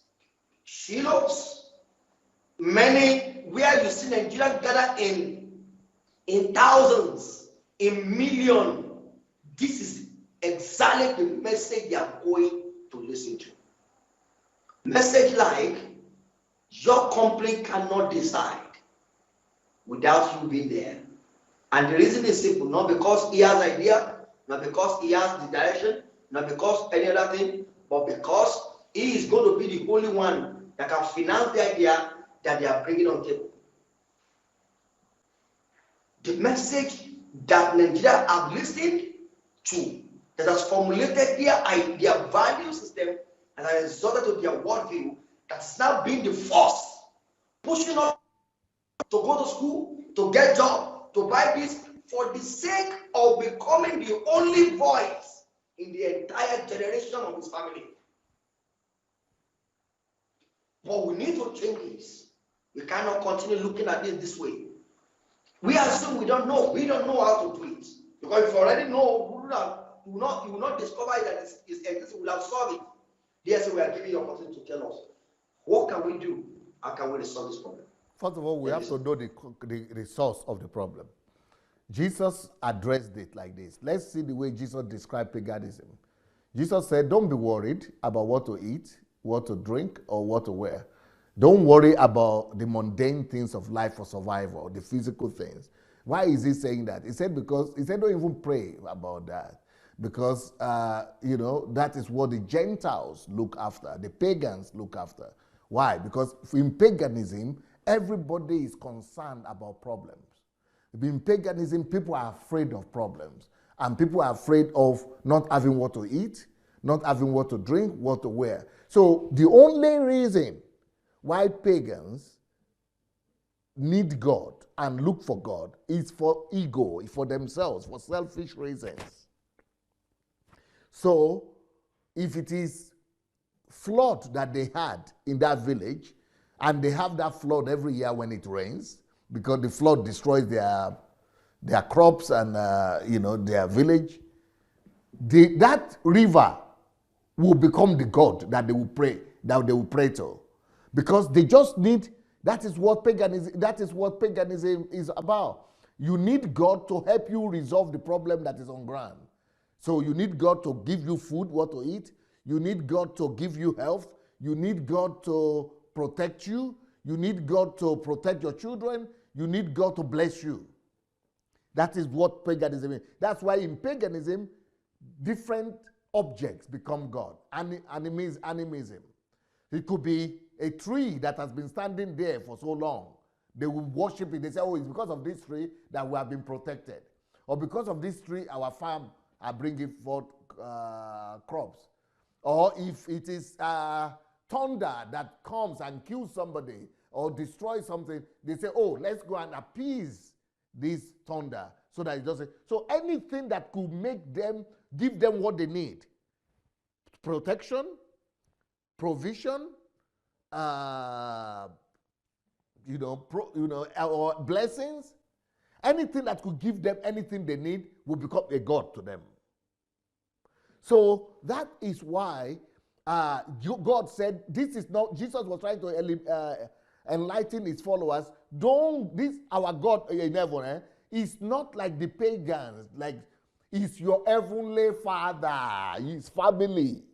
S2: shields, many where you see Nigerians gather in thousands, in millions. This is exactly the message they are going to listen to. Message like, your company cannot decide without you being there. And the reason is simple, not because he has idea, not because he has the direction, not because any other thing, but because he is going to be the only one that can finance the idea that they are bringing on the table. The message that Nigeria have listened to, that has formulated their value system and has resulted to their worldview, that's now being the force pushing us to go to school, to get job, to buy this, for the sake of becoming the only voice in the entire generation of his family. But we need to change this. We cannot continue looking at this way. We assume we don't know. We don't know how to do it. Because if you already know, you will not discover it that it's existing. We will have solved it. Yes, we are giving you opportunity to tell us, what can we do? How can we resolve this problem?
S1: First of all, we have to know the source of the problem. Jesus addressed it like this. Let's see the way Jesus described paganism. Jesus said, don't be worried about what to eat, what to drink, or what to wear. Don't worry about the mundane things of life for survival, the physical things. Why is he saying that? He said don't even pray about that. Because, that is what the Gentiles look after, the pagans look after. Why? Because in paganism, everybody is concerned about problems. In paganism, people are afraid of problems. And people are afraid of not having what to eat, not having what to drink, what to wear. So the only reason why pagans need God and look for God is for ego, for themselves, for selfish reasons. So if it is flood that they had in that village, and they have that flood every year when it rains, because the flood destroys their crops and their village, that river will become the god that they will pray to, because they just need. That is what paganism is about. You need God to help you resolve the problem that is on ground. So you need God to give you food, what to eat. You need God to give you health. You need God to protect you. You need God to protect your children. You need God to bless you. That is what paganism is. That's why in paganism, different objects become God. Animism. It could be a tree that has been standing there for so long. They will worship it. They say, oh, it's because of this tree that we have been protected. Or because of this tree, our farm are bringing forth crops. Or if it is thunder that comes and kills somebody or destroys something, they say, oh, let's go and appease this thunder so that it doesn't. So anything that could make them, give them what they need, protection, provision, or blessings, anything that could give them anything they need will become a god to them. So that is why God said, this is not, Jesus was trying to enlighten his followers. Our God in heaven is not like the pagans, like he's your heavenly Father, his family.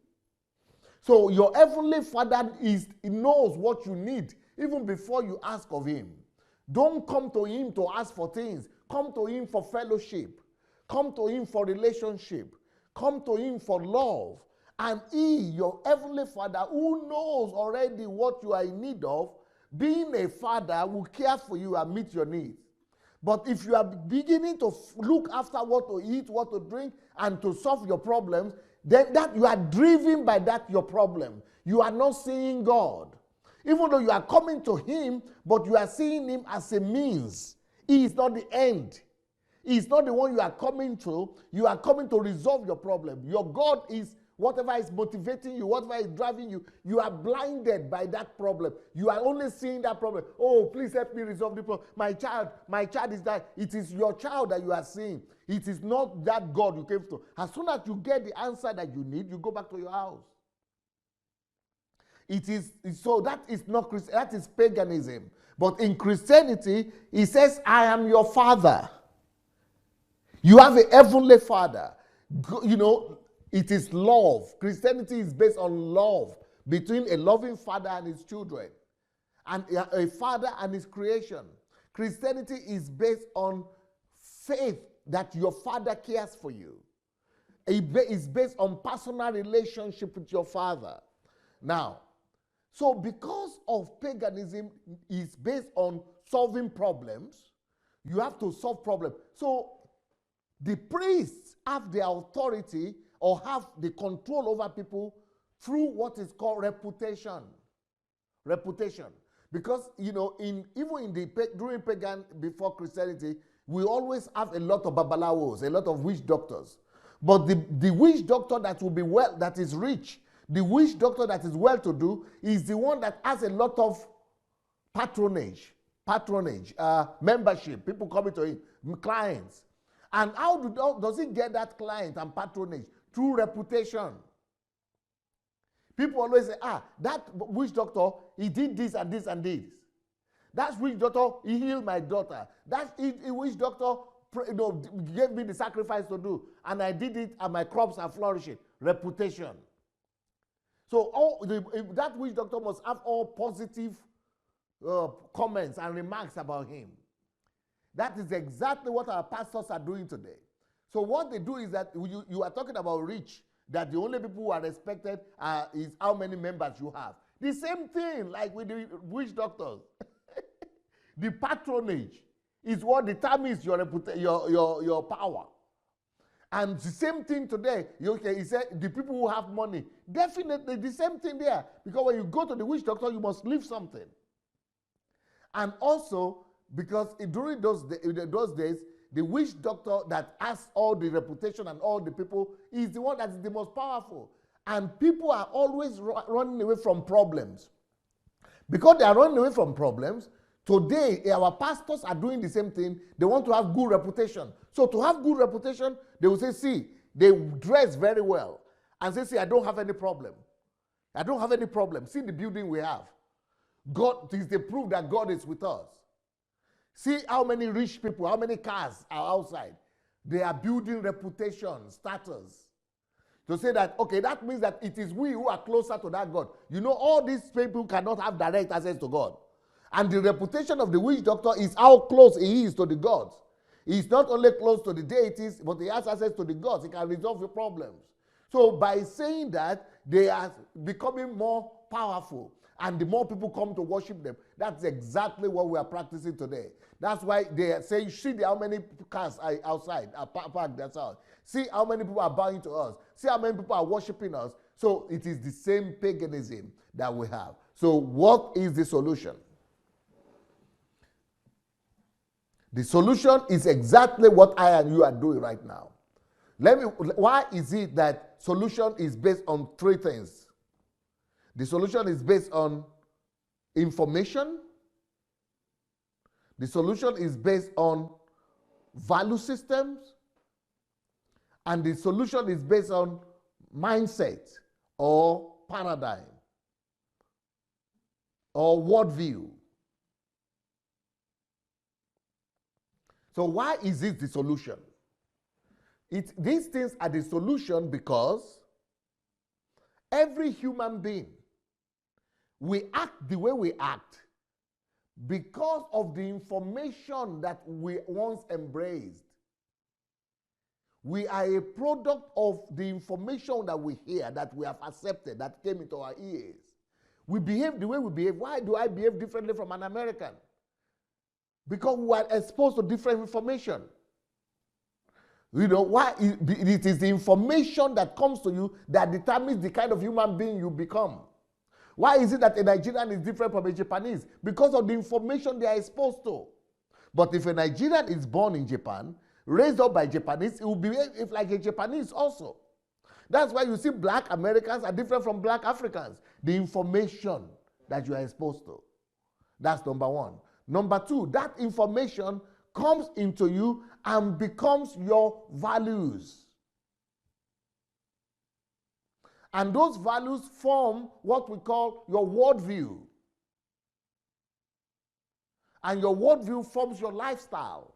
S1: So your heavenly Father he knows what you need even before you ask of him. Don't come to him to ask for things. Come to him for fellowship. Come to him for relationship. Come to him for love. And he, your heavenly Father, who knows already what you are in need of, being a father, will care for you and meet your needs. But if you are beginning to look after what to eat, what to drink, and to solve your problems, then that you are driven by that your problem. You are not seeing God. Even though you are coming to him, but you are seeing him as a means. He is not the end. He is not the one you are coming to. You are coming to resolve your problem. Your God is whatever is motivating you, whatever is driving you. You are blinded by that problem. You are only seeing that problem. Oh, please help me resolve the problem. My child is that. It is your child that you are seeing. It is not that God you came to. As soon as you get the answer that you need, you go back to your house. So that is not Christian, that is paganism. But in Christianity, he says, I am your father. You have a heavenly father. You know, it is love. Christianity is based on love between a loving father and his children, and a father and his creation. Christianity is based on faith that your father cares for you. It is based on personal relationship with your father. Now, so because of paganism is based on solving problems, you have to solve problems. So the priests have the authority or have the control over people through what is called reputation. Reputation. Because, you know, during pagan, before Christianity, we always have a lot of babalawos, a lot of witch doctors. But the witch doctor that will be that is rich, the witch doctor that is well-to-do is the one that has a lot of patronage, membership, people coming to him, clients. And how does he get that client and patronage? Through reputation. People always say, that witch doctor, he did this and this and this. That witch doctor, he healed my daughter. That witch doctor, gave me the sacrifice to do, and I did it, and my crops are flourishing. Reputation. So that witch doctor must have all positive comments and remarks about him. That is exactly what our pastors are doing today. So what they do is that you are talking about rich, that the only people who are respected is how many members you have. The same thing like with the witch doctors. The patronage is what determines your power. And the same thing today, he said the people who have money, definitely the same thing there. Because when you go to the witch doctor, you must leave something. And also, because during those days, the witch doctor that has all the reputation and all the people is the one that is the most powerful. And people are always running away from problems. Because they are running away from problems, today our pastors are doing the same thing. They want to have good reputation. So to have good reputation, they will say, see, they dress very well. And say, see, I don't have any problem. I don't have any problem. See the building we have. God is the proof that God is with us. See how many rich people, how many cars are outside. They are building reputation, status. To say that, okay, that means that it is we who are closer to that God. You know, all these people cannot have direct access to God. And the reputation of the witch doctor is how close he is to the gods. He is not only close to the deities, but he has access to the gods. He can resolve your problems. So by saying that, they are becoming more powerful. And the more people come to worship them, that's exactly what we are practicing today. That's why they are saying, see how many cars are outside, are parked outside. See how many people are bowing to us. See how many people are worshiping us. So it is the same paganism that we have. So what is the solution? The solution is exactly what I and you are doing right now. Why is it that solution is based on three things? The solution is based on information. The solution is based on value systems. And the solution is based on mindset or paradigm or worldview. So why is it the solution? These things are the solution because every human being, we act the way we act because of the information that we once embraced. We are a product of the information that we hear, that we have accepted, that came into our ears. We behave the way we behave. Why do I behave differently from an American? Because we are exposed to different information. You know, why? It is the information that comes to you that determines the kind of human being you become. Why is it that a Nigerian is different from a Japanese? Because of the information they are exposed to. But if a Nigerian is born in Japan, raised up by Japanese, it will be like a Japanese also. That's why you see black Americans are different from black Africans. The information that you are exposed to. That's number one. Number two, that information comes into you and becomes your values. And those values form what we call your worldview. And your worldview forms your lifestyle.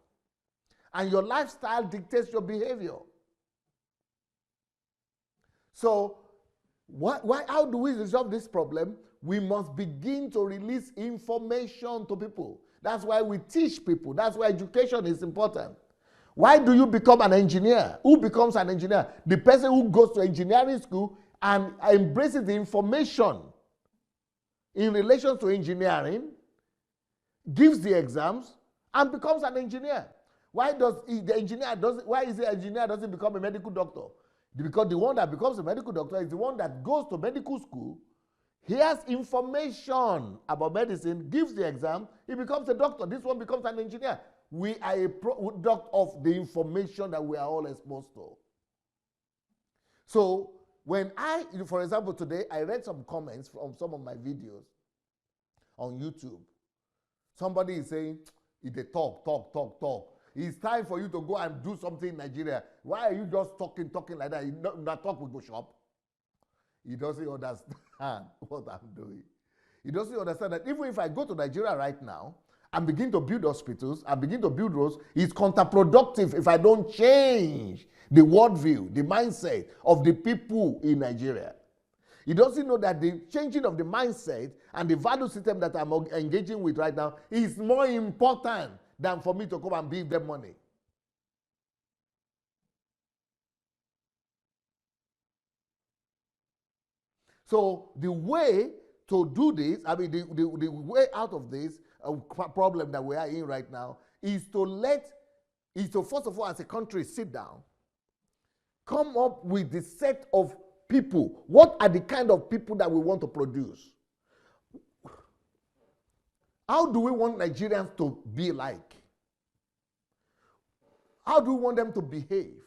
S1: And your lifestyle dictates your behavior. So, how do we resolve this problem? We must begin to release information to people. That's why we teach people. That's why education is important. Why do you become an engineer? Who becomes an engineer? The person who goes to engineering school and embraces the information in relation to engineering, gives the exams, and becomes an engineer. Why is the engineer doesn't become a medical doctor? Because the one that becomes a medical doctor is the one that goes to medical school, hears information about medicine, gives the exam, he becomes a doctor. This one becomes an engineer. We are a product of the information that we are all exposed to. So when for example, today I read some comments from some of my videos on YouTube. Somebody is saying, they talk. It's time for you to go and do something in Nigeria. Why are you just talking like that? You not talk, we go shop. He doesn't understand what I'm doing. He doesn't understand that even if I go to Nigeria right now and begin to build hospitals and begin to build roads, it's counterproductive if I don't change the worldview, the mindset of the people in Nigeria. He doesn't know that the changing of the mindset and the value system that I'm engaging with right now is more important than for me to come and give them money. So the way to do this, the way out of this problem that we are in right now is to first of all, as a country, sit down, come up with the set of people. What are the kind of people that we want to produce? How do we want Nigerians to be like? How do we want them to behave?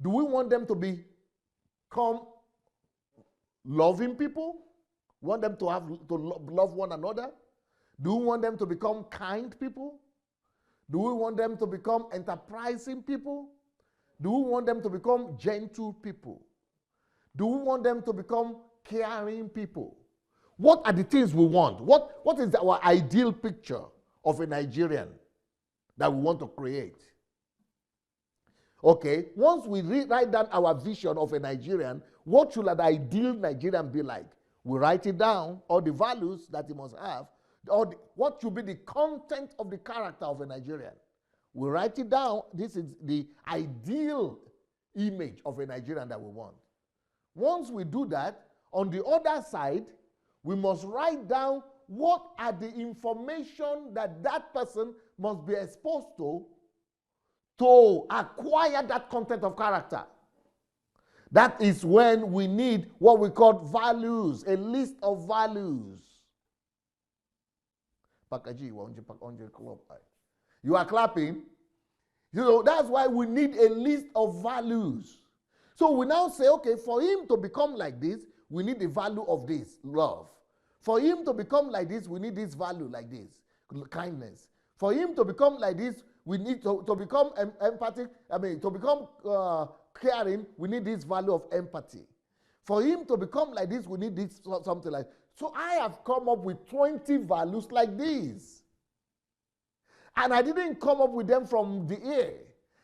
S1: Do we want them to become loving people? Want them to love one another? Do we want them to become kind people? Do we want them to become enterprising people? Do we want them to become gentle people? Do we want them to become caring people? What are the things we want? What is our ideal picture of a Nigerian that we want to create? Okay, once we write down our vision of a Nigerian, what should an ideal Nigerian be like? We write it down, all the values that he must have, or what should be the content of the character of a Nigerian. We write it down. This is the ideal image of a Nigerian that we want. Once we do that, on the other side, we must write down what are the information that that person must be exposed to acquire that content of character. That is when we need what we call values, a list of values. You are clapping. You know, that's why we need a list of values. So we now say, okay, for him to become like this, we need the value of this, love. For him to become like this, we need this value like this, kindness. For him to become like this, we need to become empathic, to become caring, we need this value of empathy. For him to become like this, we need this something like. So I have come up with 20 values like these. And I didn't come up with them from the air.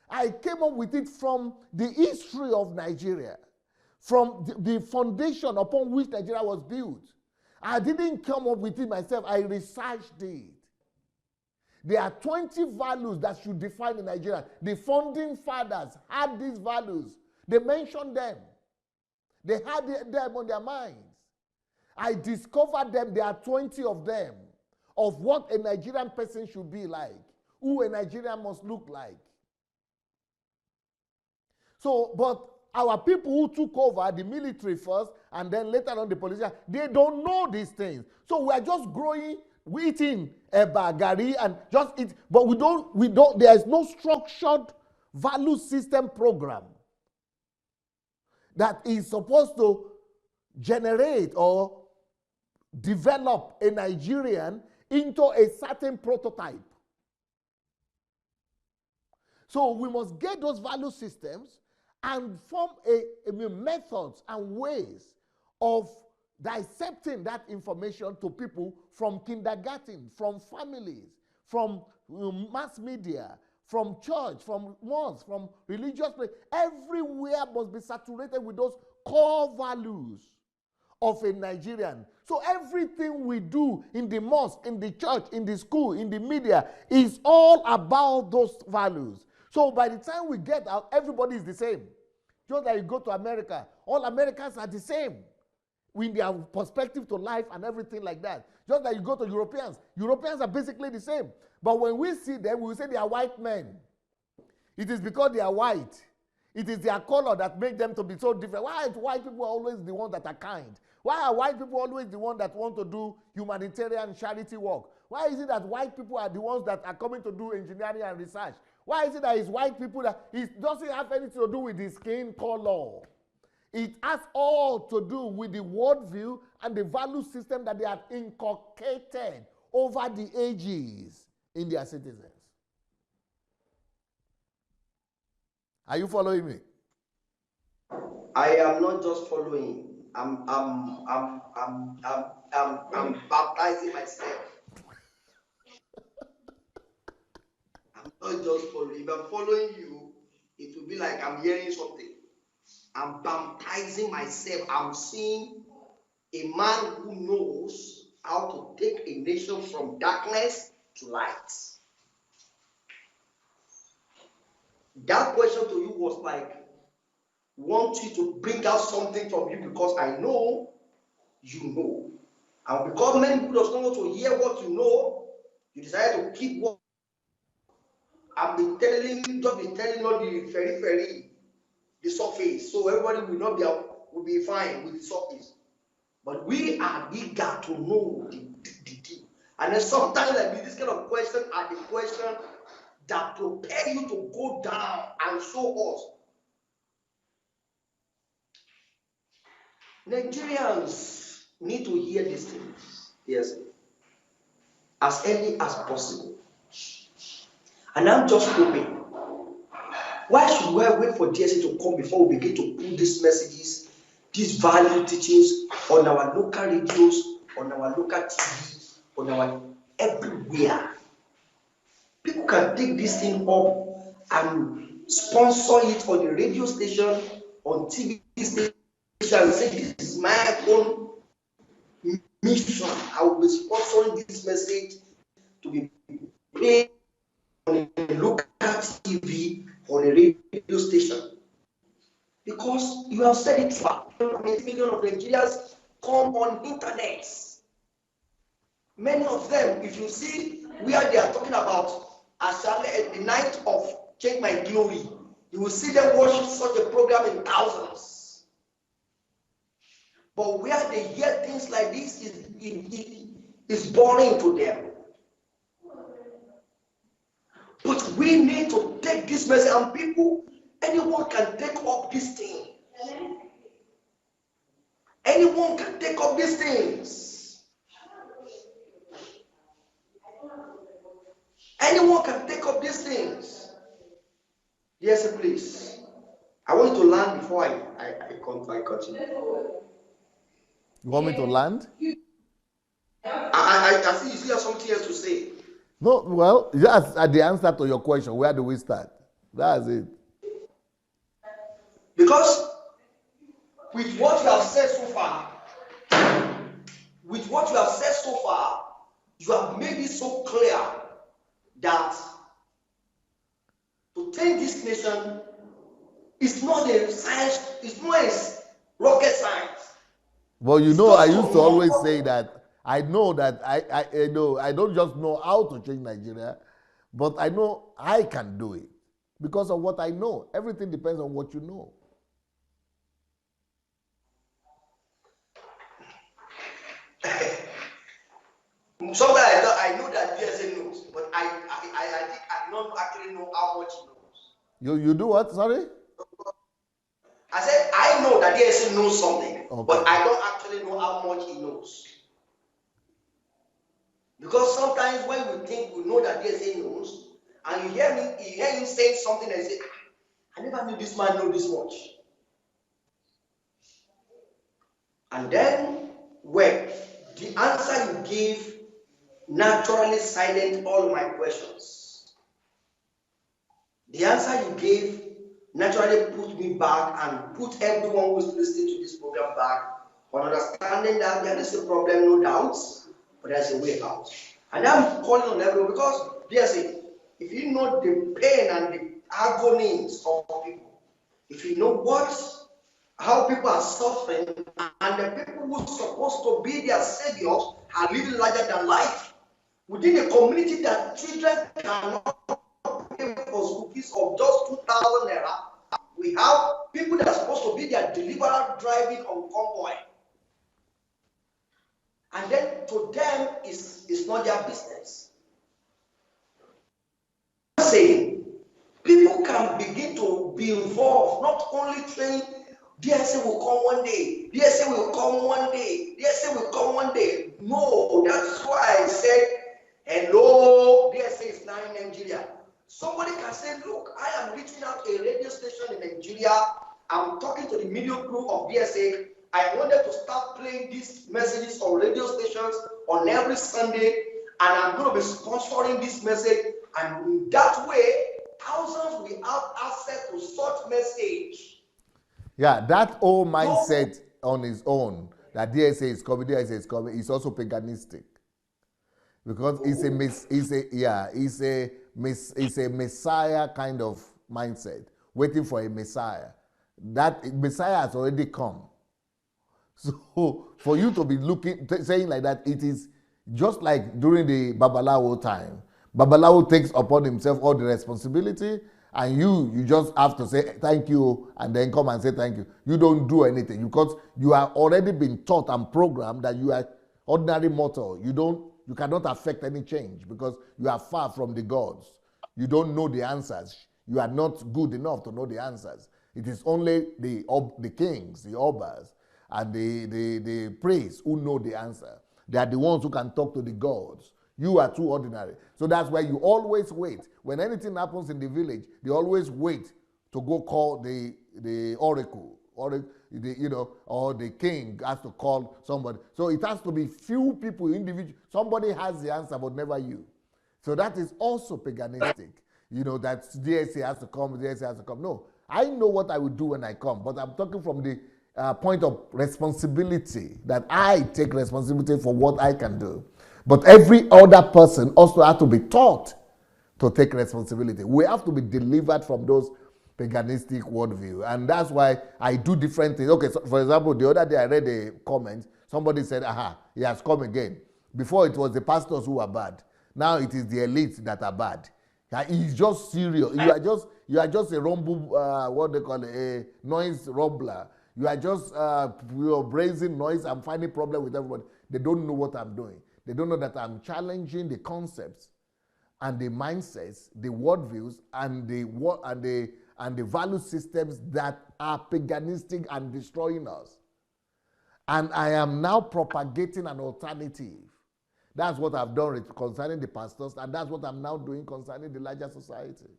S1: I came up with it from the history of Nigeria, from the foundation upon which Nigeria was built. I didn't come up with it myself. I researched it. There are 20 values that should define Nigeria. The founding fathers had these values. They mentioned them. They had them on their minds. I discovered them. There are 20 of them, of what a Nigerian person should be like, who a Nigerian must look like. So, but our people who took over, the military first, and then later on the politicians, they don't know these things. So we are just growing, we eating eba, gari, and just eat, but we don't, there is no structured value system program that is supposed to generate or develop a Nigerian into a certain prototype. So we must get those value systems and form methods and ways of dissecting that information to people from kindergarten, from families, from mass media, from church, from mosques, from religious places. Everywhere must be saturated with those core values of a Nigerian. So everything we do in the mosque, in the church, in the school, in the media is all about those values. So by the time we get out, everybody is the same. Just like you go to America, all Americans are the same with their perspective to life and everything like that. Just like you go to Europeans are basically the same. But when we see them, we will say they are white men. It is because they are white. It is their color that makes them to be so different. Why are white people always the ones that are kind? Why are white people always the ones that want to do humanitarian charity work? Why is it that white people are the ones that are coming to do engineering and research? Why is it that it's white people that it doesn't have anything to do with the skin color? It has all to do with the worldview and the value system that they have inculcated over the ages in their citizens. Are you following me?
S2: I am not just following. I'm baptizing myself. I'm not just following. If I'm following you, it will be like I'm hearing something. I'm baptizing myself. I'm seeing a man who knows how to take a nation from darkness to light. That question to you was like, want you to bring out something from you because I know you know. And because many people don't want to hear what you know, you decided to keep what I've been telling you, just been telling you the very, the surface. So everybody will be fine with the surface. But we are eager to know the deep. And then sometimes like this kind of question are the questions that prepare you to go down and show us. Nigerians need to hear these things, yes, as early as possible. And I'm just hoping, why should we wait for DSA to come before we begin to put these messages, these value teachings on our local radios, on our local TV, on our everywhere? People can take this thing up and sponsor it on the radio station, on TV station, and say, this is my own mission. I will be sponsoring this message to be played on a local TV, on a radio station. Because you have said it far. Millions of Nigerians come on internet. Many of them, if you see where they are talking about Ashale, the night of Change My Glory, you will see them watch such a program in thousands. But where they hear things like this is boring to them. But we need to take this message, and people, anyone can take up this thing. Anyone can take up these things. Anyone can take up these things. Yes, please. I want you to land before I continue.
S1: You want me to land?
S2: I see you still have something else to say.
S1: No, well, that's the answer to your question. Where do we start? That's it.
S2: Because with what you have said so far, you have made it so clear that to take this nation is not a science, it's not a rocket science.
S1: Well, you know, I used to always say that I know that I know I don't just know how to change Nigeria, but I know I can do it because of what I know. Everything depends on what you know.
S2: Sometimes I know that DSA knows, but I think I don't actually know how much he knows.
S1: You do what? Sorry?
S2: I said I know that DSA knows something,
S1: Okay.
S2: but I don't actually know how much he knows. Because sometimes when we think we know that DSA knows, and you hear him saying something and you say, I never knew this man know this much. And then when the answer you give naturally silent all my questions. The answer you gave naturally put me back and put everyone who's listening to this program back on understanding that there is a problem, no doubts, but there's a way out. And I'm calling on everyone because, if you know the pain and the agonies of people, if you know how people are suffering, and the people who are supposed to be their saviors are living larger than life, within a community that children cannot pay for school fees of just 2,000 naira, we have people that are supposed to be their deliverer driving on convoy. And then to them, it's not their business. I'm saying people can begin to be involved, not only training. DSA will come one day. DSA will come one day. DSA will come one day. No, that's why I said, hello, DSA is now in Nigeria. Somebody can say, look, I am reaching out a radio station in Nigeria. I'm talking to the media group of DSA. I wanted to start playing these messages on radio stations on every Sunday, and I'm going to be sponsoring this message. And in that way, thousands will have access to such message.
S1: Yeah, that whole mindset on its own, that DSA is coming, is also paganistic. Because it's a Messiah kind of mindset, waiting for a Messiah. That Messiah has already come. So for you to be saying like that, it is just like during the Babalawo time. Babalawo takes upon himself all the responsibility, and you just have to say thank you and then come and say thank you. You don't do anything because you have already been taught and programmed that you are ordinary mortal. You cannot affect any change because you are far from the gods. You don't know the answers. You are not good enough to know the answers. It is only the kings, the obas, and the priests who know the answer. They are the ones who can talk to the gods. You are too ordinary. So that's why you always wait. When anything happens in the village, they always wait to go call the oracle, or the king has to call somebody. So it has to be few people, individual. Somebody has the answer, but never you. So that is also paganistic. That DSA has to come, DSA has to come. No, I know what I will do when I come, but I'm talking from the point of responsibility, that I take responsibility for what I can do. But every other person also has to be taught to take responsibility. We have to be delivered from those paganistic worldview. And that's why I do different things. Okay, so for example, the other day I read a comment. Somebody said, he has come again. Before it was the pastors who were bad. Now it is the elites that are bad. He's just serious. You are just a rumble, what they call it, a noise rumbler. You are just brazen noise. I'm finding problem with everybody. They don't know what I'm doing. They don't know that I'm challenging the concepts and the mindsets, the worldviews, and the value systems that are paganistic and destroying us. And I am now propagating an alternative. That's what I've done concerning the pastors, and that's what I'm now doing concerning the larger society.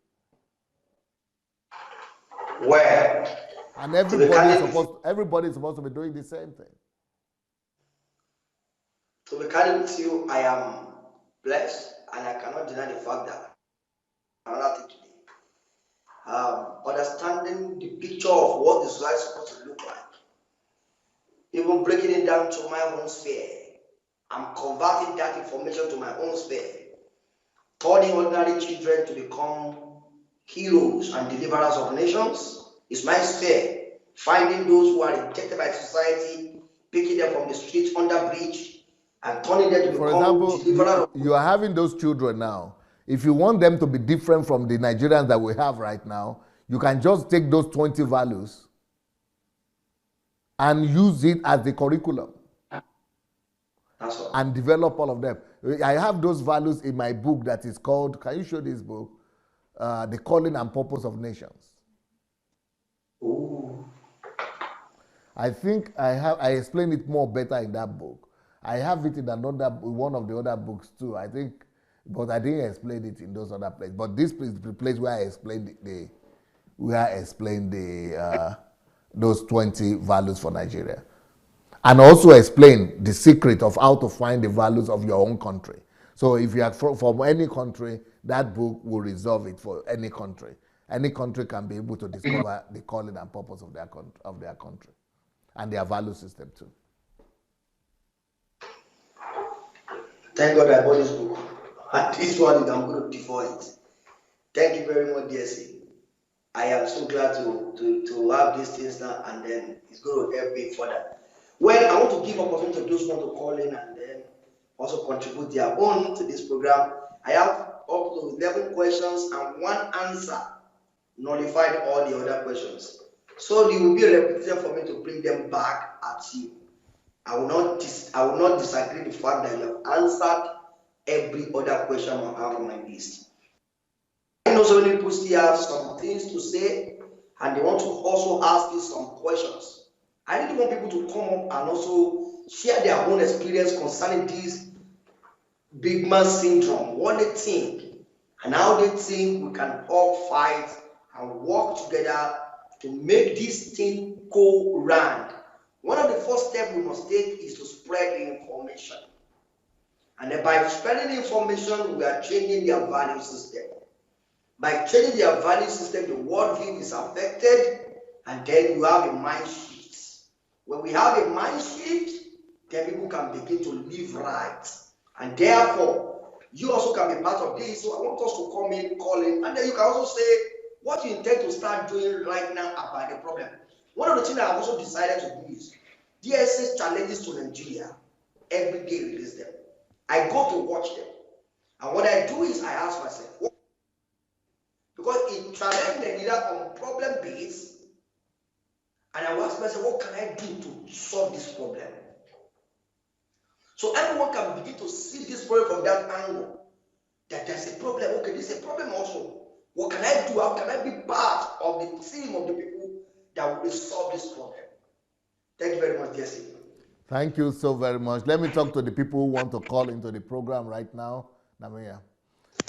S2: Well,
S1: and everybody is supposed to be doing the same thing.
S2: To be candid with you, I am blessed, and I cannot deny the fact that another thing today. Understanding the picture of what the society is supposed to look like, even breaking it down to my own sphere. I'm converting that information to my own sphere, turning ordinary children to become heroes and deliverers of nations is my sphere. Finding those who are rejected by society, picking them from the streets under bridge, and turning them to become deliverers.
S1: You are having those children now. If you want them to be different from the Nigerians that we have right now, you can just take those 20 values and use it as the curriculum.
S2: That's all.
S1: and develop all of them. I have those values in my book that is called, can you show this book? The Calling and Purpose of Nations.
S2: Ooh.
S1: I think I explain it more better in that book. I have it in one of the other books too. I think, but I didn't explain it in those other places. But this is the place where I explained those 20 values for Nigeria, and also explain the secret of how to find the values of your own country. So if you are from any country, that book will resolve it for any country. Any country can be able to discover the calling and purpose of their country and their value system too.
S2: Thank God I bought this book. And this one, I'm going to devour it. Thank you very much, DSC. I am so glad to have these things now, and then it's going to help me further. Well, I want to give opportunity to those who want to call in and then also contribute their own to this program. I have up to 11 questions and 1 answer, nullified all the other questions. So there will be a repetition for me to bring them back at you. I will not disagree the fact that you have answered every other question I have on my list. I know so many people still have some things to say and they want to also ask you some questions. I really want people to come up and also share their own experience concerning this big man syndrome, what they think, and how they think we can all fight and work together to make this thing go round. One of the first steps we must take is to spread the information. And then by spreading the information, we are changing their value system. By changing their value system, the worldview is affected, and then you have a mind shift. When we have a mind shift, then people can begin to live right. And therefore, you also can be part of this. So I want us to come in, call in, and then you can also say what you intend to start doing right now about the problem. One of the things I have also decided to do is DSS challenges to Nigeria. Every day release them. I go to watch them. And what I do is I ask myself, because it challenges Nigeria on problem base, and I ask myself, what can I do to solve this problem? So everyone can begin to see this problem from that angle. That there's a problem. Okay, this is a problem also. What can I do? How can I be part of the team of the people that will solve this problem? Thank you very much, Jesse.
S1: Thank you so very much. Let me talk to the people who want to call into the program right now. Namia.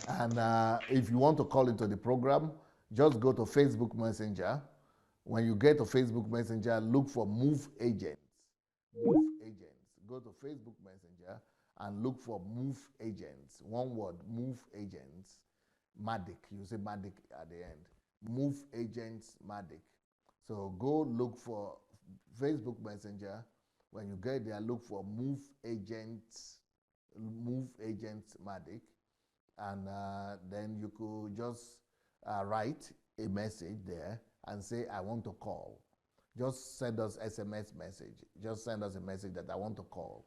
S1: And if you want to call into the program, just go to Facebook Messenger. When you get to Facebook Messenger, look for Move Agents. Move Agents. Go to Facebook Messenger and look for Move Agents. One word, Move Agents. Matic. You say Matic at the end. Move Agents Matic. So go look for Facebook Messenger. When you get there, look for Move Agents Matic. And then you could just write a message there and say, I want to call. Just send us SMS message. Just send us a message that I want to call.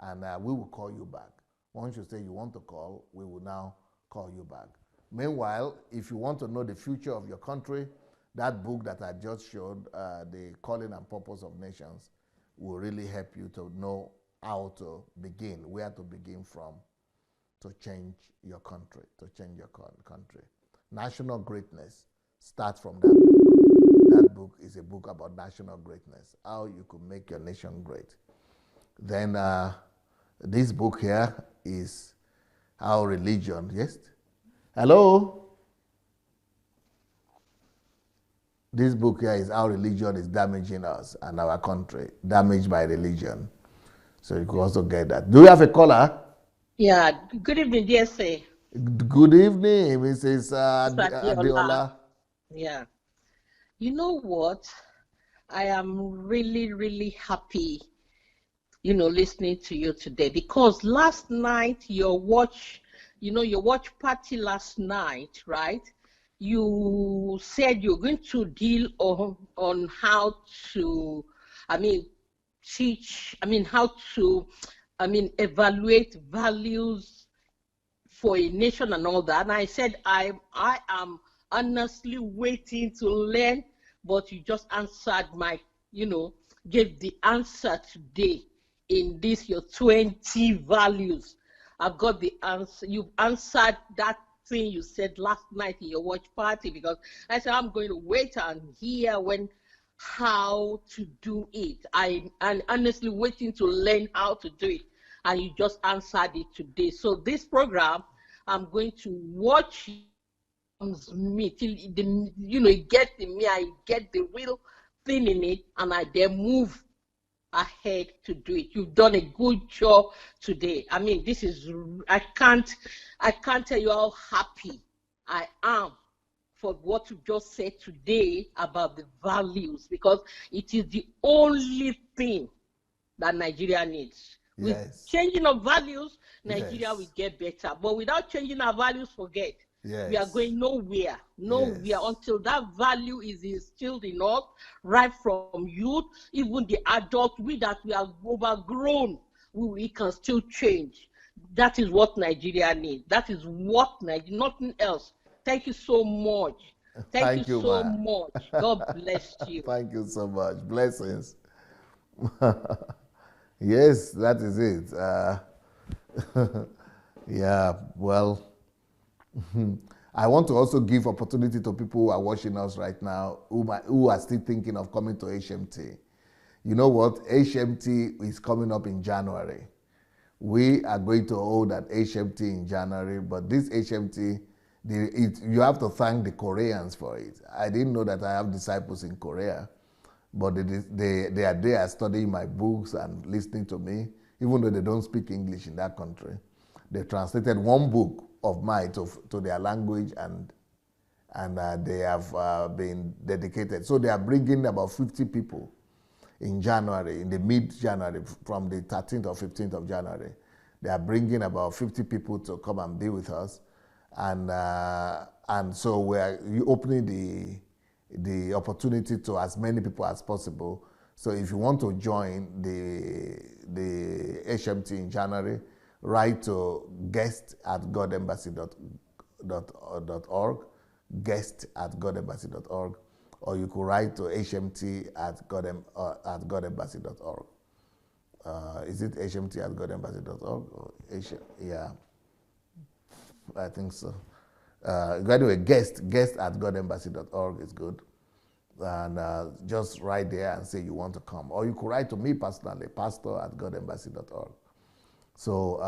S1: And we will call you back. Once you say you want to call, we will now call you back. Meanwhile, if you want to know the future of your country, that book that I just showed, The Calling and Purpose of Nations, will really help you to know how to begin, where to begin from, to change your country, country. National greatness starts from that book. That book is a book about national greatness, how you could make your nation great. Then this book here is How Religion, yes? Hello? This book here is How Religion is Damaging Us and Our Country, Damaged by Religion. So you can also get that. Do you have a caller?
S4: Yeah, good evening, DSA.
S1: Good evening, Mrs. Adelaja.
S4: Yeah. You know what? I am really, really happy, listening to you today, because last night, your watch party last night, right? You said you're going to deal on how to, evaluate values for a nation and all that. And I said, I am honestly waiting to learn, but you just answered gave the answer today in this your 20 values. I've got the answer. You've answered that thing you said last night in your watch party, because I said I'm going to wait and hear how to do it. I'm honestly waiting to learn how to do it, and you just answered it today. So this program, I'm going to watch me till it gets in me, I get the real thing in it, and I then move ahead to do it. You've done a good job today. I mean, I can't tell you how happy I am for what you just said today about the values, because it is the only thing that Nigeria needs.
S1: Yes.
S4: With changing of values, Nigeria
S1: Yes.
S4: will get better. But without changing our values, forget.
S1: Yes.
S4: We are going nowhere
S1: Yes.
S4: until that value is instilled in us, right from youth, even the adult. We that we are overgrown, we can still change. That is what Nigeria needs. That is what nothing else. Thank you so much. Thank you so much. God bless you.
S1: Thank you so much. Blessings. Yes, that is it. Yeah, well, I want to also give opportunity to people who are watching us right now who are still thinking of coming to HMT. You know what? HMT is coming up in January. We are going to hold an HMT in January, but this HMT, you have to thank the Koreans for it. I didn't know that I have disciples in Korea, but they are there studying my books and listening to me, even though they don't speak English in that country. They translated one book of mine to their language, and they have been dedicated. So they are bringing about 50 people in January, in the mid-January, from the 13th or 15th of January. They are bringing about 50 people to come and be with us. And so we're opening the opportunity to as many people as possible. So if you want to join the HMT in January, write to guest@godembassy.org, guest@godembassy.org, or you could write to hmt@godembassy.org. Is it hmt@godembassy.org? Yeah, I think so. Anyway, guest@godembassy.org is good. And just write there and say you want to come. Or you could write to me personally, pastor@godembassy.org. So,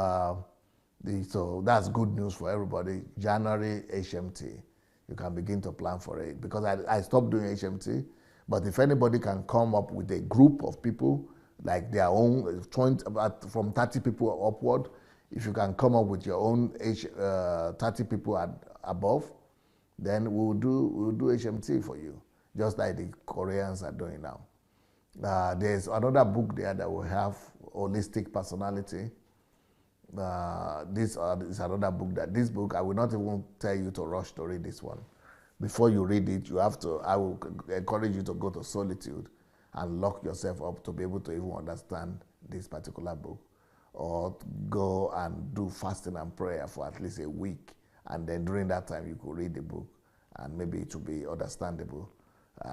S1: so that's good news for everybody. January HMT. You can begin to plan for it. Because I stopped doing HMT, but if anybody can come up with a group of people, like their own, from 30 people upward, if you can come up with your own 30 people above, then we'll do HMT for you, just like the Koreans are doing now. There's another book there that will have holistic personality. This is another book this book, I will not even tell you to rush to read this one. Before you read it, I will encourage you to go to solitude and lock yourself up to be able to even understand this particular book, or go and do fasting and prayer for at least a week, and then during that time you could read the book and maybe it will be understandable.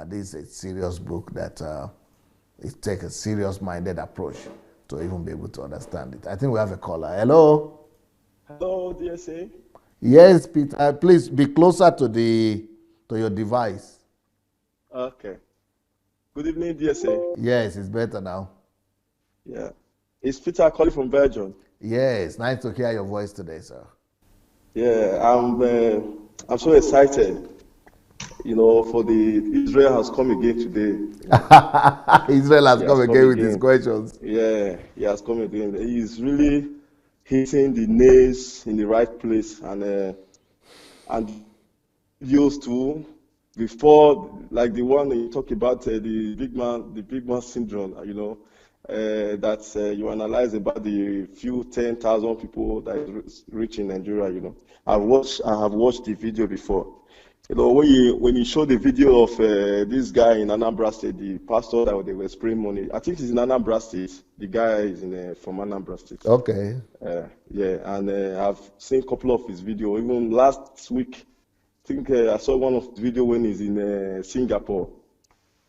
S1: This is a serious book that it takes a serious minded approach to even be able to understand it. I think we have a caller. Hello?
S5: Hello, DSA.
S1: Yes, Peter. Please be closer to your device.
S5: Okay. Good evening, DSA.
S1: Yes, it's better now.
S5: Yeah. It's Peter calling from Belgium.
S1: Yes, nice to hear your voice today, sir.
S5: Yeah, I'm so excited. For Israel has come again today.
S1: Israel has come again with his questions.
S5: Yeah, he has come again. He's really hitting the nails in the right place, and videos too. Before, like the one you talk about, the big man syndrome. That you analyze about the few 10,000 people that is reaching Nigeria. I have watched the video before. When you show the video of this guy in Anambra State, the pastor that they were spraying money, I think he's in Anambra State. The guy is from Anambra State.
S1: Okay.
S5: Yeah, and I've seen a couple of his videos. Even last week, I think I saw one of the video when he's in Singapore.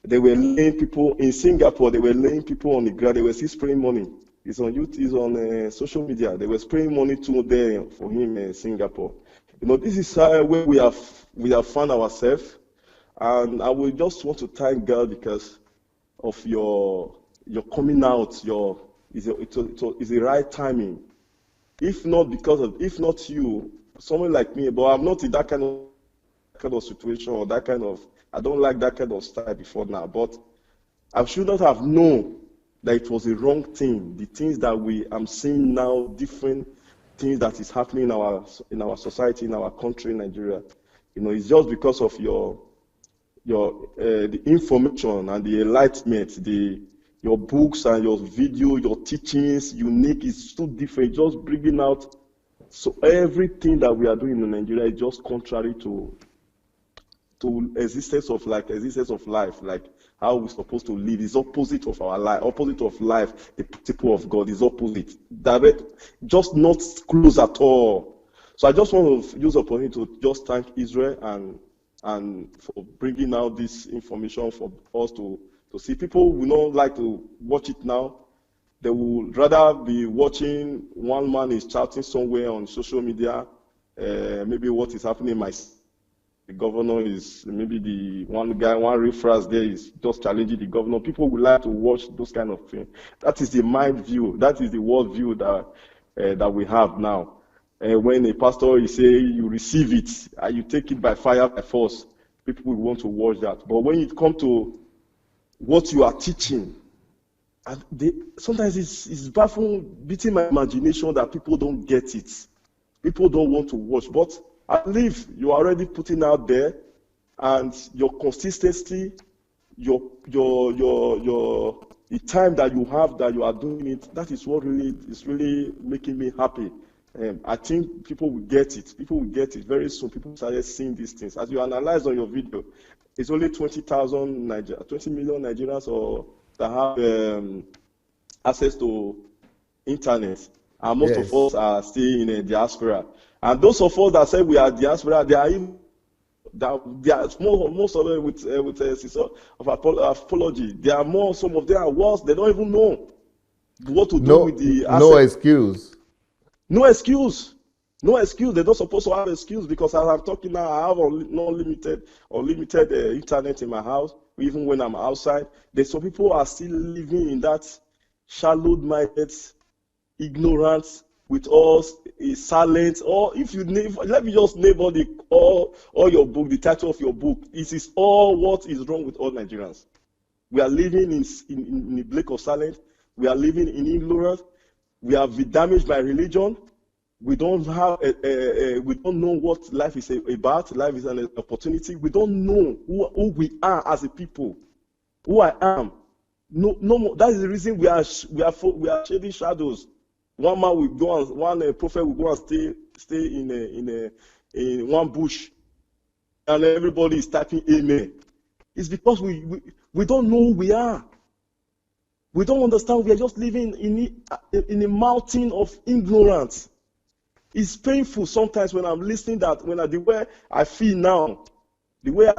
S5: They were laying people in Singapore. They were laying people on the ground. They were still spraying money. He's on youth. He's on social media. They were spraying money to there for him in Singapore. This is where we have found ourselves, and I will just want to thank God because of your coming out. It's the right timing. If not you, someone like me, but I'm not in that kind of situation or that kind of. I don't like that kind of style before now, but I should not have known that it was a wrong thing. The things that I'm seeing now, different things that is happening in our society, in our country, Nigeria. It's just because of the information and the enlightenment, your books and your video, your teachings, unique, is so different. Just bringing out, so everything that we are doing in Nigeria is just contrary to existence of life, like how we're supposed to live. Is opposite of our life, opposite of life. The principle of God is opposite, direct, just not close at all. So I just want to use the opportunity to just thank Israel and for bringing out this information for us to see. People will not like to watch it now. They would rather be watching one man is chatting somewhere on social media, maybe what is happening in my. The governor is maybe the one rephrase there is just challenging the governor. People would like to watch those kind of things. That is the mind view. That is the world view that we have now. When a pastor is saying you receive it, you take it by fire, by force, people will want to watch that. But when it comes to what you are teaching, sometimes it's baffling, beating my imagination that people don't get it. People don't want to watch. But I believe you are already putting out there, and your consistency, the time that you have that you are doing it, that is what really is really making me happy. I think people will get it. People will get it very soon. People started seeing these things. As you analyze on your video, it's only 20 million Nigerians that have access to internet, and most of us are still in a diaspora. And those of us that say we are diaspora, they are most of them with a sense of apology. They are more. Some of them are worse. They don't even know what to do with the asset.
S1: No excuse.
S5: No excuse. No excuse. They're not supposed to have excuse, because as I'm talking now, I have unlimited internet in my house, even when I'm outside. There's some people are still living in that shallow-minded, ignorant, with us, is silent. Or if you name, let me just name all your book, the title of your book. This is all what is wrong with all Nigerians. We are living in a blink of silence. We are living in ignorance. We have been damaged by religion. We don't have we don't know what life is about. Life is an opportunity. We don't know who we are as a people. Who I am. No more. That is the reason we are shedding shadows. One man will go and one prophet will go and stay in one bush, and everybody is typing amen. It's because we don't know who we are. We don't understand. We are just living in a mountain of ignorance. It's painful sometimes when I'm listening the way I feel now, the way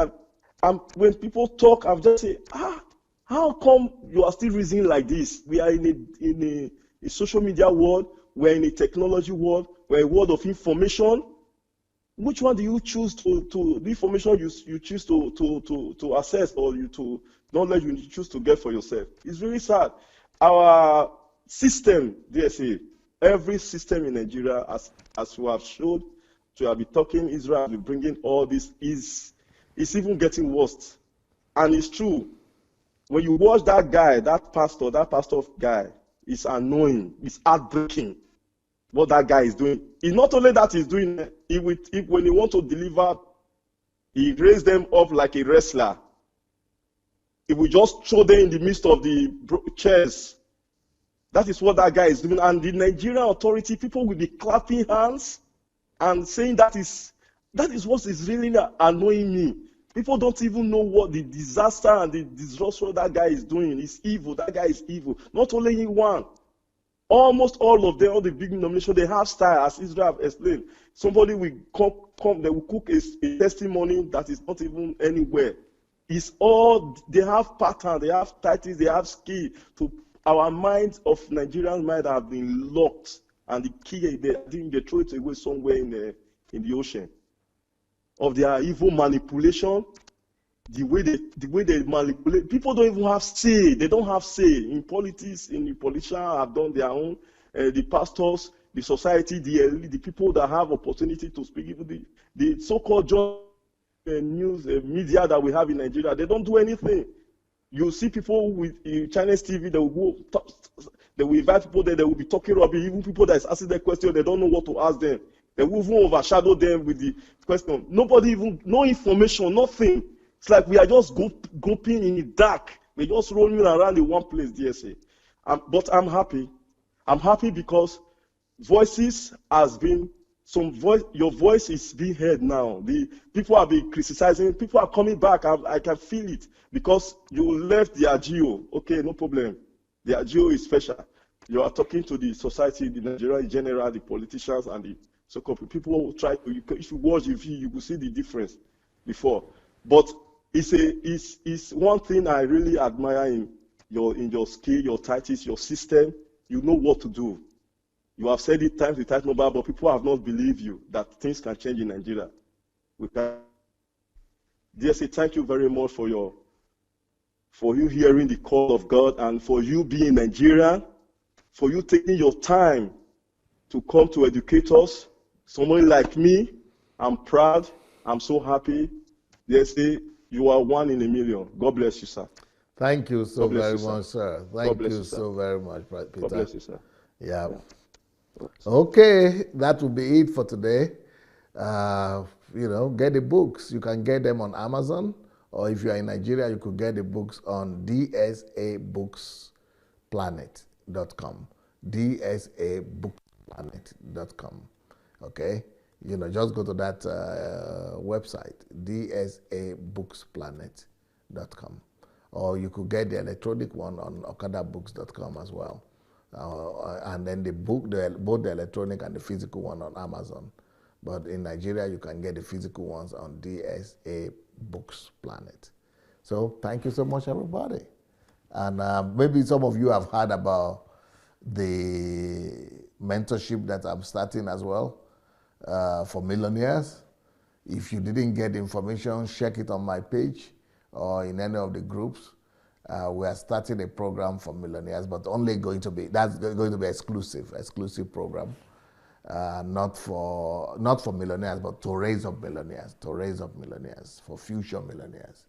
S5: when people talk, I'm just saying, how come you are still reasoning like this? We are in a social media world. We're in a technology world. We're a world of information. Which one do you choose the information you choose to access, or knowledge you choose to get for yourself? It's really sad. Our system, DSA, every system in Nigeria, as we have showed, to have been talking, Israel will bring in all this, is even getting worse. And it's true. When you watch that guy, that pastor guy, it's annoying. It's heartbreaking what that guy is doing. It's not only that he's doing, when he wants to deliver, he raise them up like a wrestler. He will just throw them in the midst of the chairs. That is what that guy is doing. And the Nigerian authority, people will be clapping hands and saying that is what is really annoying me. People don't even know what the disaster and the disruption that guy is doing. It's evil. That guy is evil. Not only in one. Almost all of them, all the big denominations, they have style, as Israel explained. Somebody will come, they will cook a testimony that is not even anywhere. It's all, they have pattern, they have titles, they have skill to our minds of Nigerian mind have been locked, and the key they throw it away somewhere in the ocean of their evil manipulation. The way they manipulate people, don't even have say. They don't have say in politics. In the politicians have done their own. The pastors, the society, the elite, the people that have opportunity to speak, even the so-called news media that we have in Nigeria, they don't do anything. You see people with Chinese TV, they will invite people there, they will be talking rubbish. Even people that is asking their question, they don't know what to ask them. They will even overshadow them with the question. Nobody even, no information, nothing. It's like we are just groping in the dark. We're just rolling around in one place, DSA. But I'm happy. I'm happy because voices has been, your voice is being heard now. The people have been criticizing, people are coming back. I can feel it because you left the AGO. Okay, no problem. The AGO is special. You are talking to the society, the Nigerian in general, the politicians, and the so-called people who try to. If you watch the video, you will see the difference before. But it's one thing I really admire in your skill, your tactics, your system. You know what to do. You have said it times and times over, but people have not believed you that things can change in Nigeria. We can. DSA, thank you very much for you hearing the call of God, and for you being Nigerian, for you taking your time to come to educate us. Someone like me, I'm proud. I'm so happy. DSA, you are one in a million. God bless you, sir.
S1: Thank you so very much, sir. Thank you so very much, Peter.
S5: God bless you, sir.
S1: Yeah. Okay, that will be it for today. Get the books. You can get them on Amazon, or if you are in Nigeria, you could get the books on dsabooksplanet.com. dsabooksplanet.com. Okay? Just go to that website, dsabooksplanet.com. Or you could get the electronic one on okadabooks.com as well. And then both the electronic and the physical one on Amazon. But in Nigeria, you can get the physical ones on DSA Books Planet. So thank you so much, everybody. And maybe some of you have heard about the mentorship that I'm starting as well for millionaires. If you didn't get the information, check it on my page or in any of the groups. We are starting a program for millionaires, but that's going to be exclusive program, not for millionaires, but to raise up millionaires, for future millionaires.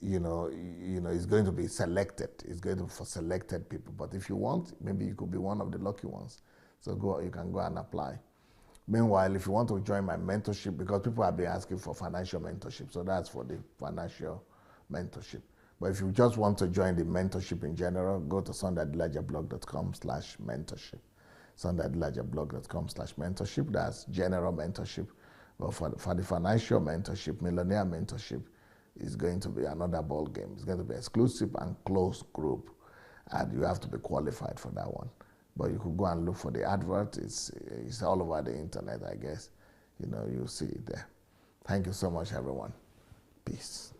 S1: It's going to be selected. It's going to be for selected people. But if you want, maybe you could be one of the lucky ones. So you can go and apply. Meanwhile, if you want to join my mentorship, because people have been asking for financial mentorship, so that's for the financial mentorship. But if you just want to join the mentorship in general, go to sundayadelajablog.com/mentorship. sundayadelajablog.com/mentorship. That's general mentorship. But for the financial mentorship, millionaire mentorship, is going to be another ball game. It's going to be exclusive and closed group, and you have to be qualified for that one. But you could go and look for the advert. It's all over the internet, I guess. You'll see it there. Thank you so much, everyone. Peace.